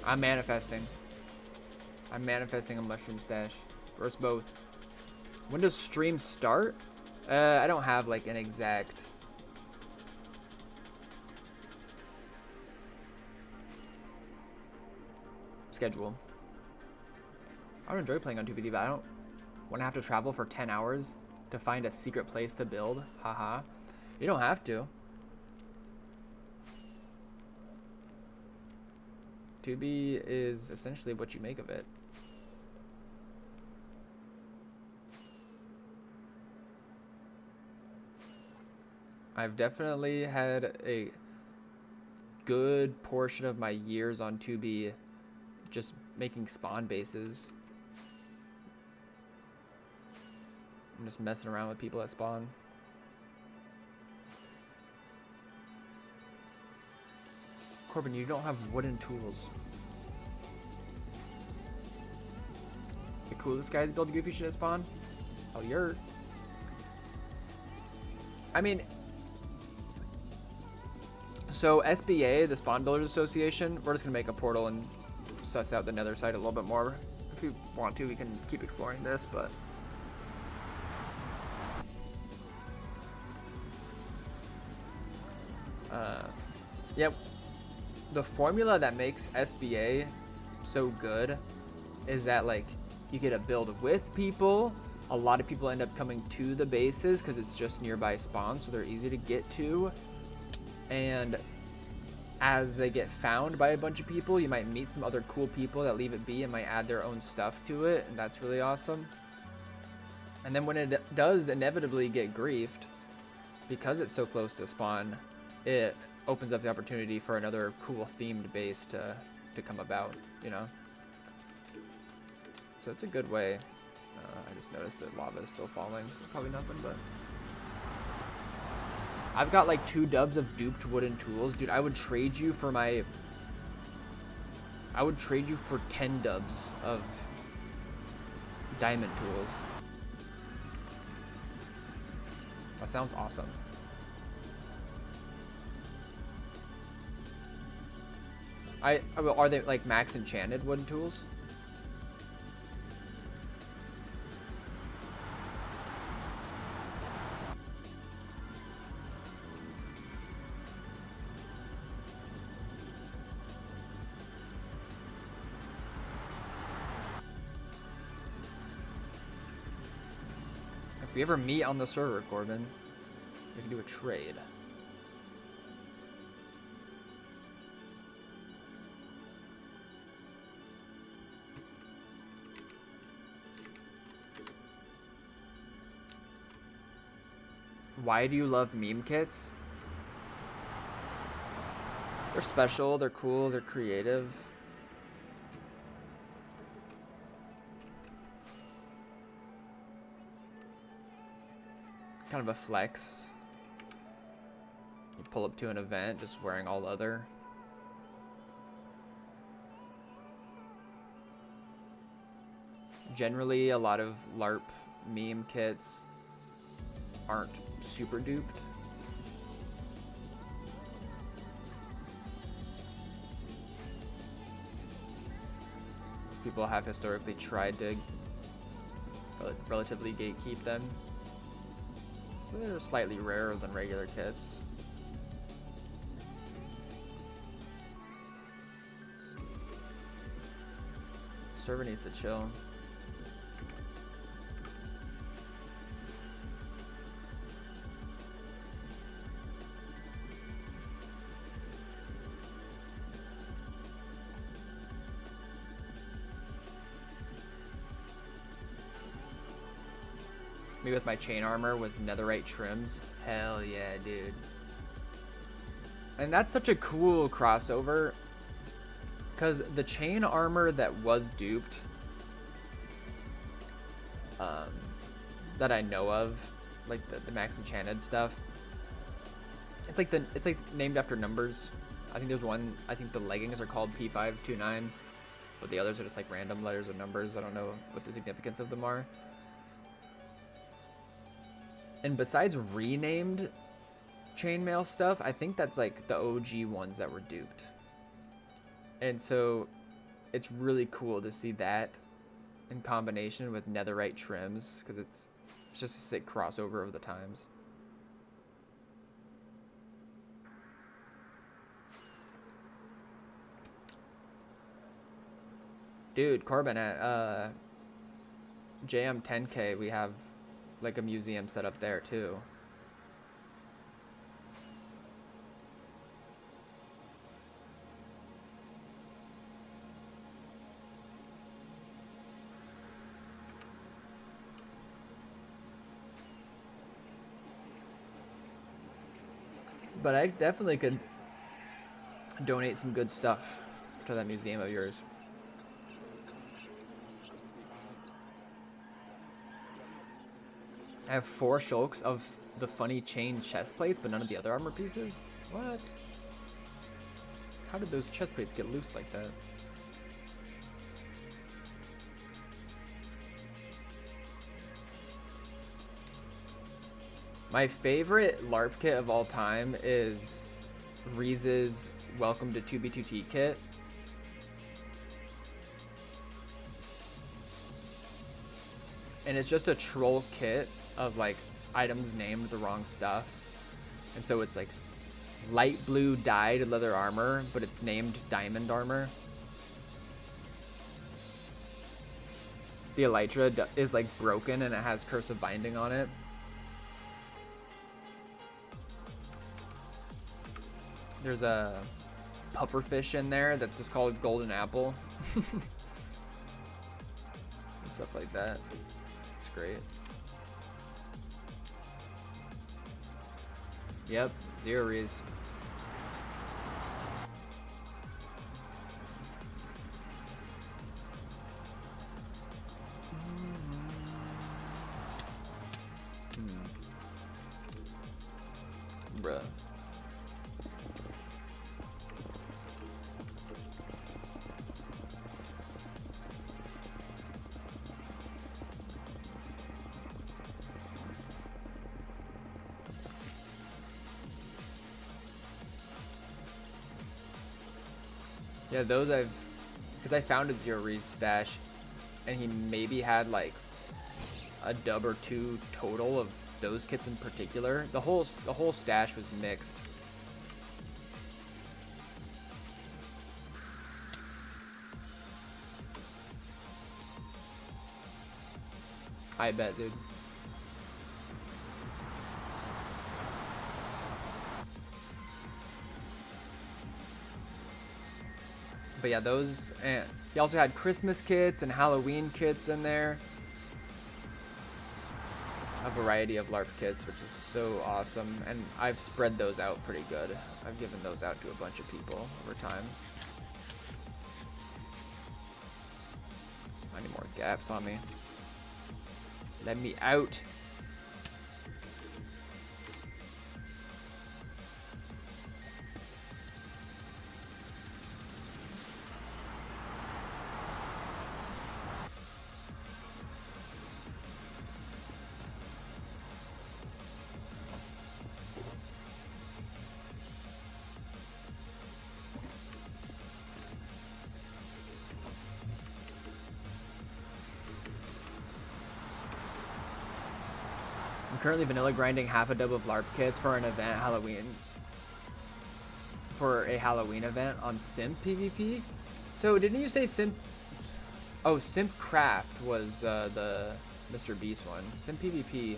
I'm manifesting. I'm manifesting a mushroom stash. For us both. When does stream start? I don't have like an exact schedule. I would enjoy playing on 2PD, but I don't want to have to travel for 10 hours to find a secret place to build. Haha. You don't have to. 2B is essentially what you make of it. I've definitely had a good portion of my years on 2B just making spawn bases. I'm just messing around with people that spawn. Corbin, you don't have wooden tools. The coolest guys build goofy shit at spawn? Oh, you're... I mean... So, SBA, the Spawn Builders Association, we're just going to make a portal and suss out the nether site a little bit more. If you want to, we can keep exploring this, but... Yep. The formula that makes SBA so good is that, like, you get to build with people. A lot of people end up coming to the bases because it's just nearby spawns, so they're easy to get to. And as they get found by a bunch of people, you might meet some other cool people that leave it be and might add their own stuff to it, and that's really awesome. And then when it does inevitably get griefed, because it's so close to spawn, it opens up the opportunity for another cool themed base to come about, you know? So it's a good way. I just noticed that lava is still falling, so probably nothing, but... I've got like 2 dubs of duped wooden tools. Dude, I would trade you for 10 dubs of diamond tools. That sounds awesome. Are they like max enchanted wooden tools? If we ever meet on the server, Corbin, we can do a trade. Why do you love meme kits? They're special, they're cool, they're creative. Kind of a flex. You pull up to an event just wearing all leather. Generally, a lot of LARP meme kits aren't super duped. people have historically tried to relatively gatekeep them. So they're slightly rarer than regular kits. Server needs to chill. Me with my chain armor with netherite trims. Hell yeah, dude. And that's such a cool crossover. Because the chain armor that was duped, that I know of, like the max enchanted stuff, it's like named after numbers. I think there's one. I think the leggings are called P529, but the others are just like random letters or numbers. I don't know what the significance of them are. And besides renamed chainmail stuff, I think that's like the OG ones that were duped. And so it's really cool to see that in combination with netherite trims, because it's just a sick crossover of the times. Dude, Corbin, at JM 10K, we have like a museum set up there too. But I definitely could donate some good stuff to that museum of yours. I have 4 shulks of the funny chain chest plates, but none of the other armor pieces? What? How did those chest plates get loose like that? My favorite LARP kit of all time is Reese's Welcome to 2B2T kit. And it's just a troll kit of like items named the wrong stuff. And so it's like light blue dyed leather armor, but it's named diamond armor. The elytra is like broken and it has cursive binding on it. There's a pufferfish in there that's just called golden apple. And stuff like that. It's great. Yep, 0 Rees. Bruh. Yeah, those because I found a 0 Rees stash, and he maybe had like a dub or 2 total of those kits in particular. The whole stash was mixed. I bet, dude. But yeah, those, and he also had Christmas kits and Halloween kits in there. A variety of LARP kits, which is so awesome. And I've spread those out pretty good. I've given those out to a bunch of people over time. I need more gaps on me. Let me out. currently vanilla grinding half a dub of LARP kits for an event for a Halloween event on Simp PvP. So didn't you say Simp? Oh, Simp Craft was the Mr. Beast one. Simp PvP.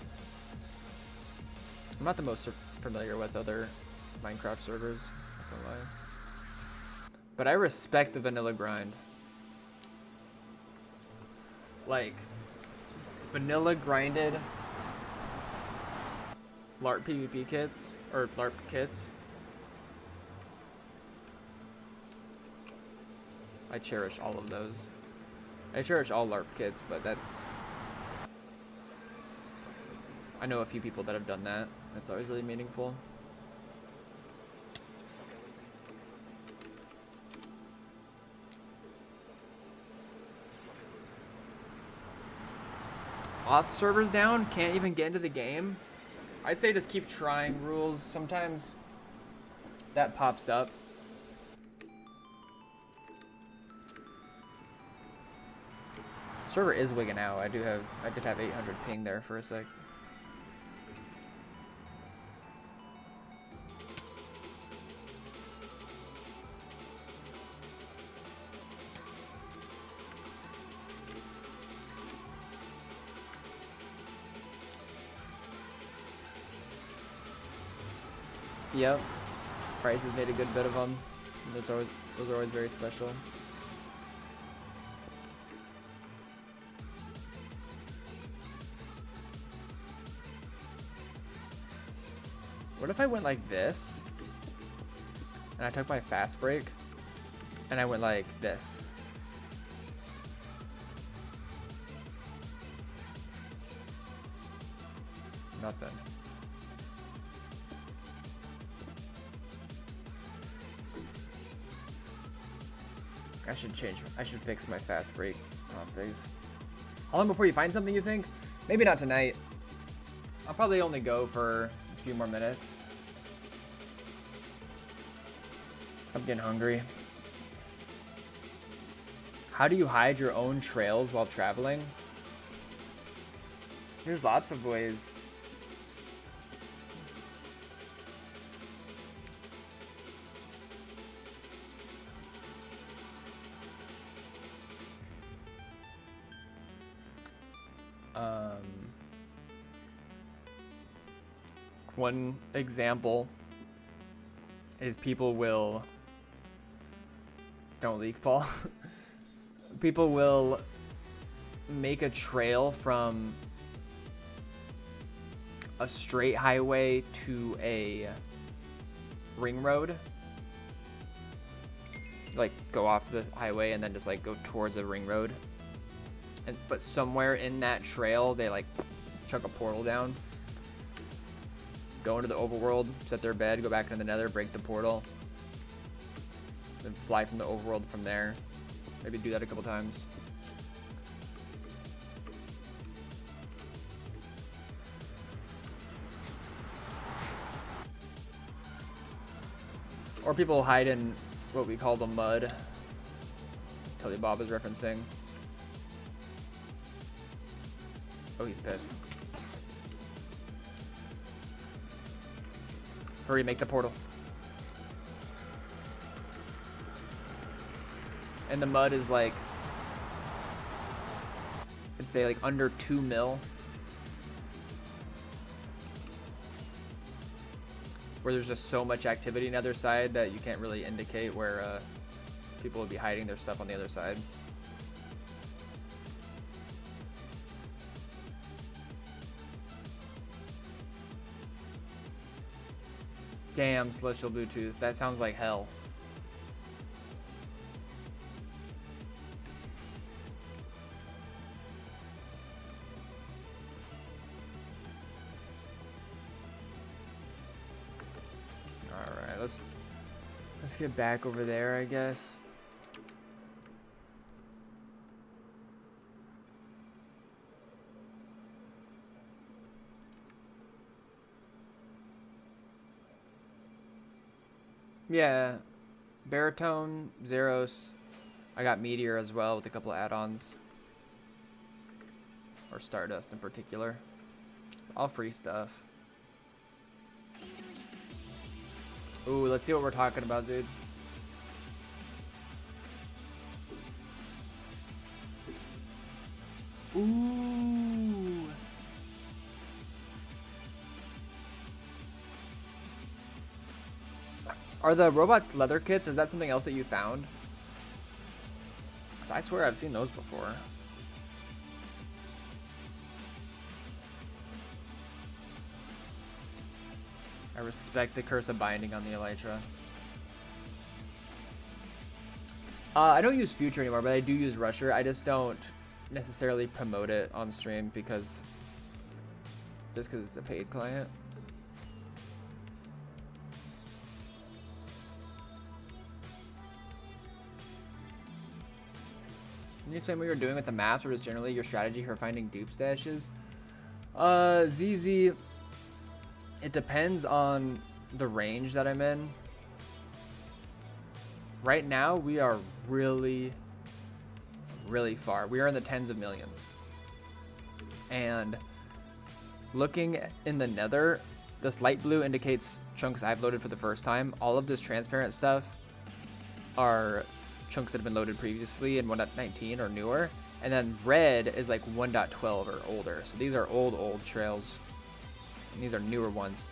I'm not the most familiar with other Minecraft servers, not gonna lie. But I respect the vanilla grind. Like, vanilla grinded LARP PvP kits, or LARP kits. I cherish all of those. I cherish all LARP kits, but that's... I know a few people that have done that. That's always really meaningful. Auth servers down, can't even get into the game. I'd say just keep trying rules. Sometimes that pops up. Server is wigging out. I did have 800 ping there for a sec. Yep, Price has made a good bit of them. Those are always very special. What if I went like this, and I took my fast break, and I went like this? Nothing. I should fix my fast break configs. How long before you find something, you think? Maybe not tonight. I'll probably only go for a few more minutes. I'm getting hungry. How do you hide your own trails while traveling? There's lots of ways. One example is people will... Don't leak, Paul. People will make a trail from a straight highway to a ring road. Like, go off the highway and then just like go towards a ring road. But somewhere in that trail, they like chuck a portal down. Go into the overworld, set their bed, go back into the nether, break the portal. Then fly from the overworld from there. Maybe do that a couple times. Or people hide in what we call the mud. Telly Bob is referencing. Oh, he's pissed. Hurry, make the portal. And the mud is like, I'd say like under 2 mil. Where there's just so much activity on the other side that you can't really indicate where people would be hiding their stuff on the other side. Damn, Celestial Bluetooth. That sounds like hell. Alright, let's get back over there, I guess. Yeah, Baritone, Zeros. I got Meteor as well with a couple add-ons. Or Stardust in particular. All free stuff. Ooh, let's see what we're talking about, dude. Ooh. Are the robots leather kits, or is that something else that you found? 'Cause I swear I've seen those before. I respect the Curse of Binding on the Elytra. I don't use Future anymore, but I do use Rusher. I just don't necessarily promote it on stream because it's a paid client. Can you explain what you're doing with the maps, or just generally your strategy for finding dupe stashes? ZZ, it depends on the range that I'm in. Right now, we are really, really far. We are in the tens of millions. And looking in the nether, this light blue indicates chunks I've loaded for the first time. All of this transparent stuff are chunks that have been loaded previously in 1.19 or newer. And then red is like 1.12 or older. So these are old trails. And these are newer ones.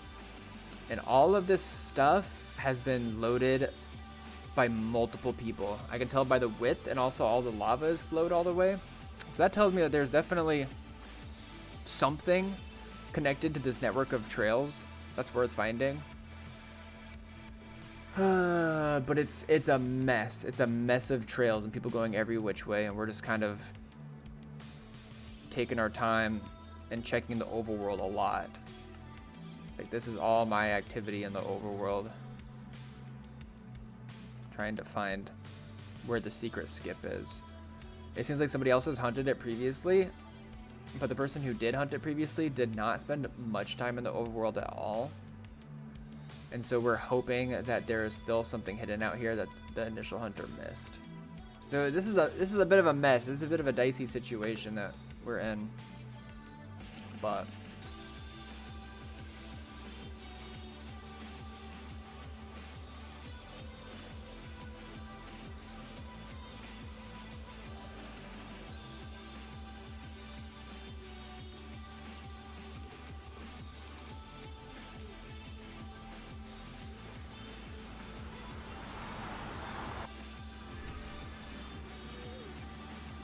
And all of this stuff has been loaded by multiple people. I can tell by the width, and also all the lava is flowed all the way. So that tells me that there's definitely something connected to this network of trails that's worth finding. But it's a mess. It's a mess of trails and people going every which way, and we're just kind of taking our time and checking the overworld a lot. Like, this is all my activity in the overworld. Trying to find where the secret skip is. It seems like somebody else has hunted it previously, but the person who did hunt it previously did not spend much time in the overworld at all. And so we're hoping that there is still something hidden out here that the initial hunter missed. So this is a bit of a mess. This is a bit of a dicey situation that we're in. But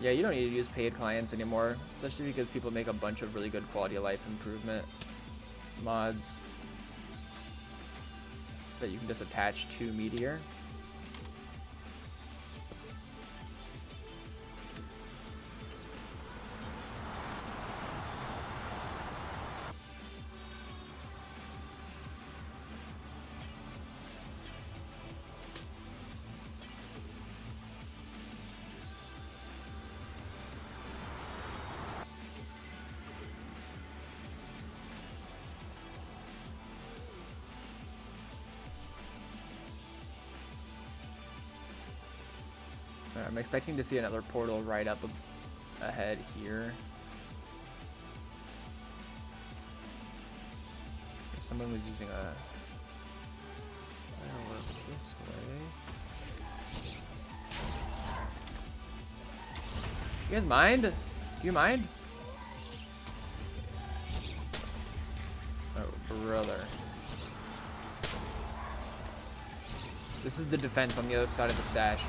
yeah, you don't need to use paid clients anymore, especially because people make a bunch of really good quality of life improvement mods that you can just attach to Meteor. I'm expecting to see another portal right up ahead here. Someone was using a firework this way. You guys mind? Do you mind? Oh, brother. This is the defense on the other side of the stash.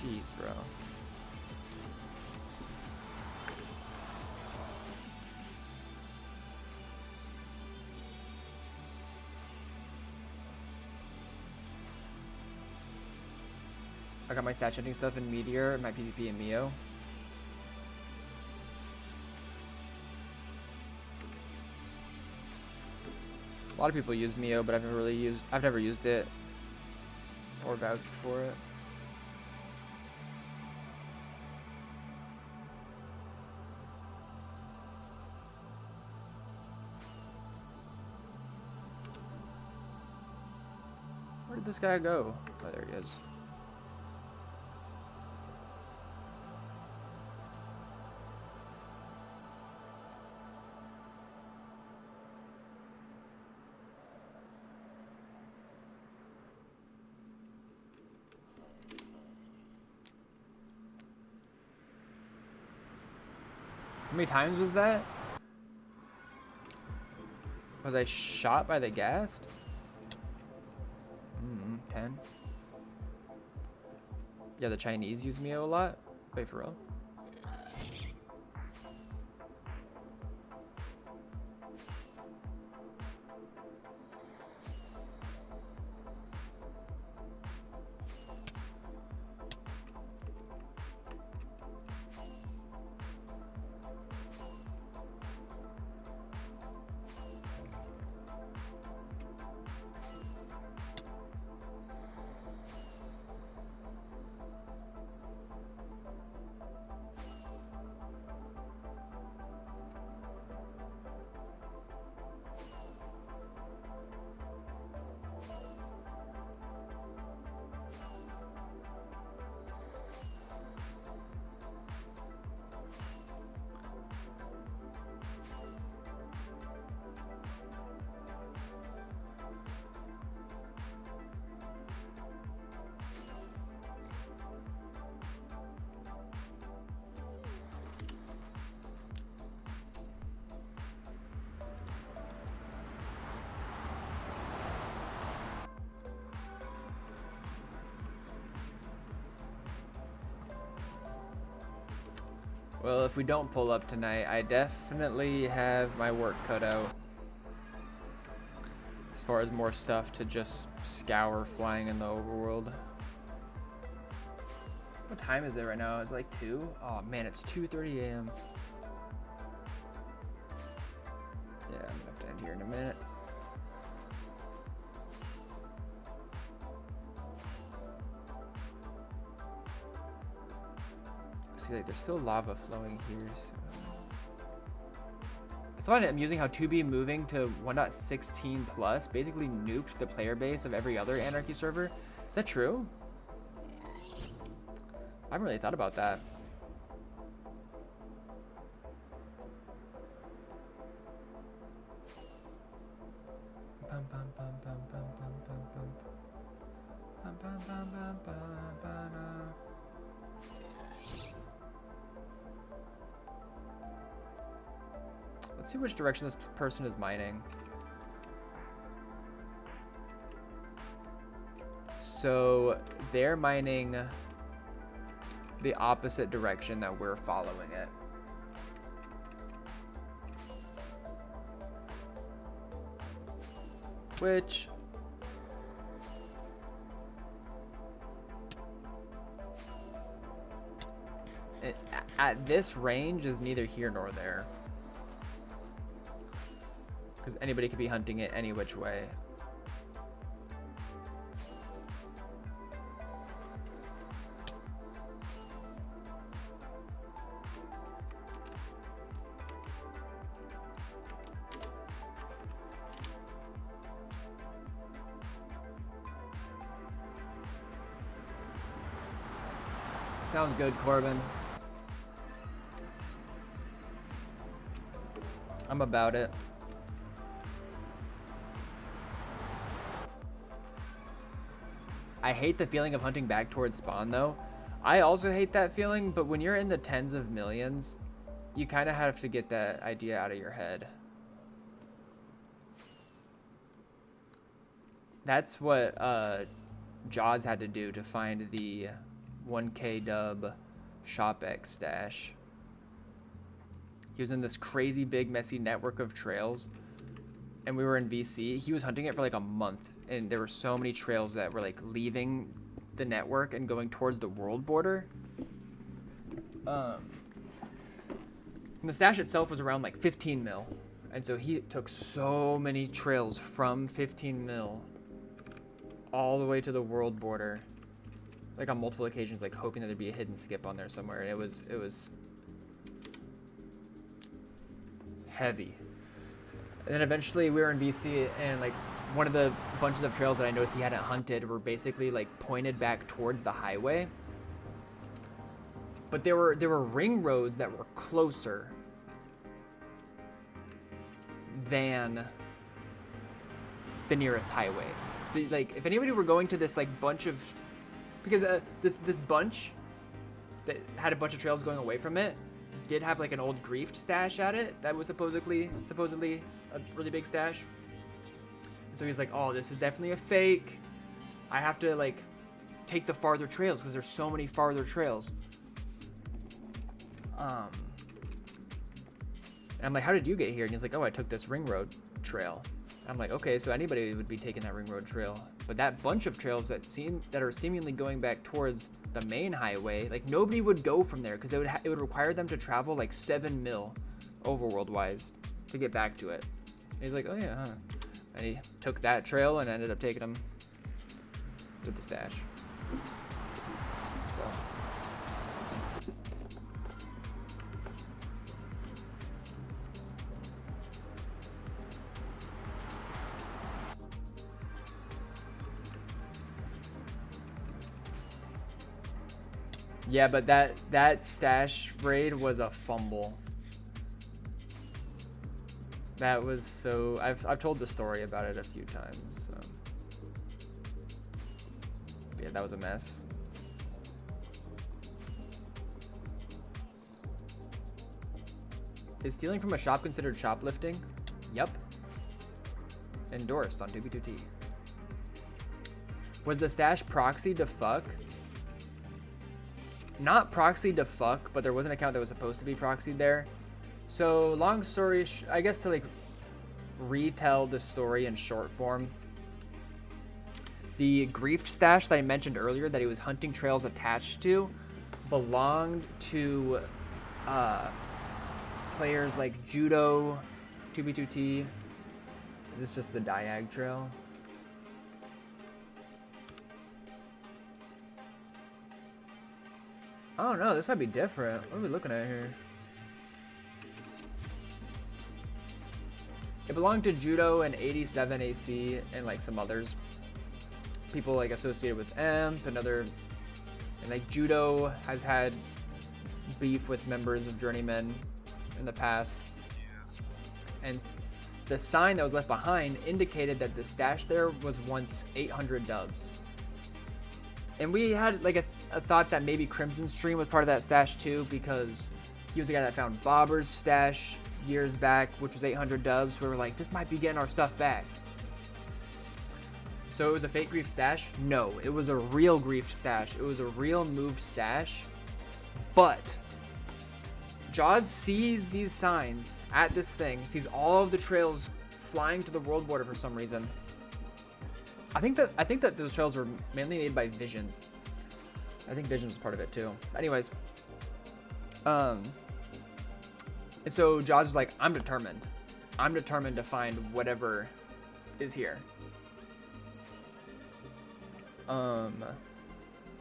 Jeez, bro. I got my stat hunting stuff in Meteor, my PvP in Mio. A lot of people use Mio, but I've never used it or vouched for it. Where did this guy go? Oh, there he is. How many times was that? Was I shot by the ghast? 10. Yeah, the Chinese use Mio a lot. Wait, for real? Well, if we don't pull up tonight, I definitely have my work cut out. As far as more stuff to just scour flying in the overworld. What time is it right now? It's like 2? Oh man, it's 2:30 a.m. Yeah, I'm gonna have to end here in a minute. See, like, there's still lava flowing here. So. I find it amusing how 2B moving to 1.16 plus basically nuked the player base of every other Anarchy server. Is that true? I haven't really thought about that. Bum, bum, bum, bum, bum, bum, bum, bum. Bum, bum, bum, bum, bum, bum, bum. Let's see which direction this person is mining. So they're mining the opposite direction that we're following it. Which at this range is neither here nor there. Because anybody could be hunting it any which way. Sounds good, Corbin. I'm about it. I hate the feeling of hunting back towards spawn though. I also hate that feeling, but when you're in the tens of millions, you kind of have to get that idea out of your head. That's what Jaws had to do to find the 1K dub ShopX stash. He was in this crazy big messy network of trails and we were in VC. He was hunting it for like a month and there were so many trails that were like leaving the network and going towards the world border. And the stash itself was around like 15 mil. And so he took so many trails from 15 mil all the way to the world border. Like on multiple occasions, like hoping that there'd be a hidden skip on there somewhere. And it was heavy. And then eventually we were in VC and like one of the bunches of trails that I noticed he hadn't hunted were basically like pointed back towards the highway. But there were ring roads that were closer than the nearest highway. Like if anybody were going to this like bunch of, because this bunch that had a bunch of trails going away from it, did have like an old griefed stash at it that was supposedly a really big stash. So he's like, oh, this is definitely a fake. I have to like take the farther trails because there's so many farther trails. And I'm like, how did you get here? And he's like, oh, I took this ring road trail. I'm like, okay, so anybody would be taking that ring road trail. But that bunch of trails that are seemingly going back towards the main highway, like nobody would go from there because it would require them to travel like 7 mil overworld wise to get back to it. And he's like, oh yeah, huh? And he took that trail and ended up taking him to the stash. So. Yeah, but that stash raid was a fumble. That was so... I've told the story about it a few times. So. Yeah, that was a mess. Is stealing from a shop considered shoplifting? Yup. Endorsed on 2B2T. Was the stash proxy to fuck? Not proxied to fuck, but there was an account that was supposed to be proxied there. So long story, I guess to like retell the story in short form. The griefed stash that I mentioned earlier that he was hunting trails attached to belonged to players like Judo, 2B2T. Is this just the Diag trail? I don't know, this might be different. What are we looking at here? It belonged to Judo and 87 AC and like some others. People like associated with Amp and other, and like Judo has had beef with members of Journeyman in the past. And the sign that was left behind indicated that the stash there was once 800 dubs. And we had like a thought that maybe Crimson Stream was part of that stash too, because he was the guy that found Bobber's stash years back, which was 800 dubs. We were like, this might be getting our stuff back. So it was a fake grief stash? No, it was a real grief stash. It was a real moved stash. But Jaws sees these signs at this thing, sees all of the trails flying to the world border for some reason. I think that those trails were mainly made by Visions. I think Visions was part of it too. Anyways, and so Jaws was like, I'm determined to find whatever is here. And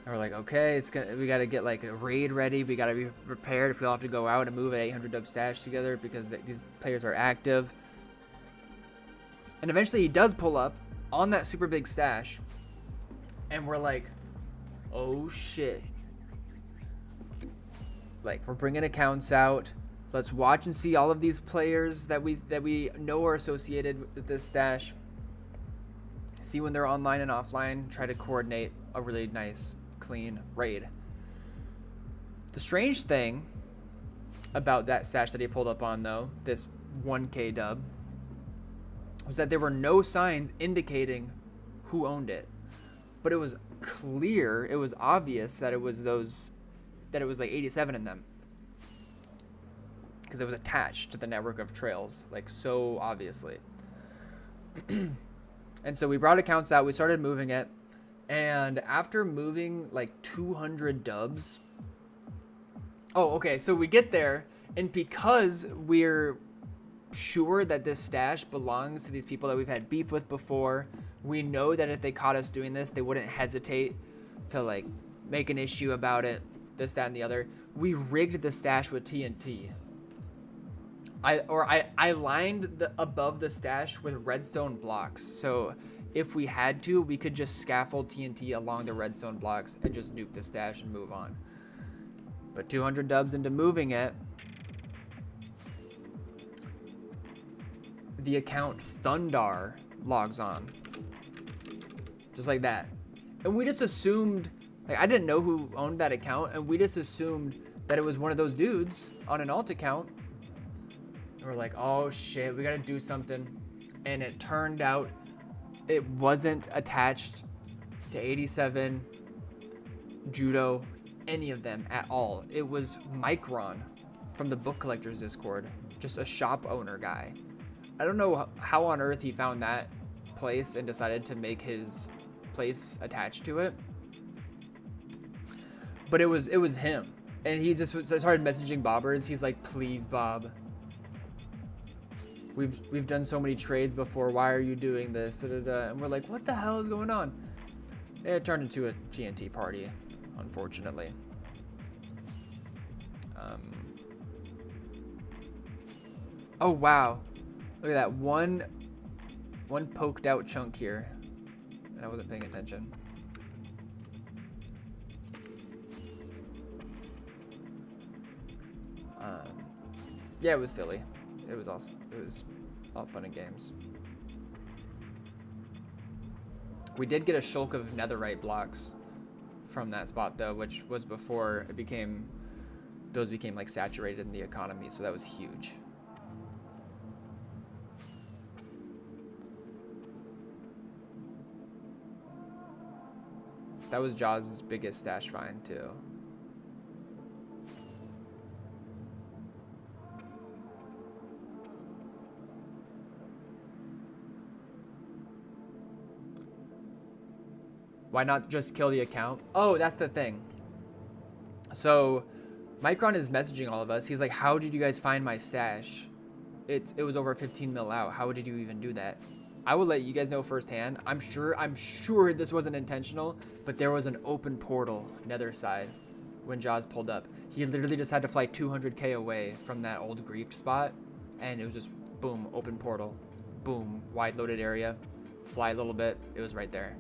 we're like, okay, we gotta get like a raid ready. We gotta be prepared if we all have to go out and move an 800 dub stash together because these players are active. And eventually he does pull up on that super big stash, and we're like, oh shit. Like, we're bringing accounts out. Let's watch and see all of these players that we know are associated with this stash. See when they're online and offline. Try to coordinate a really nice, clean raid. The strange thing about that stash that he pulled up on, though, this 1K dub, was that there were no signs indicating who owned it. But it was clear, it was obvious that it was like 87 in them. Because it was attached to the network of trails, like so obviously. And so we brought accounts out, we started moving it, and after moving like 200 dubs, oh, okay, so we get there, and because we're sure that this stash belongs to these people that we've had beef with before, we know that if they caught us doing this, they wouldn't hesitate to like make an issue about it, this, that, and the other. We rigged the stash with TNT. I lined above the stash with redstone blocks, so if we had to, we could just scaffold TNT along the redstone blocks and just nuke the stash and move on. But 200 dubs into moving it, the account Thundar logs on. Just like that. And we just assumed, like, I didn't know who owned that account, and we just assumed that it was one of those dudes on an alt account. And we're like, oh shit, we gotta do something. And it turned out it wasn't attached to 87, Judo, any of them at all. It was Micron from the Book Collectors Discord, just a shop owner guy. I don't know how on earth he found that place and decided to make his place attached to it, but it was him. And he just started messaging bobbers. He's like, please Bob, we've done so many trades before, why are you doing this, da, da, da. And we're like, what the hell is going on? It turned into a TNT party, unfortunately. Oh wow, look at that one poked out chunk here, and I wasn't paying attention. Yeah, it was silly. It was all fun and games. We did get a shulk of netherite blocks from that spot though, which was before those became like saturated in the economy, so that was huge. That was Jaws' biggest stash find too. Why not just kill the account? Oh, that's the thing. So Micron is messaging all of us. He's like, how did you guys find my stash? It was over 15 mil out. How did you even do that? I will let you guys know firsthand. I'm sure this wasn't intentional, but there was an open portal nether side when Jaws pulled up. He literally just had to fly 200k away from that old griefed spot, and it was just boom, open portal, boom, wide loaded area, fly a little bit, it was right there.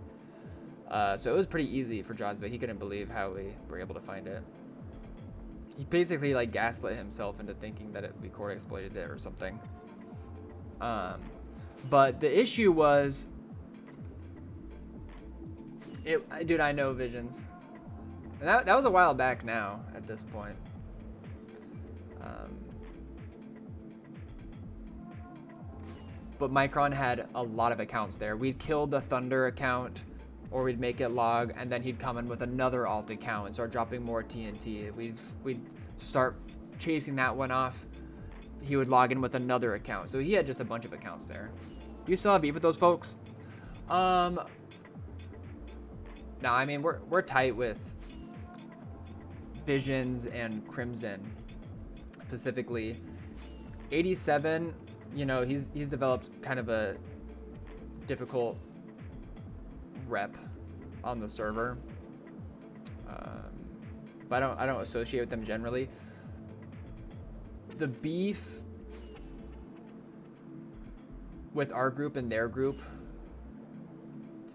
So it was pretty easy for Jaws, but he couldn't believe how we were able to find it. He basically like gaslit himself into thinking that we core exploited it or something. But the issue was, dude, I know Visions. And that was a while back now at this point. But Micron had a lot of accounts there. We'd kill the Thunder account, or we'd make it log, and then he'd come in with another alt account and start dropping more TNT. We'd start chasing that one off. He would log in with another account. So he had just a bunch of accounts there. Do you still have beef with those folks? No, I mean, we're tight with Visions and Crimson specifically. 87, you know, he's developed kind of a difficult rep on the server. But I don't associate with them generally. The beef with our group and their group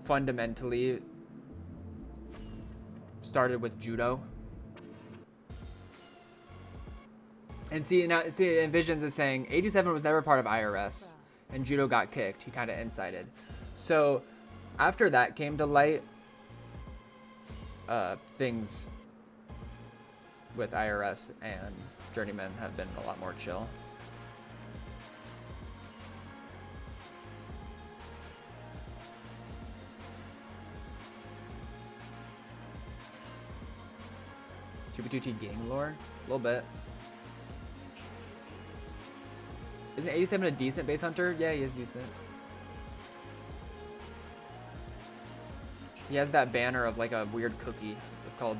fundamentally started with Judo. And and Visions is saying 87 was never part of IRS, and Judo got kicked. He kind of incited. So after that came to light, things with IRS and Journeyman have been a lot more chill. T gang lore? A little bit. Isn't 87 a decent base hunter? Yeah, he is decent. He has that banner of like a weird cookie. It's called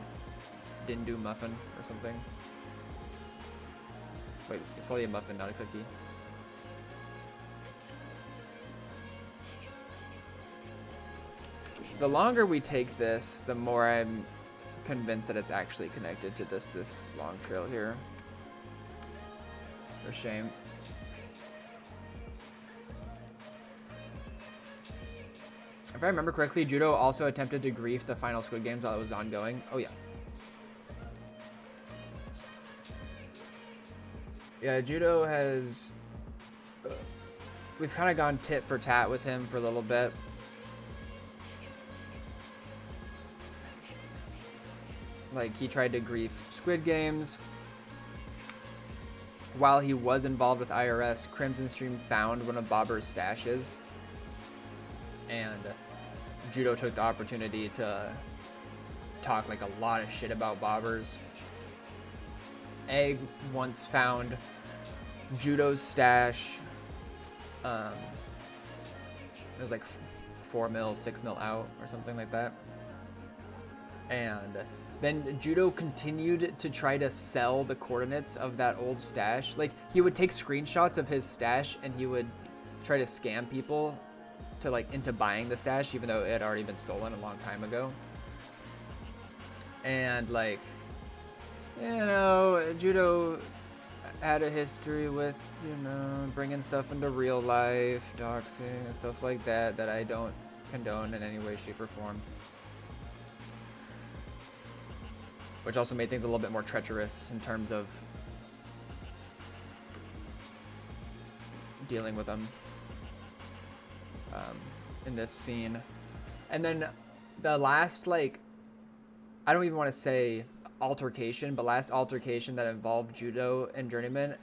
Dindu Muffin or something. Wait, it's probably a muffin, not a cookie. The longer we take this, the more I'm convinced that it's actually connected to this long trail here. For shame. If I remember correctly, Judo also attempted to grief the final Squid Games while it was ongoing. Oh yeah. Yeah, Judo has... we've kind of gone tit for tat with him for a little bit. Like, he tried to grief Squid Games. while he was involved with IRS, Crimson Stream found one of Bobber's stashes, and Judo took the opportunity to talk like a lot of shit about Bobber's. Egg once found Judo's stash. It was like 4 mil, 6 mil out or something like that. And then Judo continued to try to sell the coordinates of that old stash. Like, he would take screenshots of his stash and he would try to scam people to like into buying the stash, even though it had already been stolen a long time ago. And like, you know, Judo had a history with, you know, bringing stuff into real life, doxing and stuff like that, that I don't condone in any way, shape, or form. Which also made things a little bit more treacherous in terms of dealing with them in this scene. And then the last, like, I don't even want to say altercation, but last altercation that involved Judo and Journeyman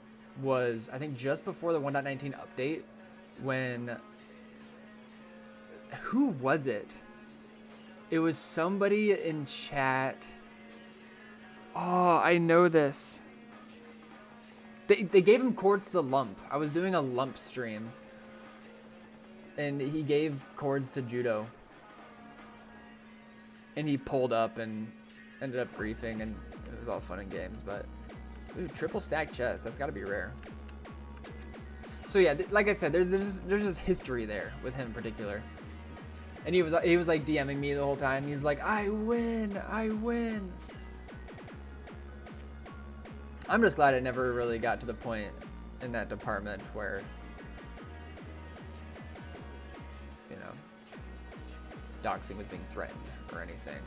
was, I think, just before the 1.19 update, when, who was it? It was somebody in chat. Oh, I know this. They gave him chords to the lump. I was doing a lump stream, and he gave chords to Judo, and he pulled up and ended up griefing, and it was all fun and games. But ooh, triple stack chest, that's got to be rare. So yeah, like I said, there's just history there with him in particular. And he was like DMing me the whole time. He's like, I win. I'm just glad it never really got to the point in that department where, you know, doxing was being threatened or anything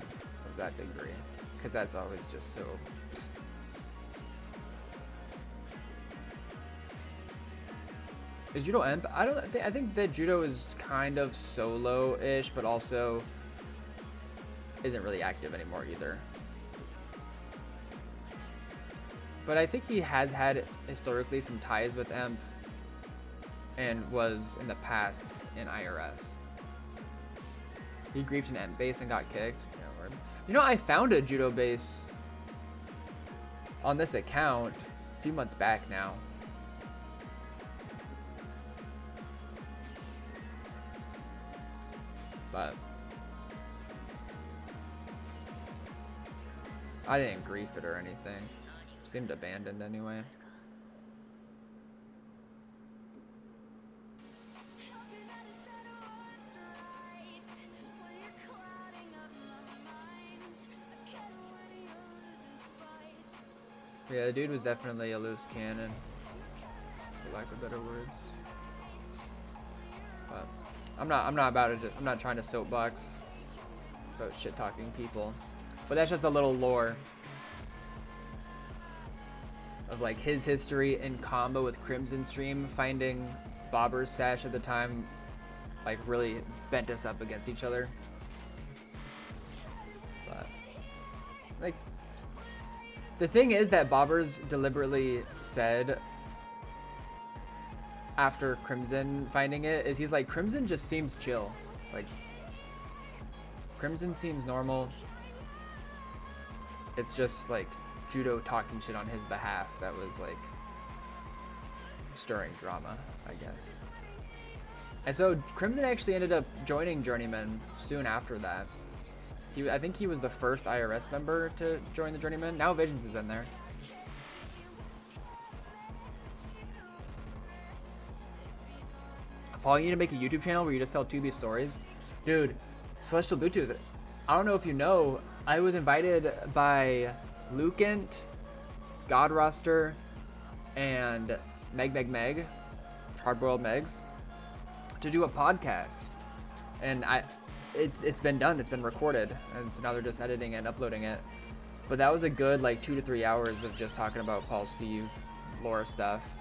of that degree, because that's always just so. Is Judo Imp? I think that Judo is kind of solo-ish, but also isn't really active anymore either. But I think he has had historically some ties with Imp and was in the past in IRS. He griefed an Imp base and got kicked. You know, I found a Judo base on this account a few months back now. But I didn't grief it or anything. Seemed abandoned anyway. Yeah, the dude was definitely a loose cannon, for lack of better words. But I'm not about it. I'm not trying to soapbox about shit talking people. But that's just a little lore of like his history in combo with Crimson Stream. Finding Bobber's stash at the time like really bent us up against each other. But like, the thing is that Bobber's deliberately said after Crimson finding it is he's like, Crimson just seems chill. Like, Crimson seems normal. It's just like Judo talking shit on his behalf that was like stirring drama, I guess. And so Crimson actually ended up joining Journeyman soon after that. I think he was the first IRS member to join the Journeyman. Now Visions is in there. Paul, you need to make a YouTube channel where you just tell 2B stories. Dude, Celestial Bluetooth, I don't know if you know, I was invited by Lukent, Godroster, and Meg, Hardboiled Megs, to do a podcast. And it's been done, it's been recorded, and so now they're just editing it and uploading it. But that was a good like 2 to 3 hours of just talking about Paul Steve, lore stuff.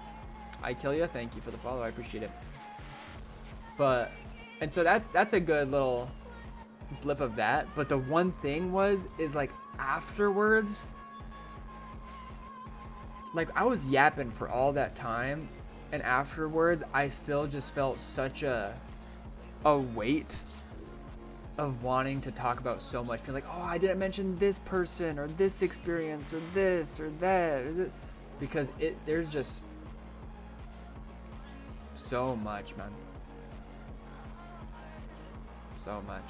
I kill ya, thank you for the follow, I appreciate it. But, and so that's a good little blip of that. But the one thing is like afterwards, like I was yapping for all that time, and afterwards I still just felt such a weight of wanting to talk about so much. Like, oh, I didn't mention this person or this experience or this or that, or this. Because there's just so much, man. So much.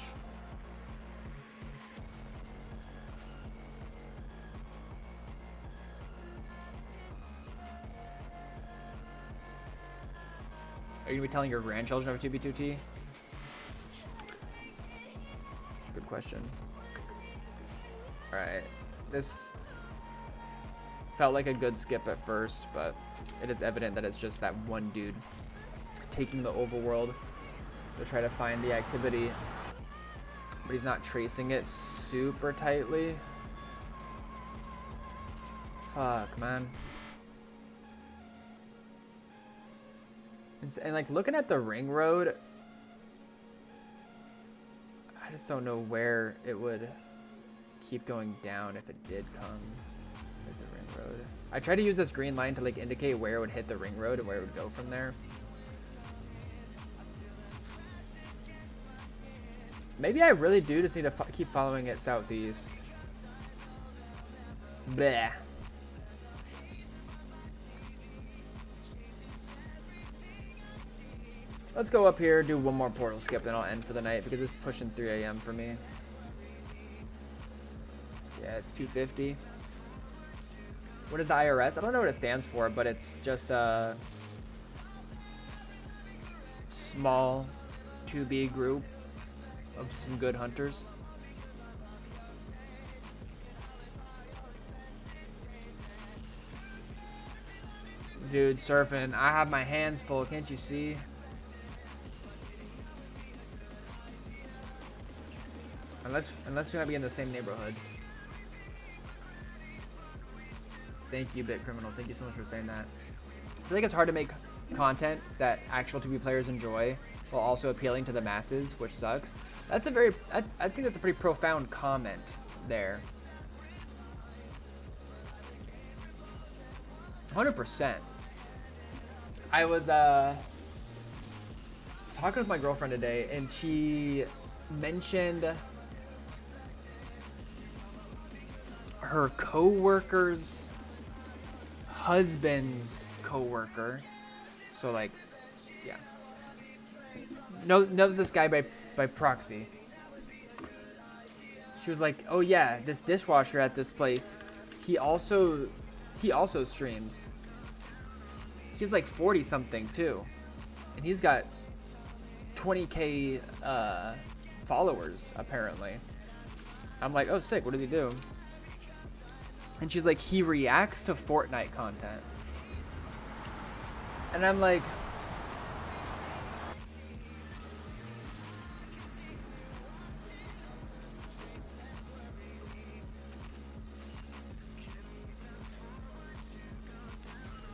Are you gonna be telling your grandchildren of 2B2T? Good question. Alright. This felt like a good skip at first, but it is evident that it's just that one dude taking the overworld to try to find the activity, but he's not tracing it super tightly. Fuck, man. And like looking at the ring road, I just don't know where it would keep going down if it did come with the ring road. I tried to use this green line to like indicate where it would hit the ring road and where it would go from there. Maybe I really do just need to keep following it southeast. Bleh. Let's go up here, do one more portal skip, then I'll end for the night because it's pushing 3 a.m. for me. Yeah, it's 250. What is the IRS? I don't know what it stands for, but it's just a small 2B group of some good hunters. Dude, surfing. I have my hands full, can't you see? Unless we might be in the same neighborhood. Thank you, Bit Criminal. Thank you so much for saying that. I feel like it's hard to make content that actual 2B players enjoy while also appealing to the masses, which sucks. That's a very, I think that's a pretty profound comment there. 100%. I was talking with my girlfriend today, and she mentioned her co-worker's husband's co-worker. So like, yeah. Knows this guy by proxy. She was like, oh yeah, this dishwasher at this place, he also streams. He's like 40 something too. And he's got 20K followers apparently. I'm like, oh sick, what does he do? And she's like, he reacts to Fortnite content. And I'm like,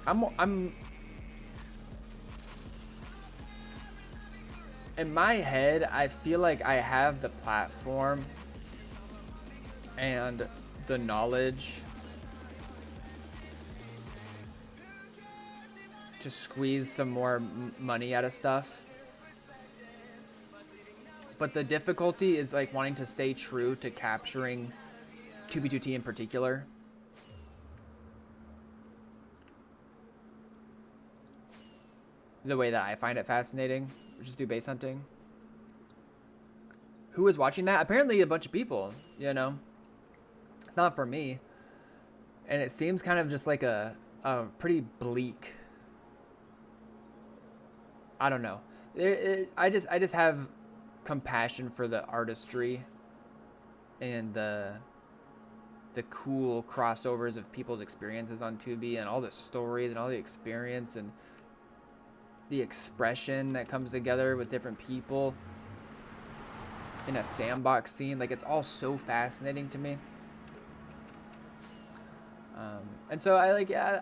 I'm in my head, I feel like I have the platform and the knowledge to squeeze some more money out of stuff. But the difficulty is like wanting to stay true to capturing 2B2T in particular. The way that I find it fascinating, which is do base hunting. Who is watching that? Apparently a bunch of people, you know. It's not for me. And it seems kind of just like a pretty bleak, I don't know. I just have compassion for the artistry and the cool crossovers of people's experiences on 2B and all the stories and all the experience and the expression that comes together with different people in a sandbox scene. Like, it's all so fascinating to me. And so I like, yeah,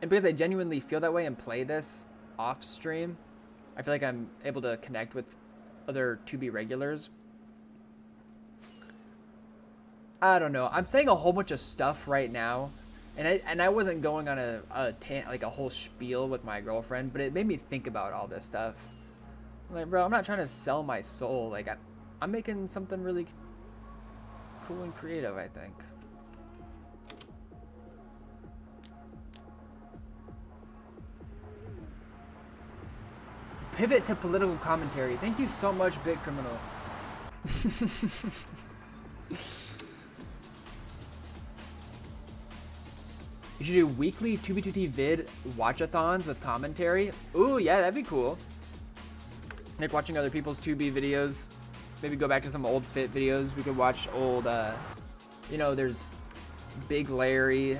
and because I genuinely feel that way and play this off stream, I feel like I'm able to connect with other 2B regulars. I don't know. I'm saying a whole bunch of stuff right now And I wasn't going on like a whole spiel with my girlfriend, but it made me think about all this stuff. Like, bro, I'm not trying to sell my soul. Like, I'm making something really cool and creative, I think. Pivot to political commentary. Thank you so much, Bit Criminal. You should do weekly 2B2T vid watchathons with commentary. Ooh, yeah, that'd be cool. Like watching other people's 2B videos. Maybe go back to some old fit videos. We could watch old, you know, there's Big Larry,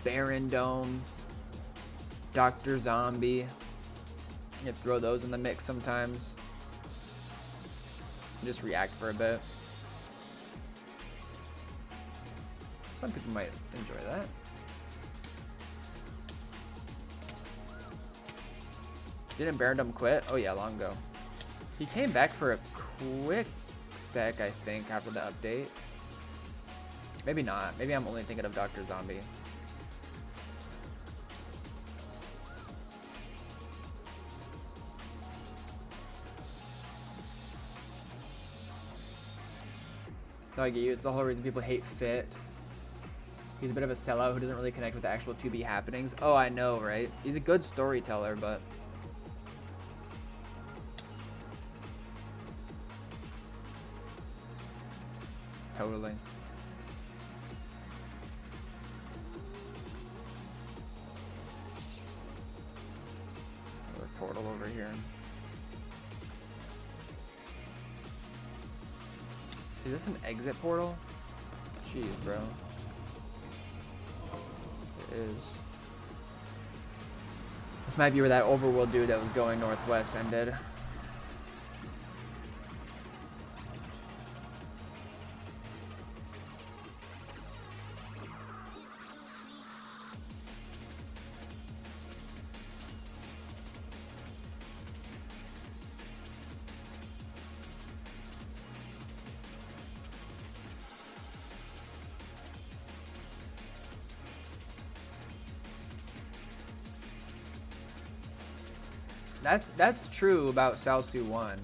Baron Dome, Dr. Zombie. You could throw those in the mix sometimes. Just react for a bit. Some people might enjoy that. Didn't Barondom quit? Oh yeah, long ago. He came back for a quick sec, I think, after the update. Maybe not. Maybe I'm only thinking of Dr. Zombie. No, I get you. It's the whole reason people hate Fit. He's a bit of a sellout who doesn't really connect with the actual 2B happenings. Oh, I know, right? He's a good storyteller, but... Totally. Another portal over here. Is this an exit portal? Jeez, bro. It is. This might be where that overworld dude that was going northwest ended. That's true about Salsu 1.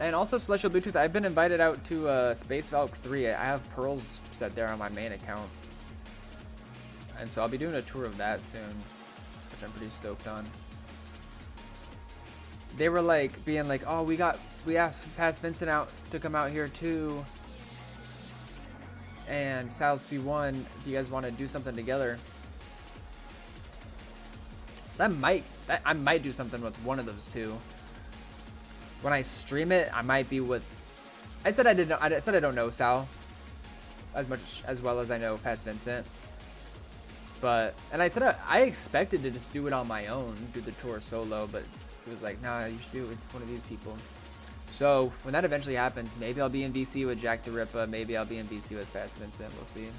And also Celestial Bluetooth, I've been invited out to Space Valk 3. I have pearls set there on my main account. And so I'll be doing a tour of that soon, which I'm pretty stoked on. They were like being like, "Oh, we asked Paz Vincent out to come out here too. And Salsu 1, do you guys want to do something together?" I might do something with one of those two. When I stream it, I might be with. I said I don't know Sal as well as I know Paz Vincent. But I said I expected to just do it on my own, do the tour solo, but it was like, nah, you should do it with one of these people. So when that eventually happens, maybe I'll be in VC with Jack the Ripper, maybe I'll be in VC with Paz Vincent. We'll see.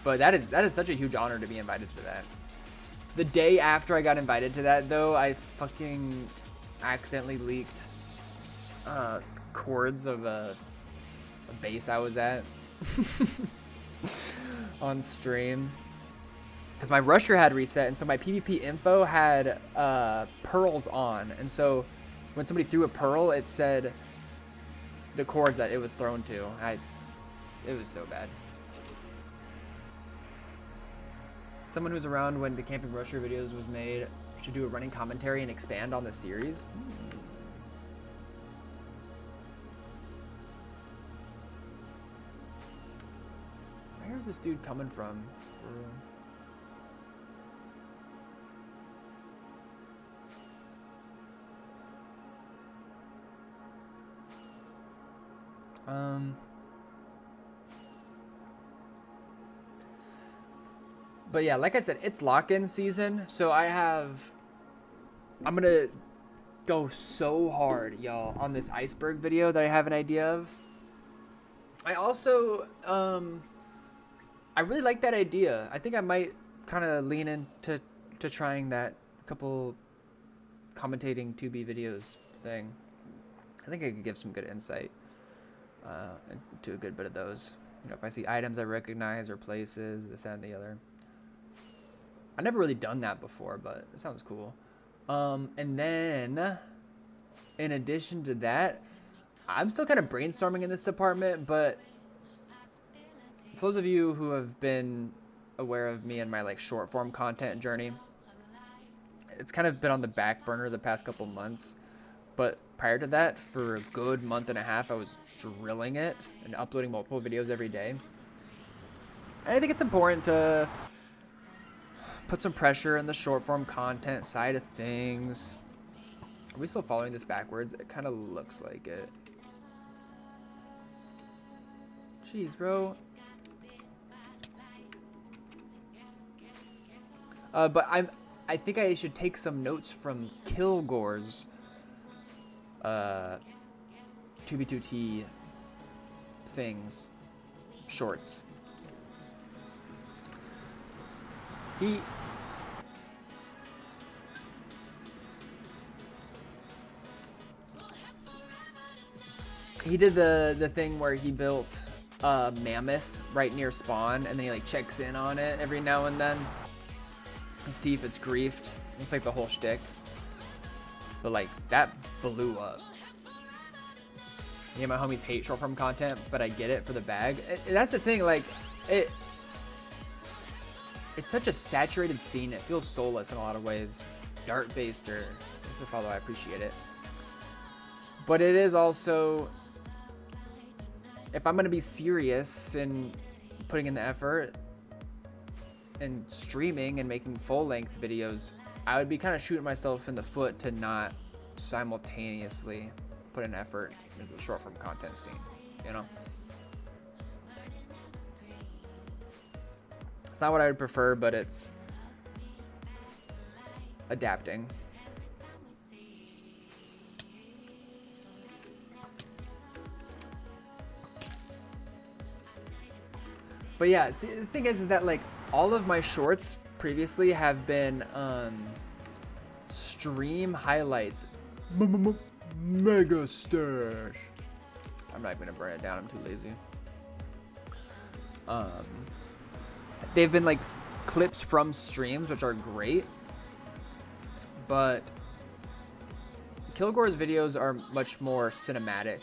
But that is such a huge honor to be invited to that. The day after I got invited to that, though, I fucking accidentally leaked chords of a base I was at on stream. Because my rusher had reset, and so my PvP info had pearls on. And so when somebody threw a pearl, it said the chords that it was thrown to. It was so bad. Someone who's around when the Camping Rusher videos was made should do a running commentary and expand on the series. Where's this dude coming from? But yeah, like I said, it's lock-in season, so I'm gonna go so hard, y'all, on this iceberg video that I have an idea of. I also, I really like that idea. I think I might kind of lean into trying that couple commentating 2B videos thing. I think I could give some good insight. and do a good bit of those. You know, if I see items I recognize or places, this, that, and the other. I've never really done that before, but it sounds cool. And then, in addition to that, I'm still kind of brainstorming in this department, but for those of you who have been aware of me and my like short form content journey, it's kind of been on the back burner the past couple months. But prior to that, for a good month and a half, I was drilling it and uploading multiple videos every day. And I think it's important to put some pressure in the short form content side of things. Are we still following this backwards? It kind of looks like it. Jeez, bro. But I think I should take some notes from Kilgore's 2B2T things, shorts. He did the thing where he built a mammoth right near spawn, and then he like checks in on it every now and then to see if it's griefed. It's like the whole shtick. But like that blew up. Yeah, my homies hate short form content, but I get it for the bag. That's the thing, like it's such a saturated scene. It feels soulless in a lot of ways. Dart Baster, thanks for follow. I appreciate it. But it is also, if I'm gonna be serious in putting in the effort and streaming and making full length videos, I would be kind of shooting myself in the foot to not simultaneously put an effort into the short form content scene, you know? It's not what I would prefer, but it's adapting. But yeah, see, the thing is that like all of my shorts previously have been stream highlights. Mega stash. I'm not gonna burn it down, I'm too lazy. They've been like clips from streams, which are great, but Kilgore's videos are much more cinematic.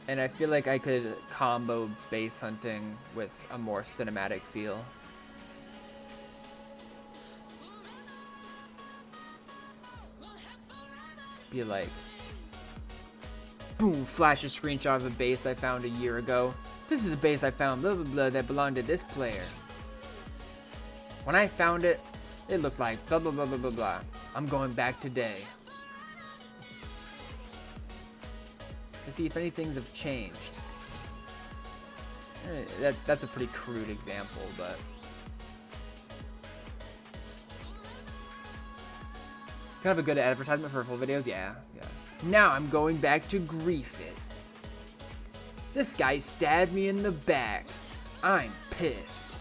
And I feel like I could combo base hunting with a more cinematic feel. Be like, boom, flash a screenshot of a base I found a year ago. This is a base I found, blah, blah, blah, that belonged to this player. When I found it, it looked like blah, blah, blah, blah, blah, blah. I'm going back today to see if any things have changed. That's a pretty crude example, but it's kind of a good advertisement for full videos. Yeah. Now I'm going back to grief it. This guy stabbed me in the back. I'm pissed.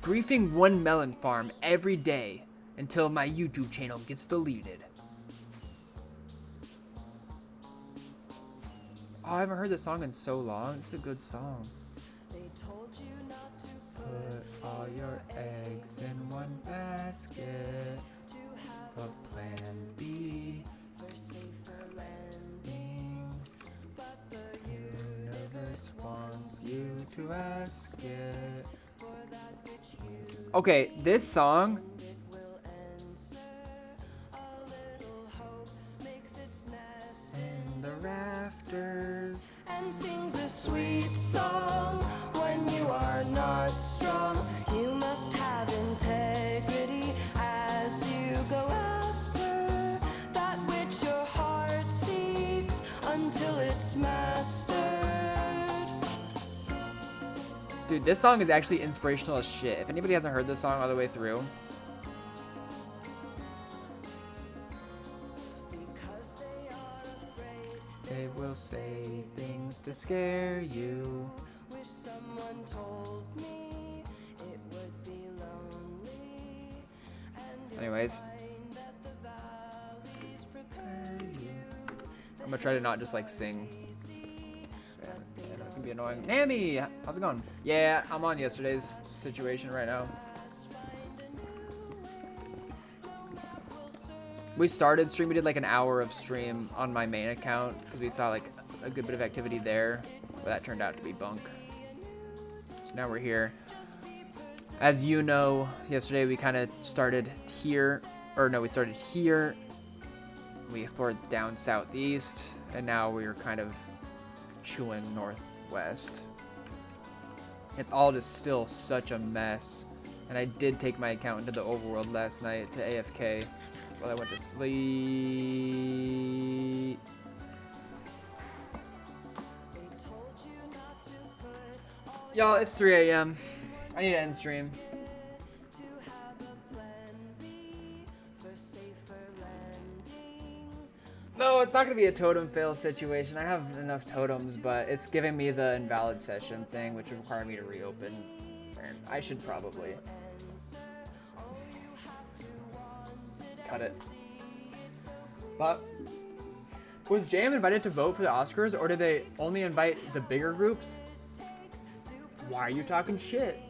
Griefing one melon farm every day until my YouTube channel gets deleted. Oh, I haven't heard this song in so long. It's a good song. They told you not to put all your eggs in one basket. The plan B for safer landing, but the universe wants you to ask it for that which you. Okay, this song. In the rafters and sings a sweet song. When you are not strong, you must have integrity as you go after that which your heart seeks until it's mastered. Dude, this song is actually inspirational as shit. If anybody hasn't heard this song all the way through, they will say things to scare you. Wish someone told me it would be lonely. Anyways, I'm gonna try to not just like sing. Yeah, it's gonna be annoying. Nami, how's it going? Yeah, I'm on yesterday's situation right now. We started stream, we did like an hour of stream on my main account because we saw like a good bit of activity there, but that turned out to be bunk. So now we're here. As you know, yesterday we kind of started here, or no, we started here. We explored down southeast, and now we're kind of chewing northwest. It's all just still such a mess. And I did take my account into the overworld last night to AFK while I went to sleep. Y'all, it's 3 a.m. I need to end stream. No, it's not going to be a totem fail situation. I have enough totems, but it's giving me the invalid session thing, which would require me to reopen. And I should probably cut it. But was Jam invited to vote for the Oscars, or did they only invite the bigger groups? Why are you talking shit?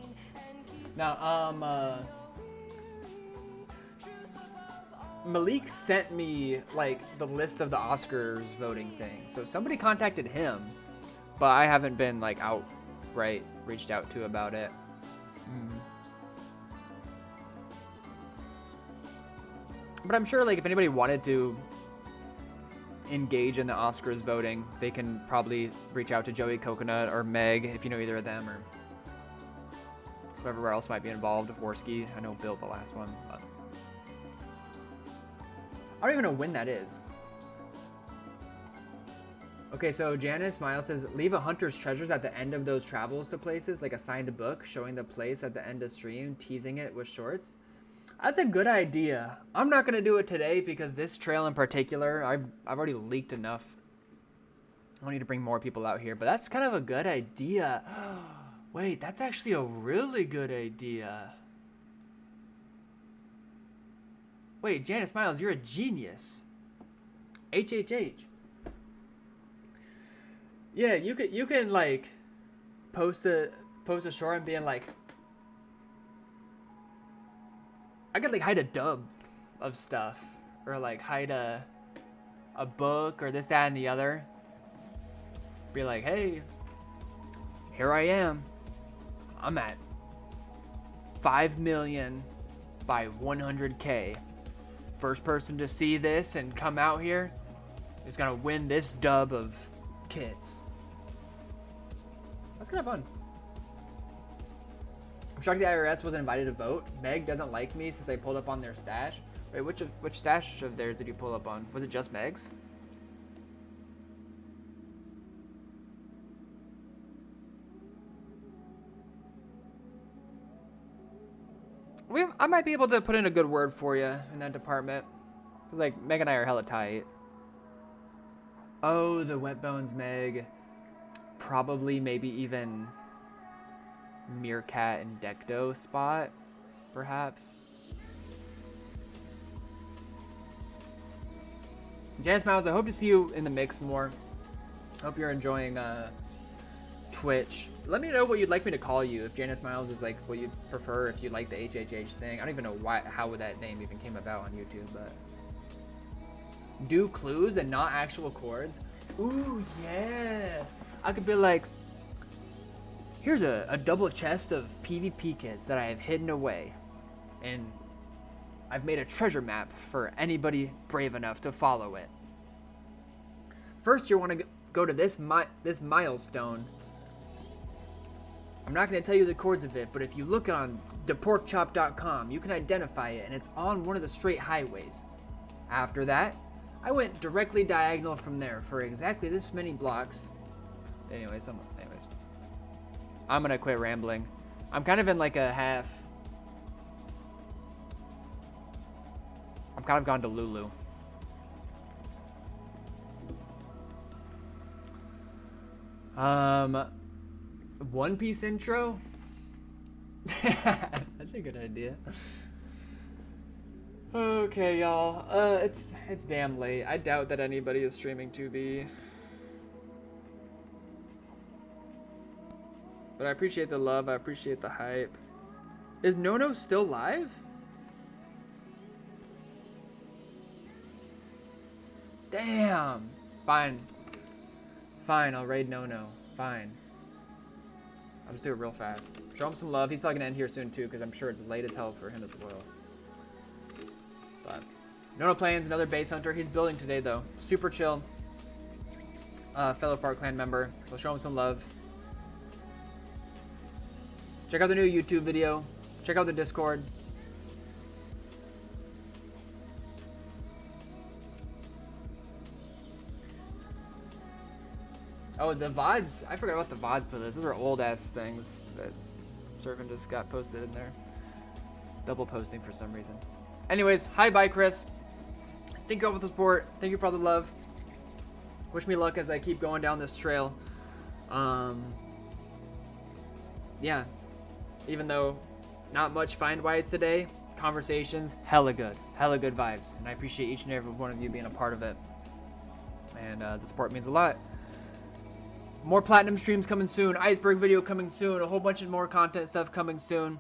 Now, Malik sent me like the list of the Oscars voting thing. So somebody contacted him, but I haven't been like outright reached out to about it. But I'm sure like if anybody wanted to engage in the Oscars voting, they can probably reach out to Joey Coconut or Meg if you know either of them, or whoever else might be involved. Dvorsky, I know Bill the last one. But I don't even know when that is. Okay, so Janice Miles says, leave a hunter's treasures at the end of those travels to places, like a signed book showing the place at the end of stream, teasing it with shorts. That's a good idea. I'm not going to do it today because this trail in particular, I've already leaked enough. I don't need to bring more people out here, but that's kind of a good idea. Wait, that's actually a really good idea. Wait, Janice Miles, you're a genius. HHH. Yeah, you can like post a short and being like, I could like hide a dub of stuff, or like hide a book or this, that, and the other. Be like, hey, here I am. I'm at 5 million by 100K. First person to see this and come out here is gonna win this dub of kits. That's kind of fun. I'm shocked the IRS wasn't invited to vote. Meg doesn't like me since I pulled up on their stash. Wait, which stash of theirs did you pull up on? Was it just Meg's? I might be able to put in a good word for you in that department. Cause like Meg and I are hella tight. Oh, the Wet Bones Meg. Probably maybe even Meerkat and Decto spot, perhaps. Janice Miles, I hope to see you in the mix more. Hope you're enjoying Twitch. Let me know what you'd like me to call you. If Janice Miles is like what you'd prefer, if you like the HHH thing. I don't even know how that name even came about on YouTube, but do clues and not actual chords. Ooh, yeah. I could be like, here's a double chest of PvP kits that I have hidden away, and I've made a treasure map for anybody brave enough to follow it. First, you want to go to this milestone. I'm not going to tell you the chords of it, but if you look on theporkchop.com, you can identify it, and it's on one of the straight highways. After that, I went directly diagonal from there for exactly this many blocks. Anyways, I'm going to quit rambling. I'm kind of in like a half. I'm kind of gone to Lulu. One Piece intro? That's a good idea. Okay, y'all. It's damn late. I doubt that anybody is streaming 2B. But I appreciate the love. I appreciate the hype. Is Nono still live? Damn. Fine. Fine, I'll raid Nono. Fine. I'll just do it real fast. Show him some love. He's probably gonna end here soon too, because I'm sure it's late as hell for him as well. But Nono Plains, another base hunter. He's building today though. Super chill. Fellow Far Clan member. So show him some love. Check out the new YouTube video. Check out the Discord. Oh, the VODs. I forgot about the VODs playlists. Those are old ass things that Surfing just got posted in there. It's double posting for some reason. Anyways, hi, bye, Chris. Thank you all for the support. Thank you for all the love. Wish me luck as I keep going down this trail. Yeah. Even though not much find-wise today, conversations, hella good. Hella good vibes. And I appreciate each and every one of you being a part of it. And the support means a lot. More platinum streams coming soon. Iceberg video coming soon. A whole bunch of more content stuff coming soon.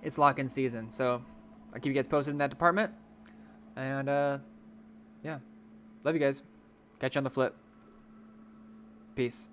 It's lock-in season. So I'll keep you guys posted in that department. And yeah. Love you guys. Catch you on the flip. Peace.